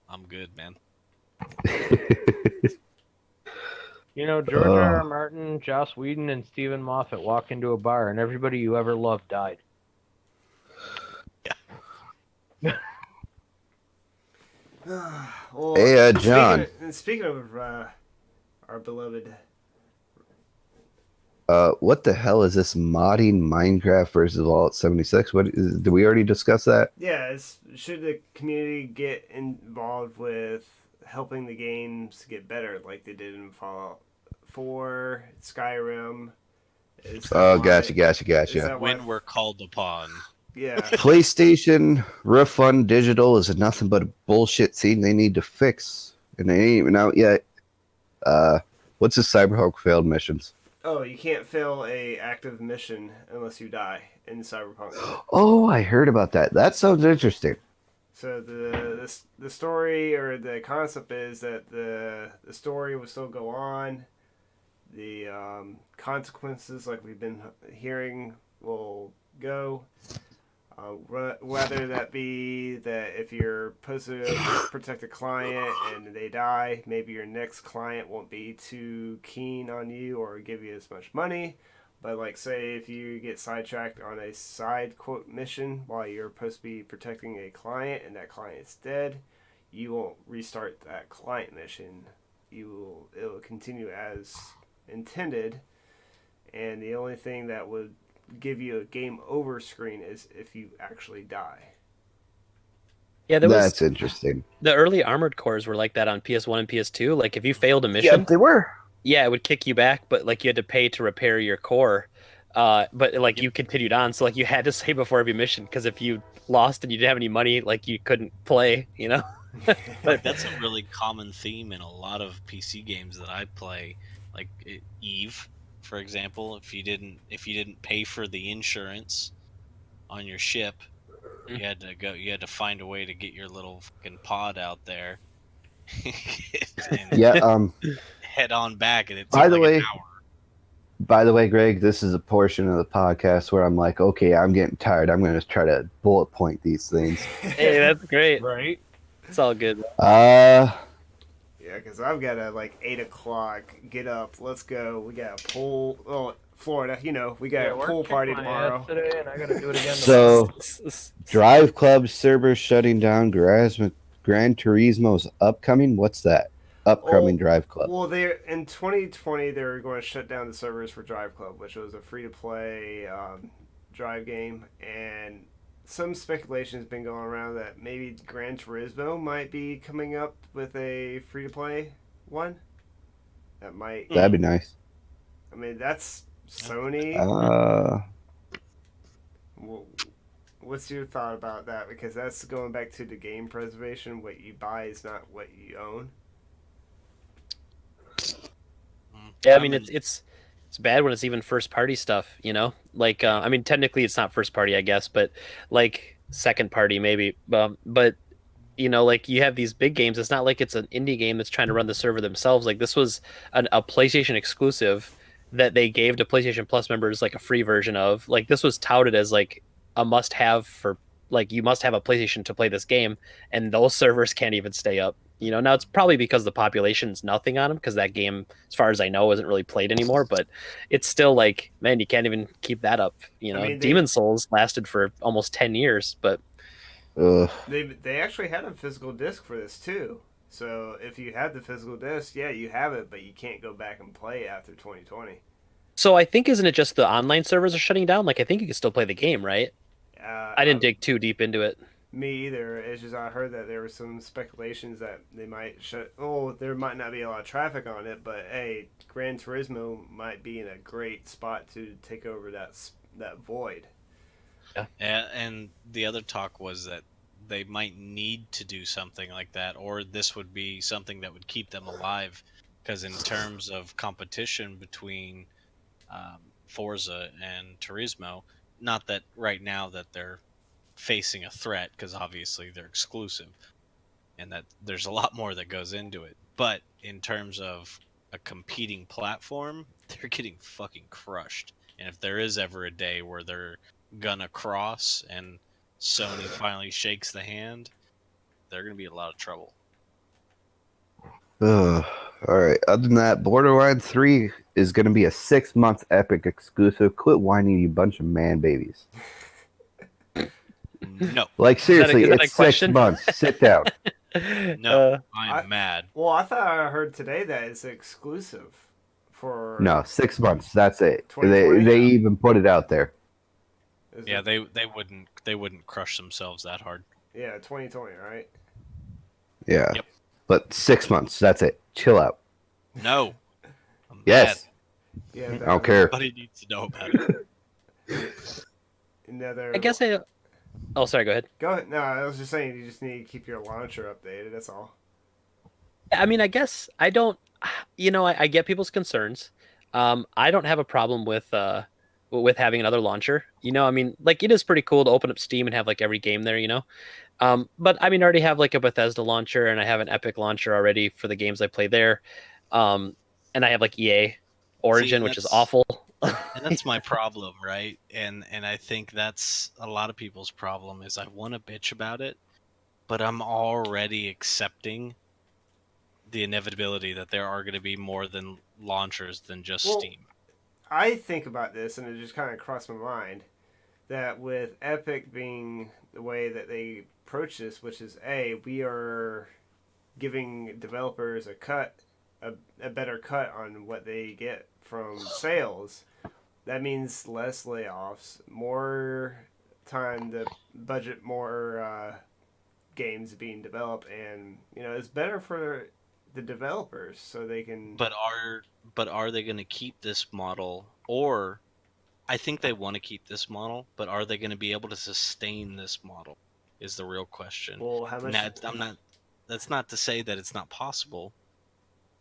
I'm good, man. George R. R. Martin, Joss Whedon, and Stephen Moffat walk into a bar, and everybody you ever loved died. Well, hey, John. Speaking of our beloved. What the hell is this modding Minecraft versus Fallout 76? Did we already discuss that? Yeah, should the community get involved with helping the games get better like they did in Fallout 4, Skyrim? Gotcha. When we're called upon. Yeah. PlayStation Refund Digital is nothing but a bullshit thing they need to fix, and they ain't even out yet. What's the Cyberpunk failed missions? Oh, you can't fail a active mission unless you die in Cyberpunk. Oh, I heard about that. That sounds interesting. So the story or the concept is that the story will still go on. The consequences, like we've been hearing, will go. Whether that be that if you're supposed to protect a client and they die, maybe your next client won't be too keen on you or give you as much money. But like say if you get sidetracked on a side quote mission while you're supposed to be protecting a client and that client's dead, you won't restart that client mission. It will continue as intended, and the only thing that would give you a game over screen is if you actually die. Yeah, that's interesting. The early Armored Cores were like that on PS1 and PS2. Like if you failed a mission, yeah, they were. Yeah, it would kick you back, but like you had to pay to repair your core. But like you continued on, so like you had to save before every mission, because if you lost and you didn't have any money, like you couldn't play. But that's a really common theme in a lot of PC games that I play, like Eve, for example. If you didn't pay for the insurance on your ship, you had to find a way to get your little fucking pod out there. Head on back, and it took an hour. By the way, Greg, this is a portion of the podcast where I'm like, okay, I'm getting tired. I'm going to try to bullet point these things. Hey, that's great. Right? It's all good. Yeah, because I've got to 8 o'clock, get up, let's go. We got a pool. Oh, Florida, we got a pool party tomorrow. Today, and I got to do it again tomorrow. So, Drive Club server shutting down. Gran Turismo's upcoming. What's that? Upcoming Drive Club. Well, in 2020 they were going to shut down the servers for Drive Club, which was a free-to-play drive game, and some speculation has been going around that maybe Gran Turismo might be coming up with a free-to-play one. That might. That'd be nice. I mean, that's Sony. What's your thought about that? Because that's going back to the game preservation. What you buy is not what you own. Yeah, I mean it's bad when it's even first party stuff, you know. Like I mean, technically it's not first party, I guess, but like second party maybe. But you know, like you have these big games. It's not like it's an indie game that's trying to run the server themselves. Like this was a PlayStation exclusive that they gave to PlayStation Plus members, like a free version of. Like this was touted as like a must-have for like you must have a PlayStation to play this game, and those servers can't even stay up. You know, now it's probably because the population's nothing on them because that game, as far as I know, isn't really played anymore. But it's still like, man, you can't even keep that up. You know, I mean, Demon Souls lasted for almost 10 years, but they actually had a physical disc for this too. So if you had the physical disc, yeah, you have it, but you can't go back and play after 2020. so I think isn't it just the online servers are shutting down? Like I think you can still play the game, right? I didn't dig too deep into it. Me either. It's just I heard that there were some speculations that they might shut. Oh, there might not be a lot of traffic on it, but hey, Gran Turismo might be in a great spot to take over that void. Yeah. And the other talk was that they might need to do something like that, or this would be something that would keep them alive. Because in terms of competition between Forza and Turismo, not that right now that they're facing a threat, because obviously they're exclusive, and that there's a lot more that goes into it. But in terms of a competing platform, they're getting fucking crushed. And if there is ever a day where they're gonna cross and Sony finally shakes the hand, they're gonna be in a lot of trouble. All right. Other than that, Borderlands 3 is going to be a 6-month Epic exclusive. Quit whining, you bunch of man babies. No, Like seriously, is that a it's 6 question? months. Sit down. no, I'm mad. Well, I thought I heard today that it's exclusive for. No, 6 months. That's it. 2020? They even put it out there. Yeah, they wouldn't crush themselves that hard. Yeah, 2020, right? Yeah. Yep. But 6 months. That's it. Chill out. No. I'm Yes. Yeah, I don't care. Everybody needs to know about it. Another. I guess I. Oh, sorry. Go ahead. Go ahead. No, I was just saying you just need to keep your launcher updated. That's all. I mean, I guess I don't. You know, I get people's concerns. I don't have a problem with having another launcher. You know, I mean, like it is pretty cool to open up Steam and have like every game there. You know, but I mean, I already have like a Bethesda launcher and I have an Epic launcher already for the games I play there. And I have like EA Origin, which is awful. And that's my problem, right? And I think that's a lot of people's problem is I want to bitch about it, but I'm already accepting the inevitability that there are going to be more than launchers than just Steam. I think about this, and it just kind of crossed my mind that with Epic being the way that they approach this, which is we are giving developers a better cut on what they get from sales. That means less layoffs, more time to budget more games being developed, and it's better for the developers so they can. But are they going to keep this model? Or I think they want to keep this model, but are they going to be able to sustain this model? Is the real question. Well, how much? That's not to say that it's not possible.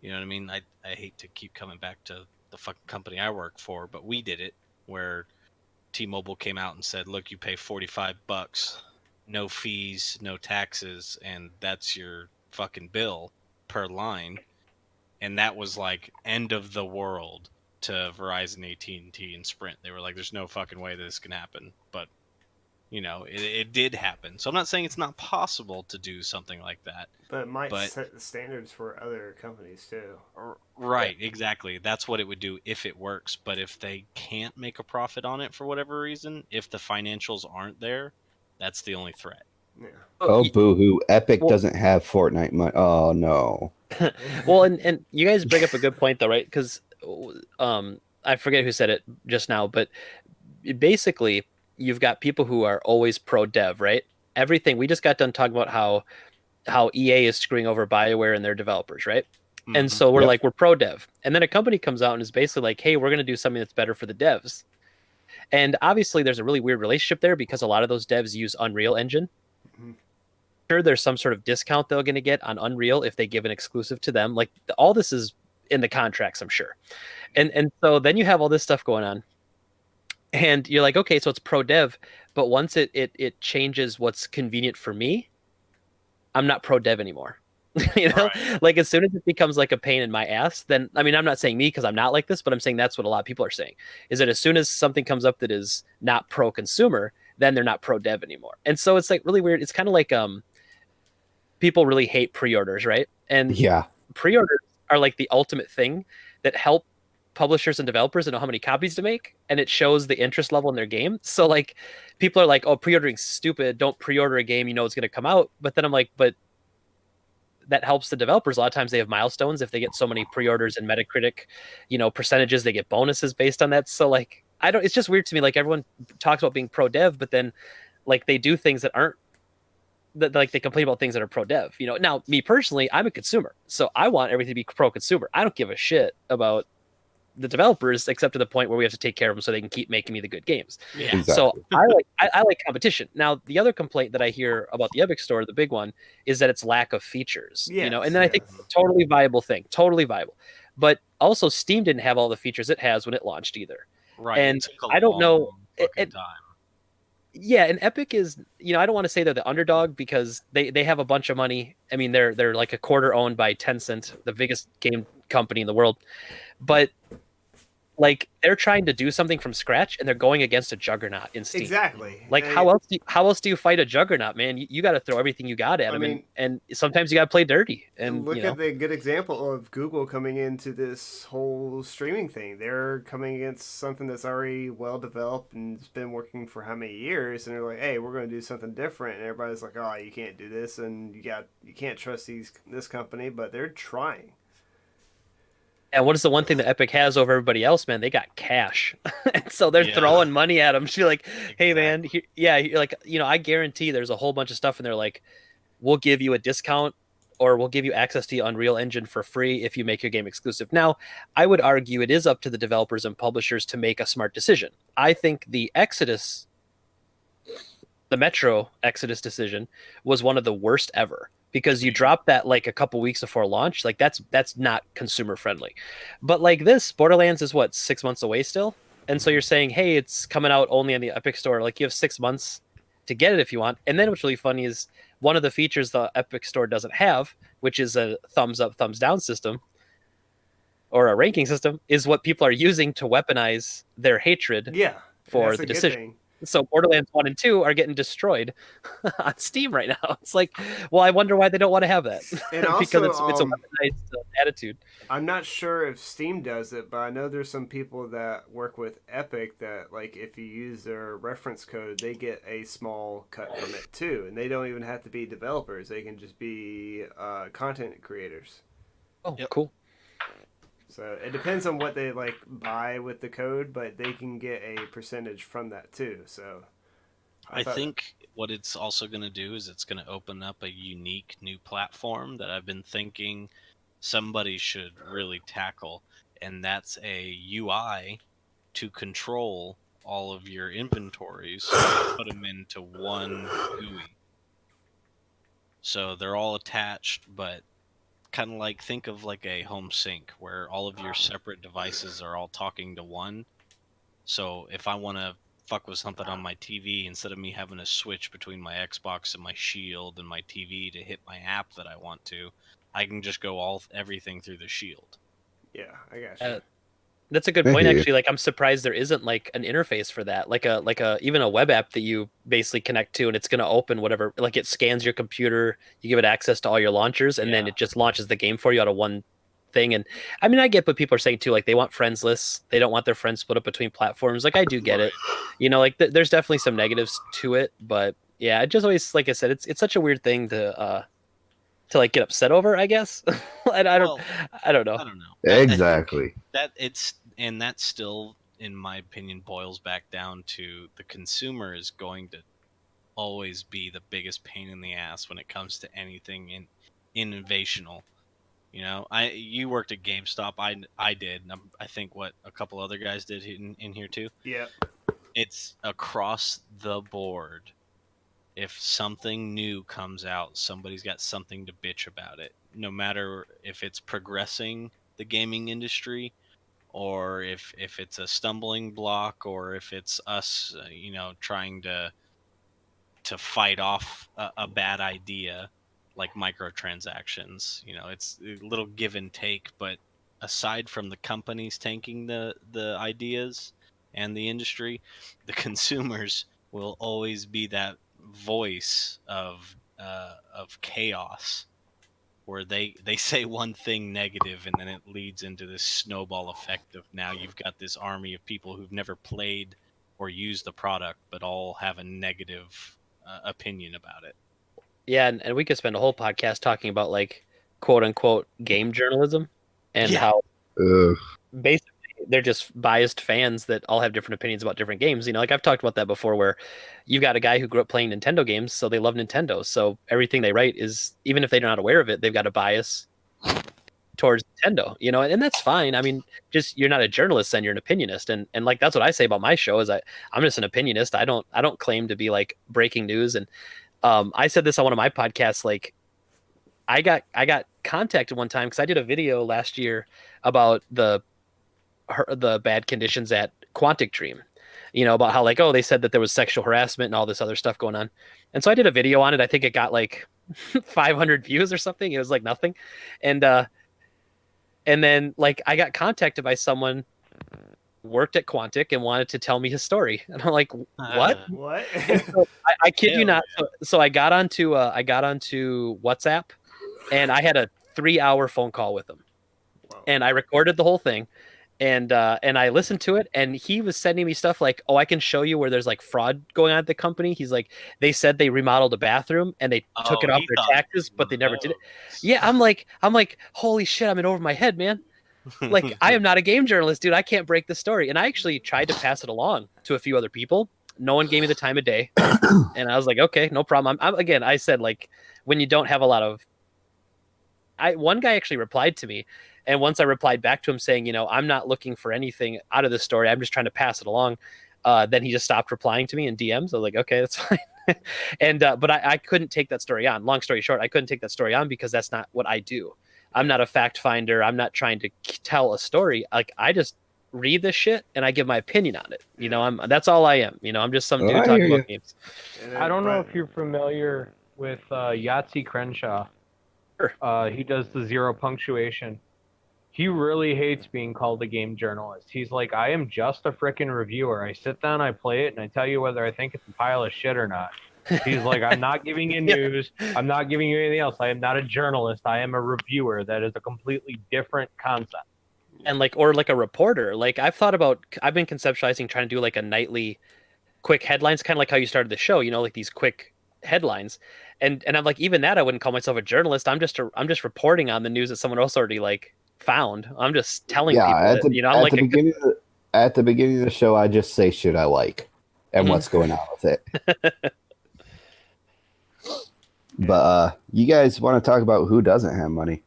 You know what I mean? I hate to keep coming back to the fucking company I work for, but we did it where T-Mobile came out and said, "Look, you pay $45, no fees, no taxes, and that's your fucking bill per line." And that was like end of the world to Verizon, AT&T, and Sprint. They were like, "There's no fucking way this can happen," but it did happen. So I'm not saying it's not possible to do something like that. But it might set the standards for other companies too. Right, exactly. That's what it would do if it works. But if they can't make a profit on it for whatever reason, if the financials aren't there, that's the only threat. Yeah. Oh, boo-hoo. Epic doesn't have Fortnite money. Oh, no. Well, and you guys bring up a good point, though, right? Because I forget who said it just now, but basically, you've got people who are always pro dev, right? Everything we just got done talking about how EA is screwing over BioWare and their developers, right? And so we're Yep. like, we're pro dev. And then a company comes out and is basically like, hey, we're going to do something that's better for the devs. And obviously there's a really weird relationship there because a lot of those devs use Unreal Engine. Mhm. Sure, there's some sort of discount they're going to get on Unreal if they give an exclusive to them. Like all this is in the contracts, I'm sure. And so then you have all this stuff going on. And you're like, okay, so it's pro dev, but once it changes what's convenient for me, I'm not pro dev anymore. You know, Right. like as soon as it becomes like a pain in my ass, then I mean, I'm not saying me because I'm not like this, but I'm saying that's what a lot of people are saying is that as soon as something comes up that is not pro consumer, then they're not pro dev anymore. And so it's like really weird. It's kind of like people really hate pre-orders, right? And Yeah. pre-orders are like the ultimate thing that help publishers and developers to know how many copies to make, and it shows the interest level in their game. So like people are like, oh, pre-ordering's stupid, don't pre-order a game you know it's going to come out. But then I'm like, but that helps the developers. A lot of times they have milestones. If they get so many pre-orders and Metacritic, you know, percentages, they get bonuses based on that. So like, I don't, it's just weird to me. Like everyone talks about being pro dev, but then like they do things that aren't that, like they complain about things that are pro dev, you know. Now me personally, I'm a consumer, so I want everything to be pro consumer. I don't give a shit about the developers except to the point where we have to take care of them so they can keep making me the good games. Yeah. Exactly. So I like competition. Now the other complaint that I hear about the Epic Store, the big one, is that it's lack of features. You know, and then I think it's a totally viable thing, totally viable. But also Steam didn't have all the features it has when it launched either. Right. And it took a I don't know. long fucking time. Yeah, and Epic is, you know, I don't want to say they're the underdog because they have a bunch of money. I mean, they're like a quarter owned by Tencent, the biggest game company in the world. But like they're trying to do something from scratch and they're going against a juggernaut in Steam. Exactly. Like how else do you fight a juggernaut, man? You got to throw everything you got at him, and sometimes you got to play dirty. And look you know. at the good example of Google coming into this whole streaming thing. They're coming against something that's already well developed and it's been working for how many years, and they're like, "Hey, we're going to do something different." And everybody's like, "Oh, you can't do this," and you can't trust this company, but they're trying. And what is the one thing that Epic has over everybody else, man? They got cash. And so they're throwing money at them. She's like, hey, man, you're like, you know, I guarantee there's a whole bunch of stuff. And they're like, we'll give you a discount or we'll give you access to the Unreal Engine for free if you make your game exclusive. Now, I would argue it is up to the developers and publishers to make a smart decision. I think the Metro Exodus decision was one of the worst ever. Because you drop that like a couple weeks before launch, like that's not consumer friendly. But like this, Borderlands is what, 6 months away still, and so you're saying, hey, it's coming out only on the Epic Store. Like you have 6 months to get it if you want. And then what's really funny is one of the features the Epic Store doesn't have, which is a thumbs up, thumbs down system, or a ranking system, is what people are using to weaponize their hatred for the decision. So Borderlands 1 and 2 are getting destroyed on Steam right now. It's like, well, I wonder why they don't want to have that. And also, because it's a weaponized attitude. I'm not sure if Steam does it, but I know there's some people that work with Epic that, like, if you use their reference code, they get a small cut from it too. And they don't even have to be developers. They can just be content creators. Oh, cool. So it depends on what they like buy with the code, but they can get a percentage from that too. So I think what it's also going to do is it's going to open up a unique new platform that I've been thinking somebody should really tackle, and that's a UI to control all of your inventories and put them into one GUI. So they're all attached, but kind of like, think of like a home sync where all of your separate devices are all talking to one. So if I want to fuck with something on my TV, instead of me having to switch between my Xbox and my Shield and my TV to hit my app that I want to, I can just go everything through the Shield. Yeah, I got you. That's a good point, actually. Like, I'm surprised there isn't like an interface for that, like a even a web app that you basically connect to, and it's going to open whatever. Like, it scans your computer, you give it access to all your launchers, and then it just launches the game for you out of one thing. And I mean, I get what people are saying too. Like, they want friends lists, they don't want their friends split up between platforms. Like, I do get it. You know, like there's definitely some negatives to it, but yeah, it just always, like I said, it's such a weird thing to like get upset over, I guess. And I don't know. I don't know. Exactly. That's still in my opinion, boils back down to the consumer is going to always be the biggest pain in the ass when it comes to anything innovational. You worked at GameStop. I did. And I think what a couple other guys did in here too. Yeah. It's across the board. If something new comes out, somebody's got something to bitch about it. No matter if it's progressing the gaming industry, or if it's a stumbling block, or if it's us, trying to fight off a bad idea like microtransactions. It's a little give and take, but aside from the companies tanking the ideas and the industry, the consumers will always be that voice of chaos, where they say one thing negative and then it leads into this snowball effect of now you've got this army of people who've never played or used the product but all have a negative opinion about it. Yeah, and we could spend a whole podcast talking about like quote unquote game journalism and Yeah. how Ugh. basically they're just biased fans that all have different opinions about different games. Like I've talked about that before, where you've got a guy who grew up playing Nintendo games, so they love Nintendo. So everything they write is, even if they're not aware of it, they've got a bias towards Nintendo, and that's fine. I mean, just you're not a journalist, then you're an opinionist, and like that's what I say about my show is I'm just an opinionist. I don't claim to be like breaking news. And I said this on one of my podcasts. Like I got contacted one time because I did a video last year about the bad conditions at Quantic Dream, about how like, oh, they said that there was sexual harassment and all this other stuff going on. And so I did a video on it. I think it got like 500 views or something. It was like nothing. And then like I got contacted by someone who worked at Quantic and wanted to tell me his story. And I'm like, what? What? So I kid you Hell not. So I got onto WhatsApp, and I had a 3-hour phone call with him. Wow. And I recorded the whole thing, and I listened to it, and he was sending me stuff like, oh, I can show you where there's like fraud going on at the company. He's like, they said they remodeled a bathroom and they took it off he their thought it taxes, was but one they of never did it. those. Yeah, I'm like, holy shit, I'm in over my head, man. Like I am not a game journalist, dude. I can't break the story. And I actually tried to pass it along to a few other people. No one gave me the time of day, and I was like, okay, no problem. Again, I said like, when you don't have a lot of, one guy actually replied to me, and once I replied back to him saying, I'm not looking for anything out of this story, I'm just trying to pass it along. Then he just stopped replying to me in DMs. I was like, okay, that's fine. And but I couldn't take that story on. Long story short, I couldn't take that story on because that's not what I do. I'm not a fact finder. I'm not trying to tell a story. Like I just read this shit and I give my opinion on it. That's all I am. I'm just some dude I talking hear about you. games. I don't know if you're familiar with Yahtzee Crenshaw. Sure. He does the zero punctuation. He really hates being called a game journalist. He's like, I am just a frickin' reviewer. I sit down, I play it, and I tell you whether I think it's a pile of shit or not. He's like, I'm not giving you news. I'm not giving you anything else. I am not a journalist. I am a reviewer. That is a completely different concept. And like a reporter. Like I've been conceptualizing trying to do like a nightly quick headlines, kind of like how you started the show, like these quick headlines. And I'm like, even that I wouldn't call myself a journalist. I'm just reporting on the news that someone else already like found. I'm just telling people At that, I'm like at the beginning of the show, I just say shit I like and what's going on with it. But you guys want to talk about who doesn't have money?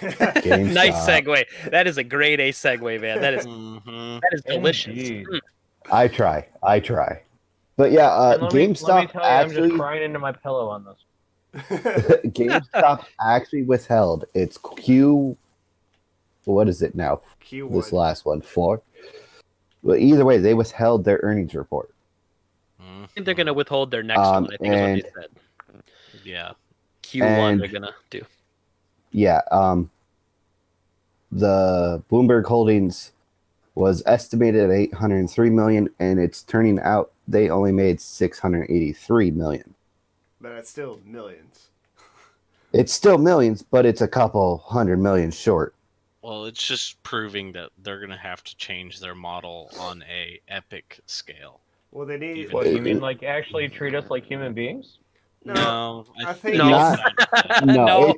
GameStop. Nice segue. That is a grade A segue, man. That is that is delicious. Indeed. I try. But yeah, And let me GameStop tell you, I'm actually just crying into my pillow on this. GameStop actually withheld its what is it now? Q1. This last one, 4. But either way, they withheld their earnings report. I think they're gonna withhold their next one. I think is what they said. Yeah. Q1 they're gonna do. Yeah, the Bloomberg Holdings was estimated at 803 million, and it's turning out they only made 683 million. But it's still millions. It's still millions, but it's a couple hundred million short. Well, it's just proving that they're going to have to change their model on a epic scale. Well, they need. Even What, you mean like actually treat us like human beings? No, I think No. No, No.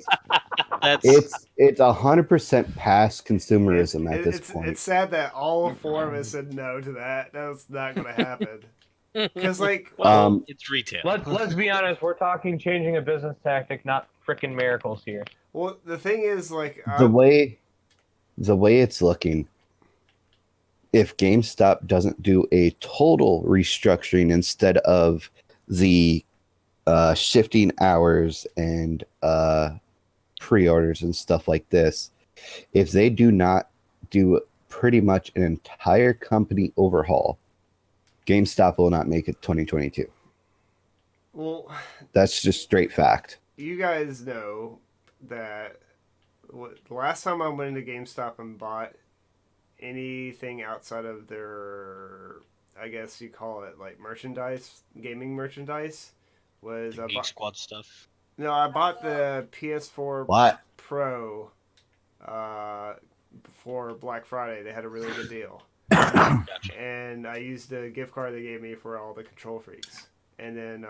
That's It's 100% past consumerism at this it's point. it's sad that all four of us said no to that. That's not gonna happen. Because like, well, it's retail. Let's be honest. We're talking changing a business tactic, not freaking miracles here. well, the thing is, like, the way it's looking, if GameStop doesn't do a total restructuring instead of the shifting hours and pre-orders and stuff like this, if they do not do pretty much an entire company overhaul, GameStop will not make it 2022. well, That's just straight fact. you guys know that the last time I went into GameStop and bought anything outside of their, I guess you call it like merchandise, gaming merchandise, was I Geek bought, Squad stuff. no, I bought the PS4 What? Pro before Black Friday. They had a really good deal. Gotcha. And I used the gift card they gave me for all the Control Freaks. And then,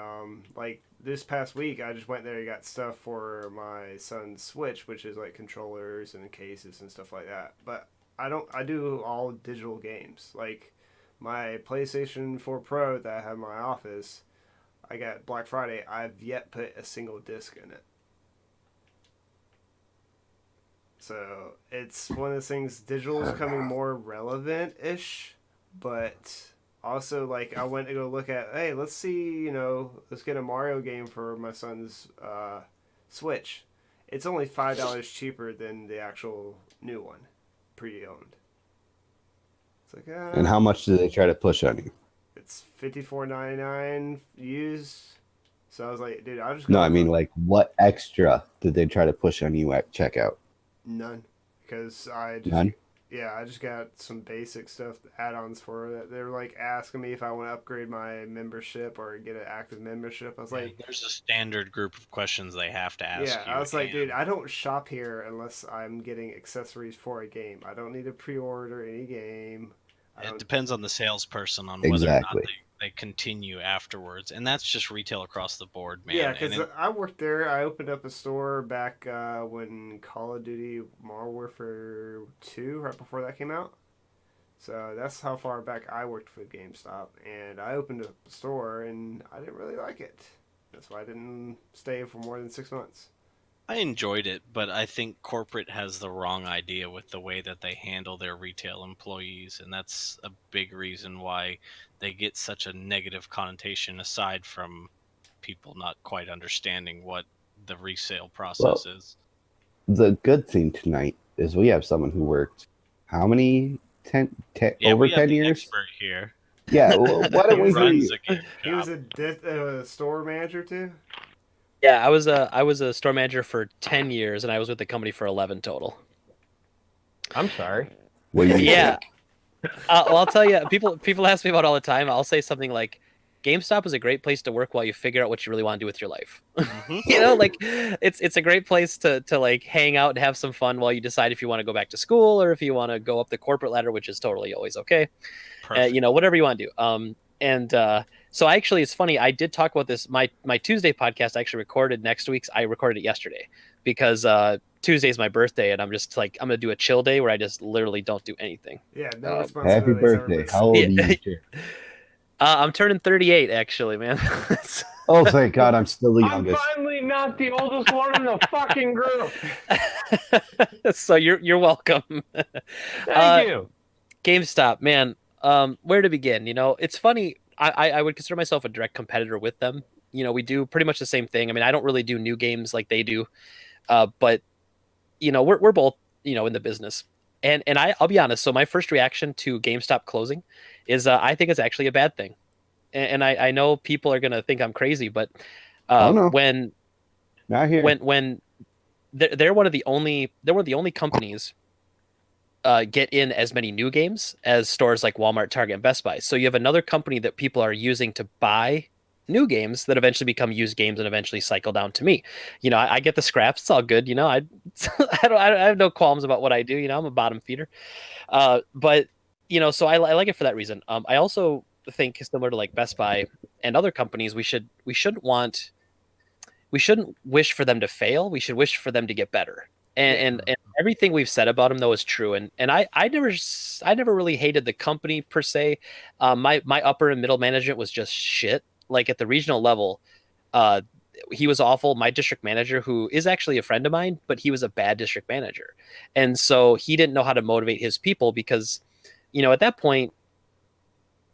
like this past week, I just went there and got stuff for my son's Switch, which is like controllers and cases and stuff like that. But I do all digital games. Like my PlayStation 4 Pro that I have in my office, I got Black Friday. I've yet put a single disc in it. So it's one of those things. Digital is becoming more relevant-ish, but also like I went to go look at. Hey, let's see. Let's get a Mario game for my son's Switch. It's only $5 cheaper than the actual new one, pre-owned. It's like And how much do they try to push on you? it's $54.99 used. So I was like, dude, I'll just No, I mean, like, what extra did they try to push on you at checkout? none, because I just None? yeah, I just got some basic stuff, add-ons for it. They were like asking me if I want to upgrade my membership or get an active membership. I was like, There's a standard group of questions they have to ask yeah, you. I was like, and dude, I don't shop here unless I'm getting accessories for a game. I don't need to pre-order any game. It depends on the salesperson on whether Exactly. or not they continue afterwards, and that's just retail across the board, man. Yeah, And because I worked there. I opened up a store back when Call of Duty Modern Warfare 2, right before that came out. So that's how far back I worked for GameStop. And I opened up a store, and I didn't really like it. That's why I didn't stay for more than 6 months. I enjoyed it, but I think corporate has the wrong idea with the way that they handle their retail employees, and that's a big reason why they get such a negative connotation, aside from people not quite understanding what the resale process is. The good thing tonight is we have someone who worked how many? 10 Yeah, over we have 10 the years? expert here. Yeah, well, why don't we hear Runs you? a game He was shop. a store manager, too? Yeah, I was a store manager for 10 years, and I was with the company for 11 total. I'm sorry. What do you Yeah. think? Well, I'll tell you, people ask me about it all the time. I'll say something like, GameStop is a great place to work while you figure out what you really want to do with your life. Mhm. Like it's a great place to like hang out and have some fun while you decide if you want to go back to school or if you want to go up the corporate ladder, which is totally always okay. Perfect. Whatever you want to do. So actually, it's funny. I did talk about this. My Tuesday podcast I actually recorded next week's. I recorded it yesterday because Tuesday is my birthday, and I'm just like, I'm gonna do a chill day where I just literally don't do anything. Yeah, no Happy responsibilities. birthday. How old are you? I'm turning 38, actually, man. Oh, thank God, I'm still the I'm youngest. finally not the oldest one in the fucking group. So you're welcome. Thank you. GameStop, man. Where to begin? It's funny. I would consider myself a direct competitor with them. We do pretty much the same thing. I mean, I don't really do new games like they do, but we're both in the business. And I'll be honest. So my first reaction to GameStop closing is I think it's actually a bad thing. And I know people are gonna think I'm crazy, but no. when Not here. when they're one of the only companies get in as many new games as stores like Walmart, Target, and Best Buy. So you have another company that people are using to buy new games that eventually become used games and eventually cycle down to me. I get the scraps. It's all good. I have no qualms about what I do. I'm a bottom feeder. But so I like it for that reason. I also think similar to like Best Buy and other companies, we shouldn't wish for them to fail. We should wish for them to get better. And everything we've said about him though is true. And I never really hated the company per se. My upper and middle management was just shit. Like at the regional level, uh, he was awful. My district manager, who is actually a friend of mine, but he was a bad district manager, and so he didn't know how to motivate his people because, at that point,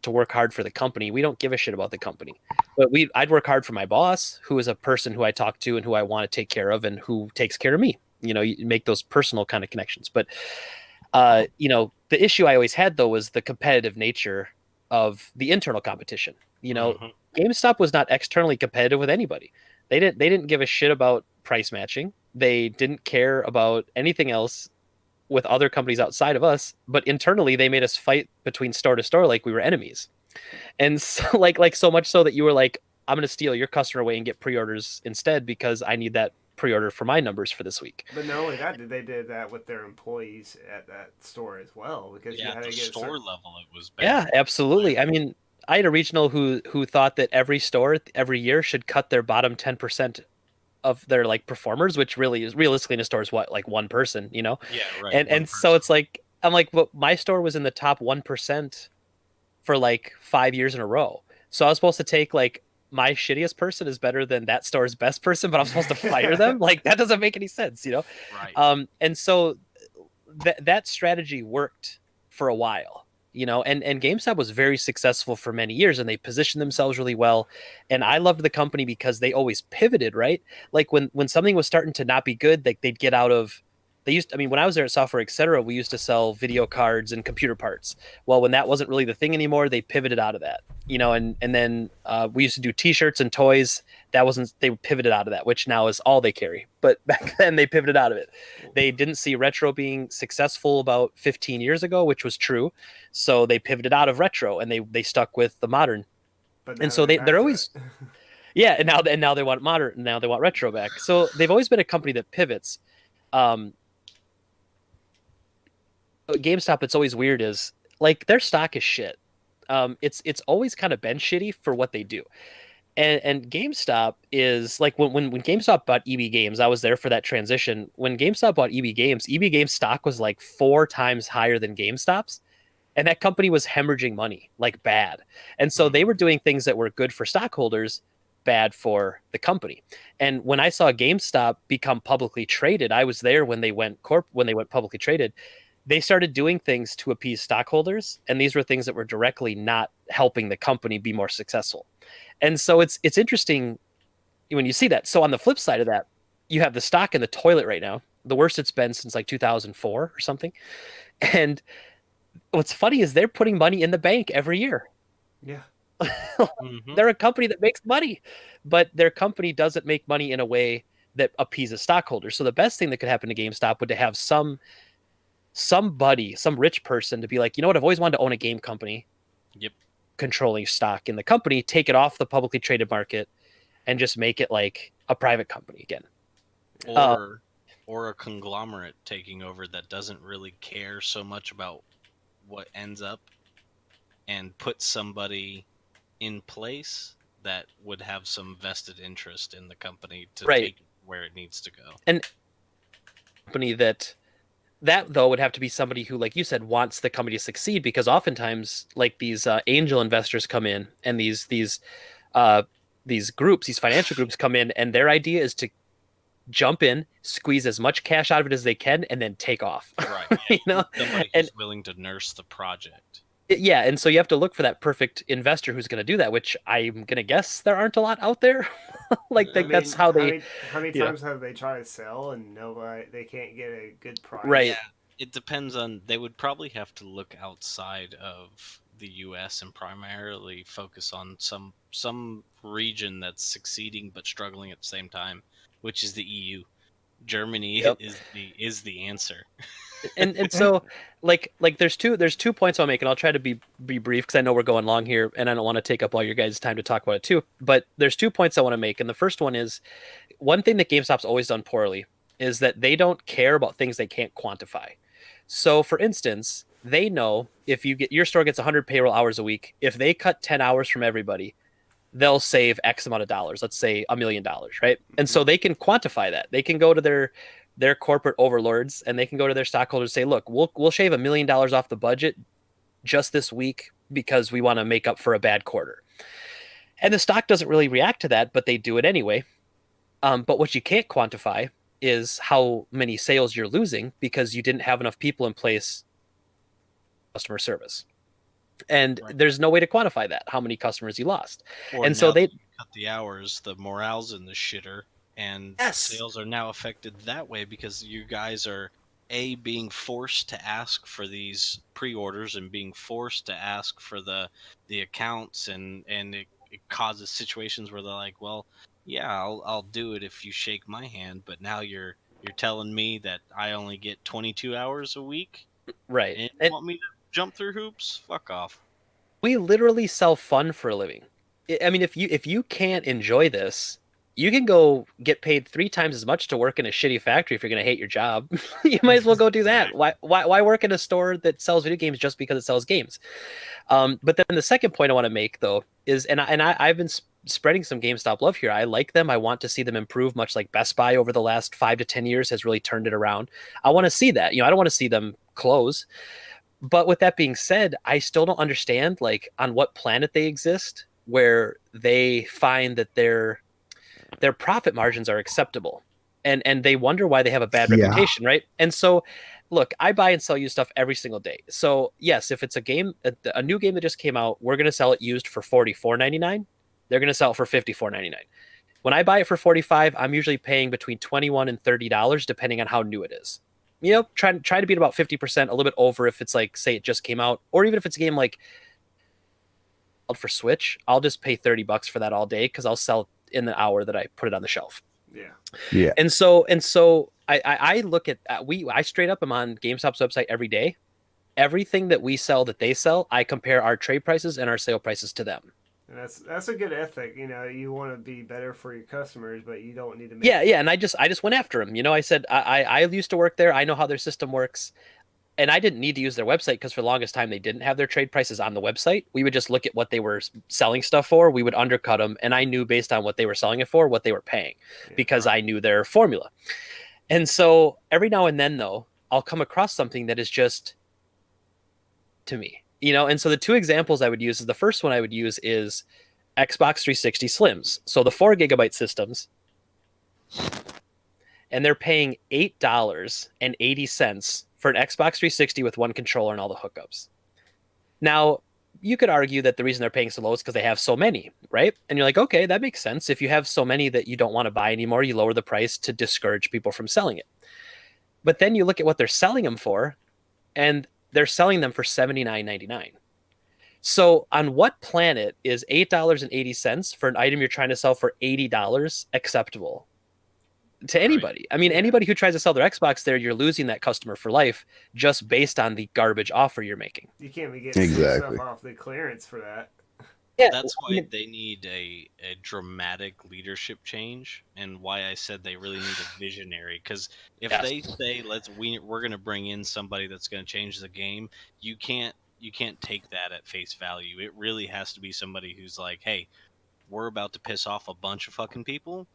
to work hard for the company, we don't give a shit about the company. But I'd work hard for my boss, who is a person who I talk to and who I want to take care of and who takes care of me. You make those personal kind of connections. But the issue I always had though was the competitive nature of the internal competition. GameStop was not externally competitive with anybody. They didn't give a shit about price matching. They didn't care about anything else with other companies outside of us, but internally they made us fight between store to store like we were enemies. And so, like so much so that you were like, I'm going to steal your customer away and get pre-orders instead because I need that pre-order for my numbers for this week. But not only that, they did that with their employees at that store as well, because you had at to the get store level, it was bad. Yeah, absolutely. I mean, I had a regional who thought that every store every year should cut their bottom 10% of their like performers, which really is realistically in a store is what, like one person, Yeah, right. And so it's like I'm like, well, my store was in the top 1% for like 5 years in a row. So I was supposed to take like my shittiest person is better than that store's best person, but I'm supposed to fire them. Like that doesn't make any sense, Right. And so that strategy worked for a while, and GameStop was very successful for many years and they positioned themselves really well. And I loved the company because they always pivoted, right? Like when something was starting to not be good, they'd get out of, when I was there at Software Etc., we used to sell video cards and computer parts. Well, when that wasn't really the thing anymore, they pivoted out of that, and then we used to do t-shirts and toys. They pivoted out of that, which now is all they carry. But back then they pivoted out of it. They didn't see retro being successful about 15 years ago, which was true. So they pivoted out of retro and they stuck with the modern. And so they're always, yeah. And now they want modern. And now they want retro back. So they've always been a company that pivots. GameStop, it's always weird is like their stock is shit. It's always kind of been shitty for what they do. And GameStop is like when GameStop bought EB Games, I was there for that transition. When GameStop bought EB Games stock was like 4 times higher than GameStop's. And that company was hemorrhaging money like bad. And so they were doing things that were good for stockholders, bad for the company. And when I saw GameStop become publicly traded, I was there when they went publicly traded. They started doing things to appease stockholders, and these were things that were directly not helping the company be more successful. And so it's interesting when you see that. So on the flip side of that, you have the stock in the toilet right now, the worst it's been since like 2004 or something. And what's funny is they're putting money in the bank every year. Yeah. They're a company that makes money, but their company doesn't make money in a way that appeases stockholders. So the best thing that could happen to GameStop would to have somebody, some rich person to be like, I've always wanted to own a game company. Yep. Controlling stock in the company, take it off the publicly traded market and just make it like a private company again. Or a conglomerate taking over that doesn't really care so much about what ends up and put somebody in place that would have some vested interest in the company to take it where it needs to go. And company that though would have to be somebody who, like you said, wants the company to succeed, because oftentimes like these angel investors come in and these groups, these financial groups come in and their idea is to jump in, squeeze as much cash out of it as they can, and then take off. Right. Somebody who's willing to nurse the project. Yeah, and so you have to look for that perfect investor who's going to do that, which I'm going to guess there aren't a lot out there. That's how they... How many times have they tried to sell and they can't get a good price? Right. Yeah, it depends on... They would probably have to look outside of the U.S. and primarily focus on some region that's succeeding but struggling at the same time, which is the EU. Germany is the answer. and so like there's two points I'll make, and I'll try to be brief because I know we're going long here and I don't want to take up all your guys' time to talk about it too. But there's 2 points I want to make, and the first one is one thing that GameStop's always done poorly is that they don't care about things they can't quantify. So for instance, they know if your store gets 100 payroll hours a week, if they cut 10 hours from everybody, they'll save X amount of dollars, let's say $1 million, right? And so they can quantify that. They can go to they're corporate overlords, and they can go to their stockholders and say, look, we'll shave $1 million off the budget just this week because we want to make up for a bad quarter. And the stock doesn't really react to that, but they do it anyway. But what you can't quantify is how many sales you're losing because you didn't have enough people in place customer service. And there's no way to quantify that, how many customers you lost. Or and so they cut the hours, the morale's in the shitter, and sales are now affected that way because you guys are being forced to ask for these pre-orders and being forced to ask for the accounts, and it causes situations where they're like, well, yeah, I'll do it if you shake my hand, but now you're telling me that I only get 22 hours a week, right? And you want me to jump through hoops? Fuck off. We literally sell fun for a living. I mean, if you can't enjoy this, you can go get paid 3 times as much to work in a shitty factory if you're going to hate your job. You might as well go do that. Why work in a store that sells video games just because it sells games? But then the second point I want to make, though, is, and I've been spreading some GameStop love here. I like them. I want to see them improve, much like Best Buy over the last 5 to 10 years has really turned it around. I want to see that. I don't want to see them close. But with that being said, I still don't understand, like, on what planet they exist where they find that their profit margins are acceptable, and they wonder why they have a bad reputation, right? And so, look, I buy and sell used stuff every single day. So yes, if it's a new game that just came out, we're going to sell it used for $44.99. They're going to sell it for $54.99. When I buy it for $45, I'm usually paying between $21 and $30, depending on how new it is. Try to beat about 50%, a little bit over if it's like, say it just came out, or even if it's a game like for Switch, I'll just pay $30 for that all day because I'll sell it in the hour that I put it on the shelf. Yeah. And so I look at I straight up am on GameStop's website every day. Everything that we sell that they sell, I compare our trade prices and our sale prices to them. And that's a good ethic. You want to be better for your customers, but you don't need to make Yeah. And I just went after them. I said I used to work there. I know how their system works. And I didn't need to use their website because for the longest time they didn't have their trade prices on the website. We would just look at what they were selling stuff for. We would undercut them. And I knew based on what they were selling it for, what they were paying because I knew their formula. And so every now and then, though, I'll come across something that is just to me, and so the 2 examples I would use is the first one I would use is Xbox 360 Slims. So the 4 gigabyte systems, and they're paying $8.80 for an Xbox 360 with 1 controller and all the hookups. Now, you could argue that the reason they're paying so low is because they have so many, right? And you're like, okay, that makes sense. If you have so many that you don't want to buy anymore, you lower the price to discourage people from selling it. But then you look at what they're selling them for, and they're selling them for $79.99. So on what planet is $8.80 for an item you're trying to sell for $80 acceptable to anybody? I mean, anybody who tries to sell their Xbox there, you're losing that customer for life just based on the garbage offer you're making. You can't be getting stuff off the clearance for that. Yeah, that's why they need a dramatic leadership change, and why I said they really need a visionary. Because if they say we're going to bring in somebody that's going to change the game, you can't take that at face value. It really has to be somebody who's like, hey, we're about to piss off a bunch of fucking people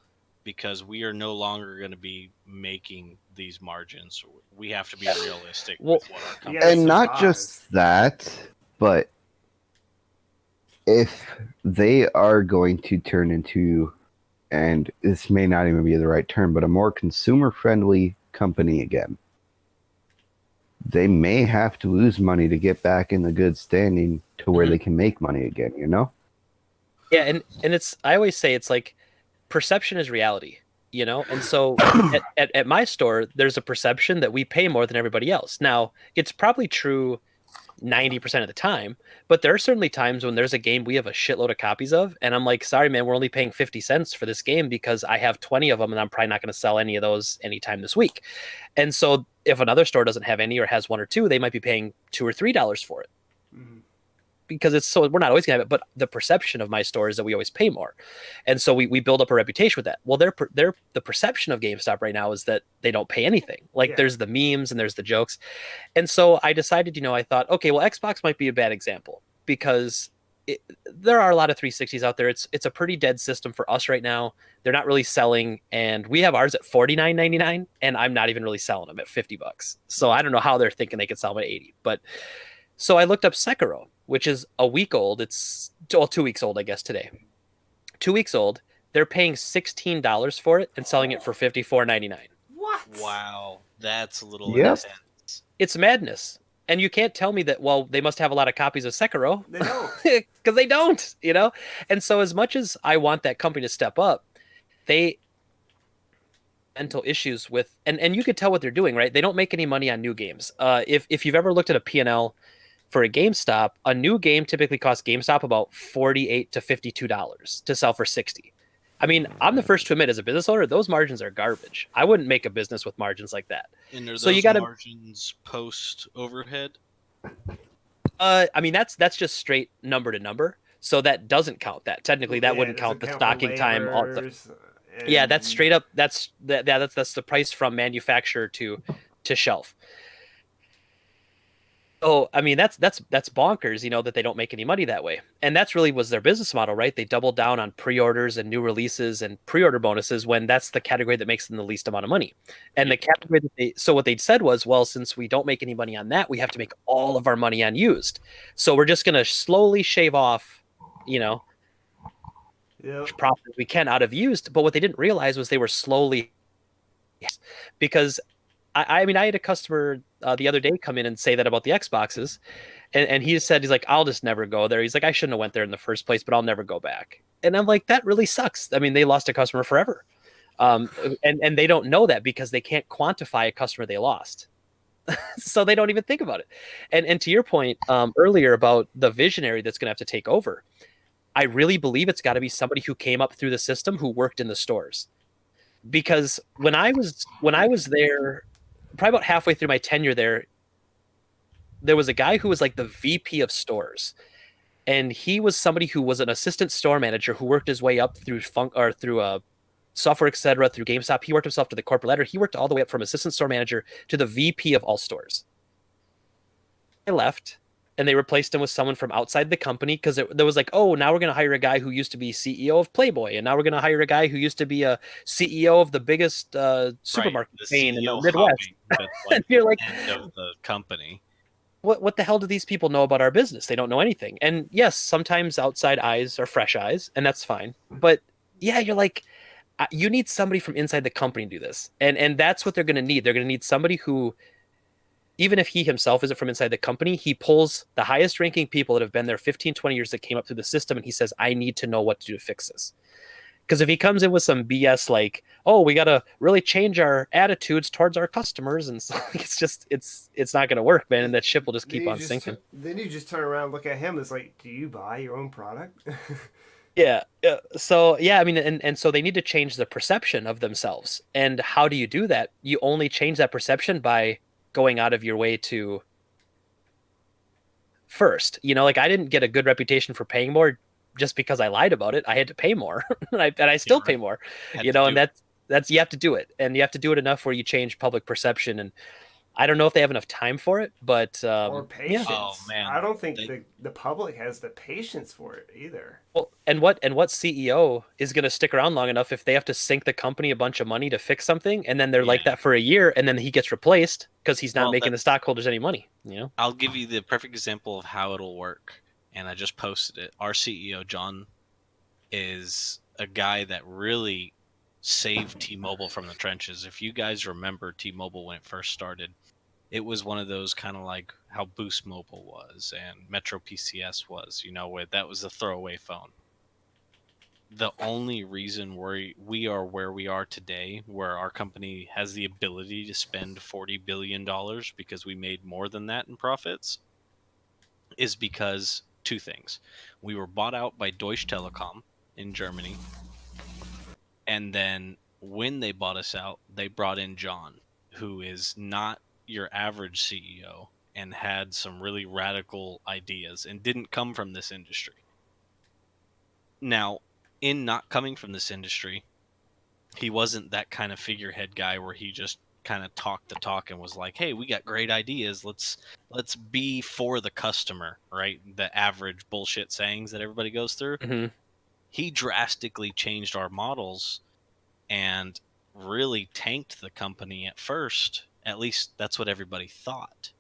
because we are no longer going to be making these margins. We have to be realistic with what our company and not just that, but if they are going to turn into, and this may not even be the right term, but a more consumer-friendly company again, they may have to lose money to get back in the good standing to where they can make money again, Yeah, and it's, I always say it's like perception is reality, and so at my store, there's a perception that we pay more than everybody else. Now, it's probably true 90% of the time, but there are certainly times when there's a game we have a shitload of copies of, and I'm like, sorry, man, we're only paying 50 cents for this game because I have 20 of them, and I'm probably not going to sell any of those anytime this week. And so if another store doesn't have any or has 1 or 2, they might be paying $2 or $3 for it. Mm-hmm. Because it's so we're not always gonna have it, but the perception of my store is that we always pay more, and so we build up a reputation with that. Well, the perception of GameStop right now is that they don't pay anything. Like there's the memes and there's the jokes, and so I decided, I thought, okay, well, Xbox might be a bad example because there are a lot of 360s out there. It's a pretty dead system for us right now. They're not really selling, and we have ours at $49.99, and I'm not even really selling them at $50. So I don't know how they're thinking they could sell them at 80. But so I looked up Sekiro, which is a week old. It's 2 weeks old, I guess, today. 2 weeks old. They're paying $16 for it and selling it for $54.99. What? Wow, that's a little Yep. intense. It's madness. And you can't tell me that, well, they must have a lot of copies of Sekiro. They don't. Because they don't, you know? And so as much as I want that company to step up, they mental issues with, and you could tell what they're doing, right? They don't make any money on new games. If you've ever looked at a P&L for a GameStop, a new game typically costs GameStop about $48 to $52 to sell for $60. I mean, I'm the first to admit, as a business owner, those margins are garbage. I wouldn't make a business with margins like that. And are So those you gotta- margins post overhead? I mean, that's just straight number to number. So that doesn't count that. Technically, that Yeah, wouldn't doesn't count the count stocking time. All the, laborers yeah, that's and- straight up. That's the price from manufacturer to shelf. Oh, I mean, that's bonkers, you know, that they don't make any money that way. And that's really was their business model, right? They doubled down on pre-orders and new releases and pre-order bonuses when that's the category that makes them the least amount of money. And the category that so what they said was, well, since we don't make any money on that, we have to make all of our money on used. So we're just going to slowly shave off, you know, Yep. profit we can out of used. But what they didn't realize was they were slowly, because I mean, I had a customer the other day come in and say that about the Xboxes, and he said, he's like, I'll just never go there. He's like, I shouldn't have went there in the first place, but I'll never go back. And I'm like, that really sucks. I mean, they lost a customer forever, and they don't know that because they can't quantify a customer they lost, so they don't even think about it. And to your point earlier about the visionary that's going to have to take over, I really believe it's got to be somebody who came up through the system who worked in the stores, because when I was there. Probably about halfway through my tenure there was a guy who was like the VP of stores, and he was somebody who was an assistant store manager who worked his way up through software, etc., through GameStop. He worked himself to the corporate ladder. He worked all the way up from assistant store manager to the VP of all stores. I left, and they replaced him with someone from outside the company because there was like, oh, now we're going to hire a guy who used to be CEO of Playboy, and now we're going to hire a guy who used to be a CEO of the biggest supermarket the chain in the CEO Midwest. hopping, that's like And you're like, end of the company. what the hell do these people know about our business? They don't know anything. And yes, sometimes outside eyes are fresh eyes, and that's fine. But yeah, you're like, you need somebody from inside the company to do this, and that's what they're going to need. They're going to need somebody who, even if he himself isn't from inside the company, he pulls the highest ranking people that have been there 15, 20 years that came up through the system, and he says, I need to know what to do to fix this. Because if he comes in with some BS like, oh, we got to really change our attitudes towards our customers, and so, it's just, it's not going to work, man, and that ship will just keep on sinking. Then you just turn around and look at him. It's like, do you buy your own product? Yeah. So, yeah, I mean, and so they need to change the perception of themselves. And how do you do that? You only change that perception by going out of your way to first, you know, like I didn't get a good reputation for paying more just because I lied about it. I had to pay more and I still pay more, you know, and that's, you have to do it, and you have to do it enough where you change public perception. And I don't know if they have enough time for it, but or patience. Oh, man. I don't think the public has the patience for it either. well, and what CEO is going to stick around long enough if they have to sink the company a bunch of money to fix something, and then they're like that for a year, and then he gets replaced because he's not making the stockholders any money, you know? I'll give you the perfect example of how it'll work, and I just posted it. Our CEO, John, is a guy that really saved T-Mobile from the trenches. If you guys remember T-Mobile when it first started, it was one of those kind of like how Boost Mobile was and Metro PCS was, you know, where that was a throwaway phone. The only reason we are where we are today, where our company has the ability to spend $40 billion because we made more than that in profits, is because two things. We were bought out by Deutsche Telekom in Germany, and then when they bought us out, they brought in John, who is not your average CEO and had some really radical ideas and didn't come from this industry. Now, in not coming from this industry, he wasn't that kind of figurehead guy where he just kind of talked the talk and was like, "Hey, we got great ideas. Let's be for the customer," right? The average bullshit sayings that everybody goes through. Mhm. He drastically changed our models and really tanked the company at first. At least that's what everybody thought.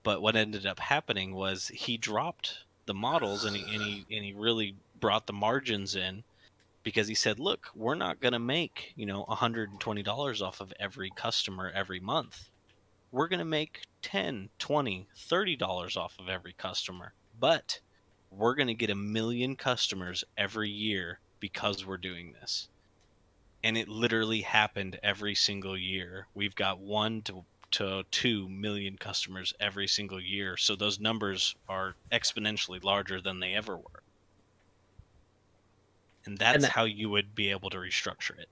But what ended up happening was he dropped the models and he really brought the margins in because he said, "Look, we're not going to make, $120 off of every customer every month. We're going to make 10, 20, $30 off of every customer. But we're going to get 1 million customers every year because we're doing this." And it literally happened every single year. We've got 1 to 2 million customers every single year. So those numbers are exponentially larger than they ever were. And that's that- how you would be able to restructure it.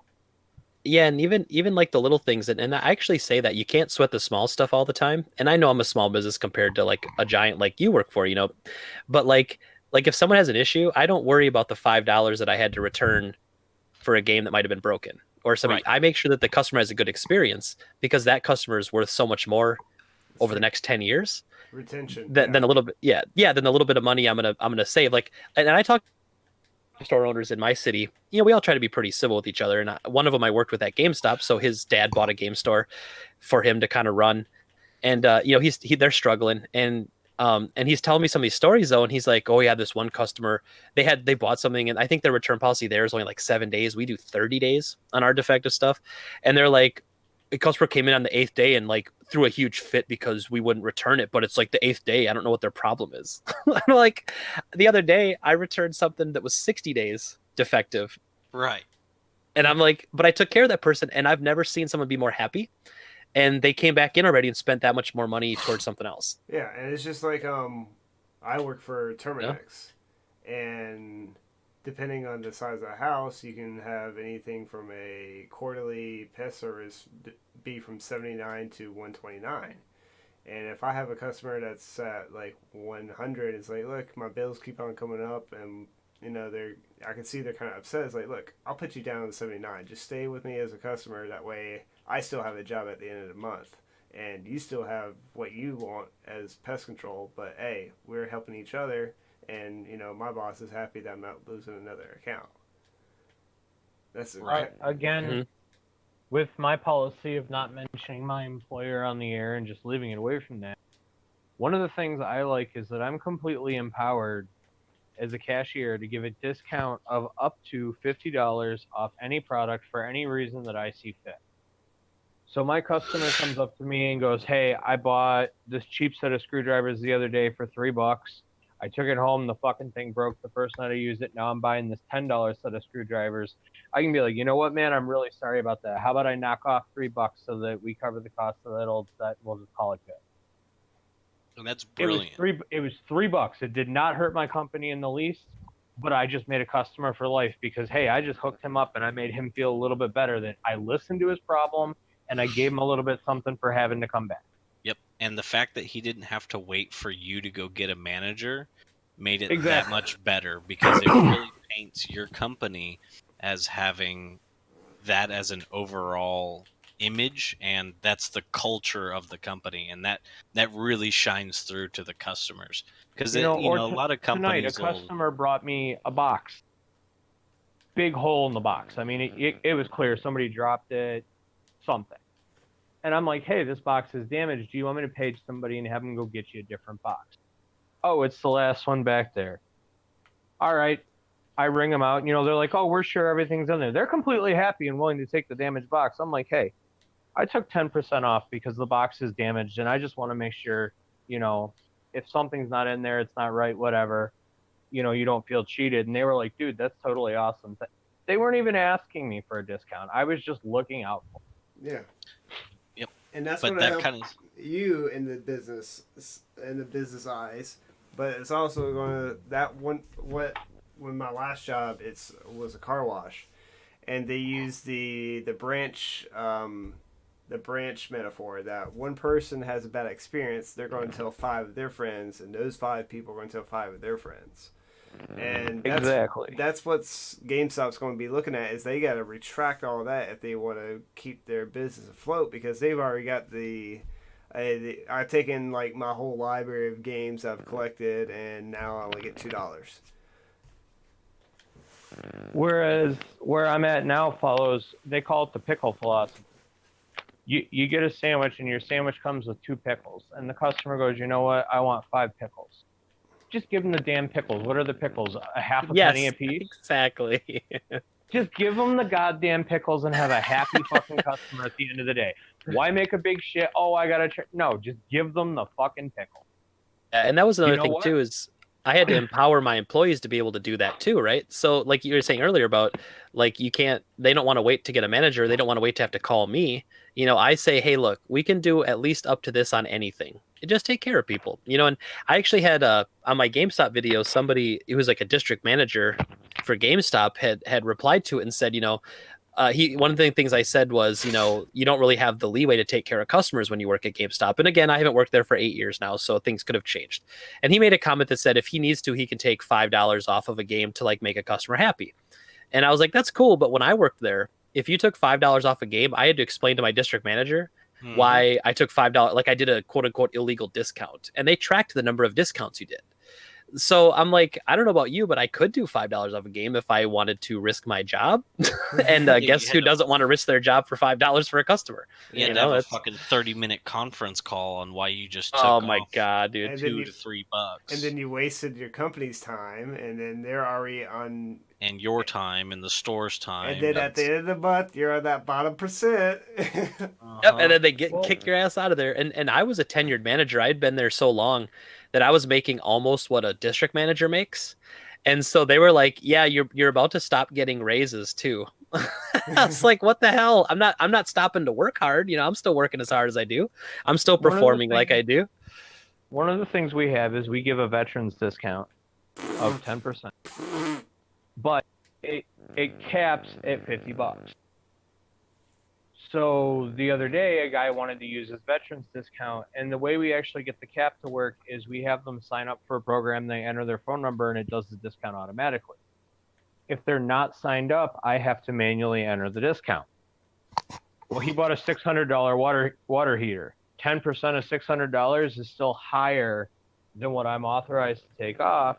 Yeah, and even like the little things, and I actually say that you can't sweat the small stuff all the time. And I know I'm a small business compared to like a giant like you work for, but like if someone has an issue, I don't worry about the $5 that I had to return for a game that might have been broken or something. Right. I make sure that the customer has a good experience because that customer is worth so much more over the next 10 years Retention. than a little bit, than a little bit of money I'm gonna save. Like, and I talk store owners in my city, we all try to be pretty civil with each other. And one of them I worked with at GameStop, so his dad bought a game store for him to kind of run, and they're struggling, and he's telling me some of these stories though, and he's like, "Oh yeah, this one customer, they bought something, and I think their return policy there is only like 7 days. We do 30 days on our defective stuff, and they're like." A customer came in on the 8th day and like threw a huge fit because we wouldn't return it, but it's like the 8th day. I don't know what their problem is. I'm like, the other day I returned something that was 60 days defective. Right. And I'm like, but I took care of that person, and I've never seen someone be more happy. And they came back in already and spent that much more money towards something else. Yeah, and it's just like I work for Terminex, and depending on the size of the house, you can have anything from a quarterly pest service be from 79 to 129. And if I have a customer that's at like 100, it's like, look, my bills keep on coming up, and I can see they're kind of upset. It's like, look, I'll put you down to 79. Just stay with me as a customer. That way, I still have a job at the end of the month, and you still have what you want as pest control. But hey, we're helping each other, and my boss is happy that I'm not losing another account. That's Right. Again, Mm-hmm. with my policy of not mentioning my employer on the air and just leaving it away from that, one of the things I like is that I'm completely empowered as a cashier to give a discount of up to $50 off any product for any reason that I see fit. So my customer comes up to me and goes, "Hey, I bought this cheap set of screwdrivers the other day for $3. I took it home. The fucking thing broke the first night I used it. Now I'm buying this $10 set of screwdrivers." I can be like, "You know what, man? I'm really sorry about that. How about I knock off $3 so that we cover the cost of that old set? We'll just call it good." And that's brilliant. It was $3. It did not hurt my company in the least, but I just made a customer for life because, hey, I just hooked him up and I made him feel a little bit better that I listened to his problem and I gave him a little bit something for having to come back. Yep. And the fact that he didn't have to wait for you to go get a manager made it that Exactly. much better because it really paints your company as having that as an overall image, and that's the culture of the company, and that really shines through to the customers because a lot of companies Tonight, a customer brought me a box, big hole in the box. I mean, it was clear somebody dropped it, something, and I'm like, "Hey, this box is damaged. Do you want me to page somebody and have them go get you a different box?" "Oh, it's the last one back there." All right. I ring them out, they're like, "Oh, we're sure everything's in there." They're completely happy and willing to take the damaged box. I'm like, "Hey, I took 10% off because the box is damaged, and I just want to make sure, if something's not in there, it's not right, whatever, you don't feel cheated." And they were like, "Dude, that's totally awesome." They weren't even asking me for a discount. I was just looking out for them. Yeah. Yep. And that's But what that help kind of you in the business eyes. But it's also going to when my last job was a car wash, and they used the branch metaphor that one person has a bad experience, they're going to tell 5 of their friends, and those 5 people are going to tell 5 of their friends. And Exactly. that's what GameStop's going to be looking at is they got to retract all of that if they want to keep their business afloat because they've already got I've taken like my whole library of games I've collected and now I only get $2. Whereas where I'm at now follows, they call it the pickle philosophy. You get a sandwich and your sandwich comes with 2 pickles, and the customer goes, you know what, I want 5 pickles. Just give them the damn pickles. What are the pickles? A half a penny a piece? Exactly. Just give them the goddamn pickles and have a happy fucking customer at the end of the day. Why make a big shit? Oh, I gotta no, just give them the fucking pickle. And that was another know thing what? too, is I had to empower my employees to be able to do that too, right? So like you were saying earlier about like they don't want to wait to get a manager, they don't want to wait to have to call me. I say, hey, look, we can do at least up to this on anything. Just take care of people, and I actually had on my GameStop video, somebody who was like a district manager for GameStop had replied to it and said, one of the things I said was, you don't really have the leeway to take care of customers when you work at GameStop. And again, I haven't worked there for 8 years now, so things could have changed. And he made a comment that said if he needs to, he can take $5 off of a game to like make a customer happy. And I was like, that's cool. But when I worked there, if you took $5 off a game, I had to explain to my district manager why I took $5. Like I did a quote unquote illegal discount, and they tracked the number of discounts you did. So I'm like, I don't know about you, but I could do $5 off a game if I wanted to risk my job. And guess who doesn't want to risk their job for $5 for a customer? You had to have a fucking 30-minute conference call on why you just took my off god, dude, $2 to $3, and then you wasted your company's time, and then they're already on. And your time and the store's time. And then at the end of the month, you're on that bottom percent. Yep, and then they kick your ass out of there. And I was a tenured manager. I'd been there so long that I was making almost what a district manager makes. And so they were like, yeah, you're about to stop getting raises too. I was like, what the hell? I'm not stopping to work hard. I'm still working as hard as I do. I'm still performing like I do. One of the things we have is we give a veterans discount of 10%. But it caps at $50. So the other day, a guy wanted to use his veterans discount, and the way we actually get the cap to work is we have them sign up for a program, they enter their phone number, and it does the discount automatically. If they're not signed up, I have to manually enter the discount. Well, he bought a $600 water heater. 10% of $600 is still higher than what I'm authorized to take off.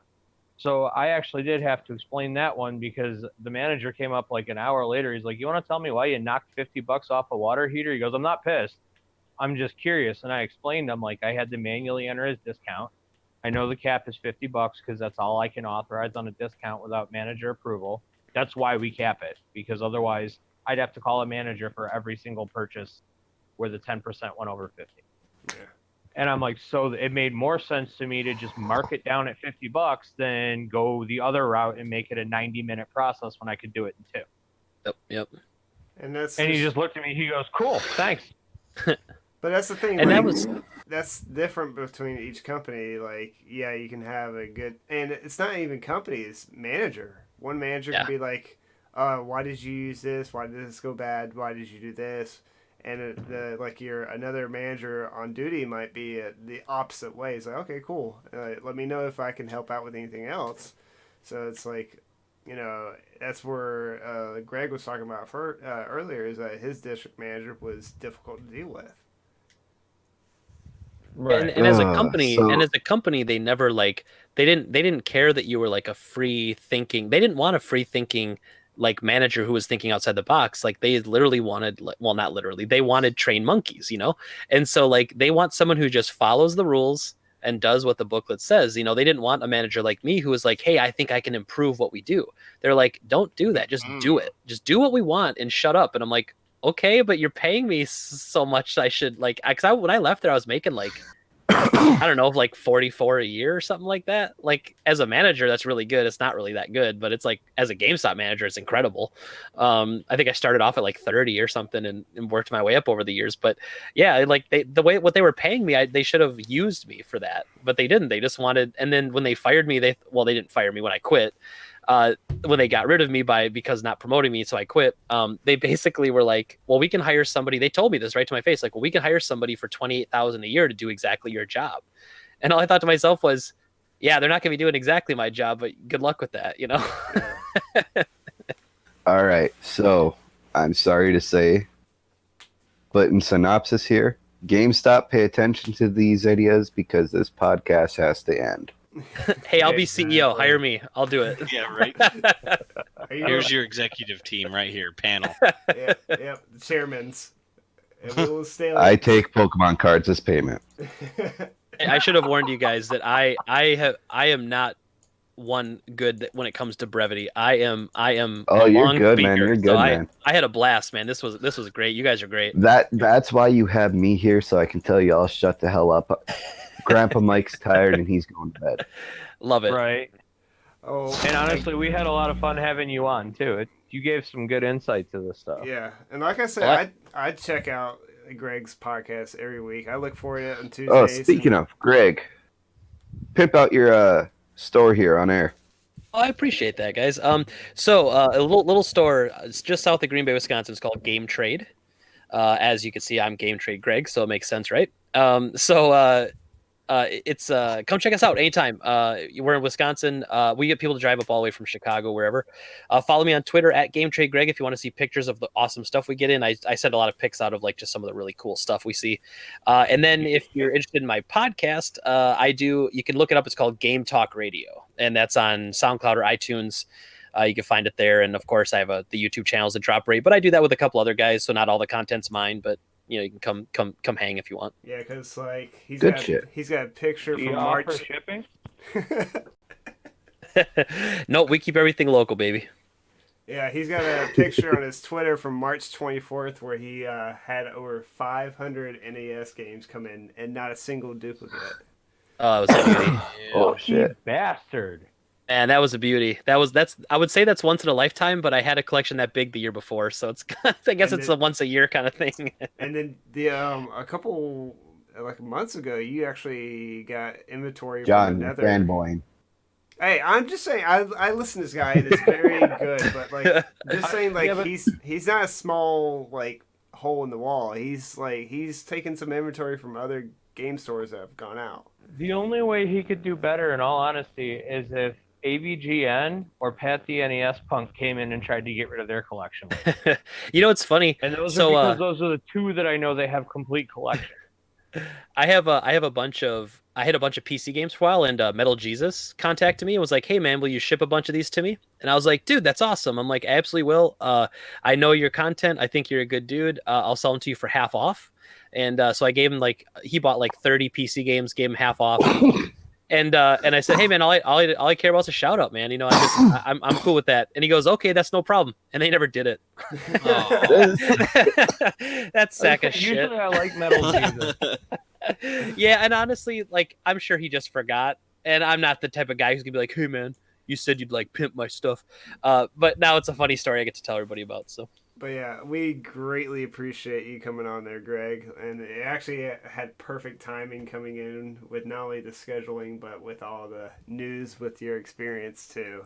So I actually did have to explain that one because the manager came up like an hour later. He's like, you want to tell me why you knocked $50 off a water heater? He goes, I'm not pissed. I'm just curious. And I explained him like I had to manually enter his discount. I know the cap is $50 because that's all I can authorize on a discount without manager approval. That's why we cap it, because otherwise I'd have to call a manager for every single purchase where the 10% went over 50. Yeah. And I'm like, so it made more sense to me to just mark it down at $50 than go the other route and make it a 90-minute process when I could do it in 2. Yep. And he just looked at me. He goes, "Cool, thanks." But that's the thing. And like, that's different between each company. Like, yeah, you can have a good, and it's not even company. It's manager. One manager can be like, "Why did you use this? Why did this go bad? Why did you do this?" And another manager on duty might be the opposite way. It's like, okay, cool. Let me know if I can help out with anything else. So it's like, that's where Gregg was talking about earlier, is that his district manager was difficult to deal with. Right. And as a company, they never they didn't care that you were like a free thinking. They didn't want a free thinking like manager who was thinking outside the box. Like they literally wanted, well, not literally, they wanted trained monkeys, And so like they want someone who just follows the rules and does what the booklet says. They didn't want a manager like me who was like, hey, I think I can improve what we do. They're like, don't do that. Just do it. Just do what we want and shut up. And I'm like, okay, but you're paying me so much. I should when I left there, I was making like, I don't know, like 44 a year or something like that. Like as a manager, that's really good. It's not really that good, but it's like as a GameStop manager, it's incredible. I think I started off at like 30 or something and worked my way up over the years. But yeah, like what they were paying me, they should have used me for that, but they didn't. They just wanted. And then when they fired me, they didn't fire me when I quit. When they got rid of me because not promoting me, so I quit. They basically were like, well, we can hire somebody. They told me this right to my face. Like, well, we can hire somebody for $28,000 a year to do exactly your job. And all I thought to myself was, Yeah, they're not going to be doing exactly my job, but good luck with that, you know? Yeah. All right. So I'm sorry to say, but in synopsis here, GameStop, pay attention to these ideas because this podcast has to end. Hey, I'll be CEO. Hire me. I'll do it. Yeah, right. Are you Here's your executive team right here, panel. Yep, the chairman's. And we will stay on. I take Pokemon cards as payment. I should have warned you guys that I am not one good when it comes to brevity. I am Oh, a you're long good, speaker, man. You're so good, man. I had a blast, man. This was great. You guys are great. That's why you have me here, so I can tell you all shut the hell up. Grandpa Mike's tired and he's going to bed. Love it. Right. Oh, And honestly, we had a lot of fun having you on too. You gave some good insight to this stuff. yeah. And like I said, Well, I check out Gregg's podcast every week. I look for it on Tuesdays. Oh, speaking of Greg, pimp out your store here on air. Oh, I appreciate that, guys. So a little store it's just south of Green Bay, Wisconsin. It's called Gametrade. As you can see, I'm Gametradegregg, so it makes sense, right? It's come check us out anytime. We're in Wisconsin. We get people to drive up all the way from Chicago, wherever. Follow me on Twitter at Gametradegregg if you want to see pictures of the awesome stuff we get in. I send a lot of pics out of like just some of the really cool stuff we see. And then if you're interested in my podcast, you can look it up. It's called Game Talk Radio, and that's on SoundCloud or iTunes. You can find it there. And of course, I have the YouTube channels that drop rate, but I do that with a couple other guys, so not all the content's mine, but you can come hang if you want. Yeah, because like he's Good got shit. he's got a picture Do from you March. offer shipping? No, we keep everything local, baby. Yeah, he's got a picture on his Twitter from March 24th where he had over 500 NES games come in and not a single duplicate. Oh, it was a beauty. Oh, Lucky shit. bastard. Man, that was a beauty. I would say that's once in a lifetime, but I had a collection that big the year before, so it's I guess And it's a once a year kind of thing. And then the a couple like months ago, you actually got inventory John, from another. fanboying. Hey, I'm just saying. I listen to this guy, and it's very good. But like, just saying, like Yeah, but- he's not a small like hole in the wall. He's taken some inventory from other game stores that have gone out. The only way he could do better, in all honesty, is if AVGN or Pat the NES Punk came in and tried to get rid of their collection. You know, it's funny. And those So, are because those are the two that I know they have complete collection. I had a bunch of PC games for a while, and Metal Jesus contacted me and was like, "Hey man, will you ship a bunch of these to me?" And I was like, "Dude, that's awesome." I'm like, "I absolutely will. I know your content. I think you're a good dude. I'll sell them to you for half off." And so I gave him he bought 30 PC games, gave him half off. And I said, "Hey man, all I care about is a shout out, man. You know, I'm cool with that." And he goes, "Okay, that's no problem." And they never did it. That sack of shit. Usually I like Metal Jesus. Yeah, and honestly, I'm sure he just forgot. And I'm not the type of guy who's gonna be like, "Hey man, you said you'd pimp my stuff." But now it's a funny story I get to tell everybody about. So. But yeah, we greatly appreciate you coming on there, Greg. And it actually had perfect timing coming in with not only the scheduling, but with all the news with your experience too.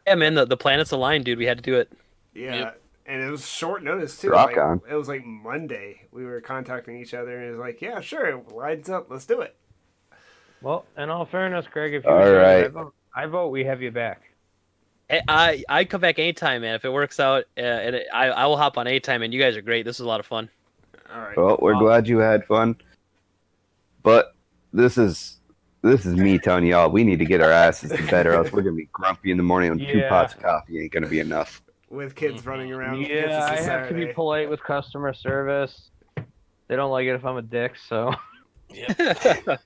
Yeah, man, the planets aligned, dude. We had to do it. Yeah, Yep. and it was short notice too. Rock on. It was like Monday. We were contacting each other, and it was like, yeah, sure, it lines up. Let's do it. Well, in all fairness, Greg, if you All right. I vote we have you back. I come back anytime, man. If it works out, I will hop on anytime. And you guys are great. This was a lot of fun. All right. Well, we're glad you had fun. But this is me telling y'all we need to get our asses to bed, or else we're gonna be grumpy in the morning when 2 Yeah. pots of coffee ain't gonna be enough. With kids running around. Yeah, I It's a have to be Saturday. polite with customer service. They don't like it if I'm a dick, so. All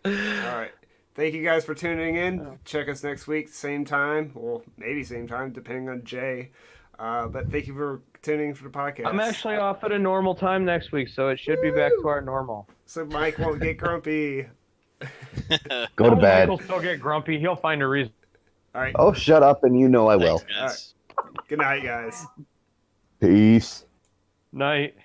right. Thank you guys for tuning in. Check us next week, same time. Well, maybe same time, depending on Jay. But thank you for tuning in for the podcast. I'm actually off at a normal time next week, so it should be back to our normal. So Mike won't get grumpy. Go to Oh, bed. Michael still get grumpy. He'll find a reason. All right. Oh, shut up, and you know I will. Thanks, guys. Good night, guys. Peace. Night.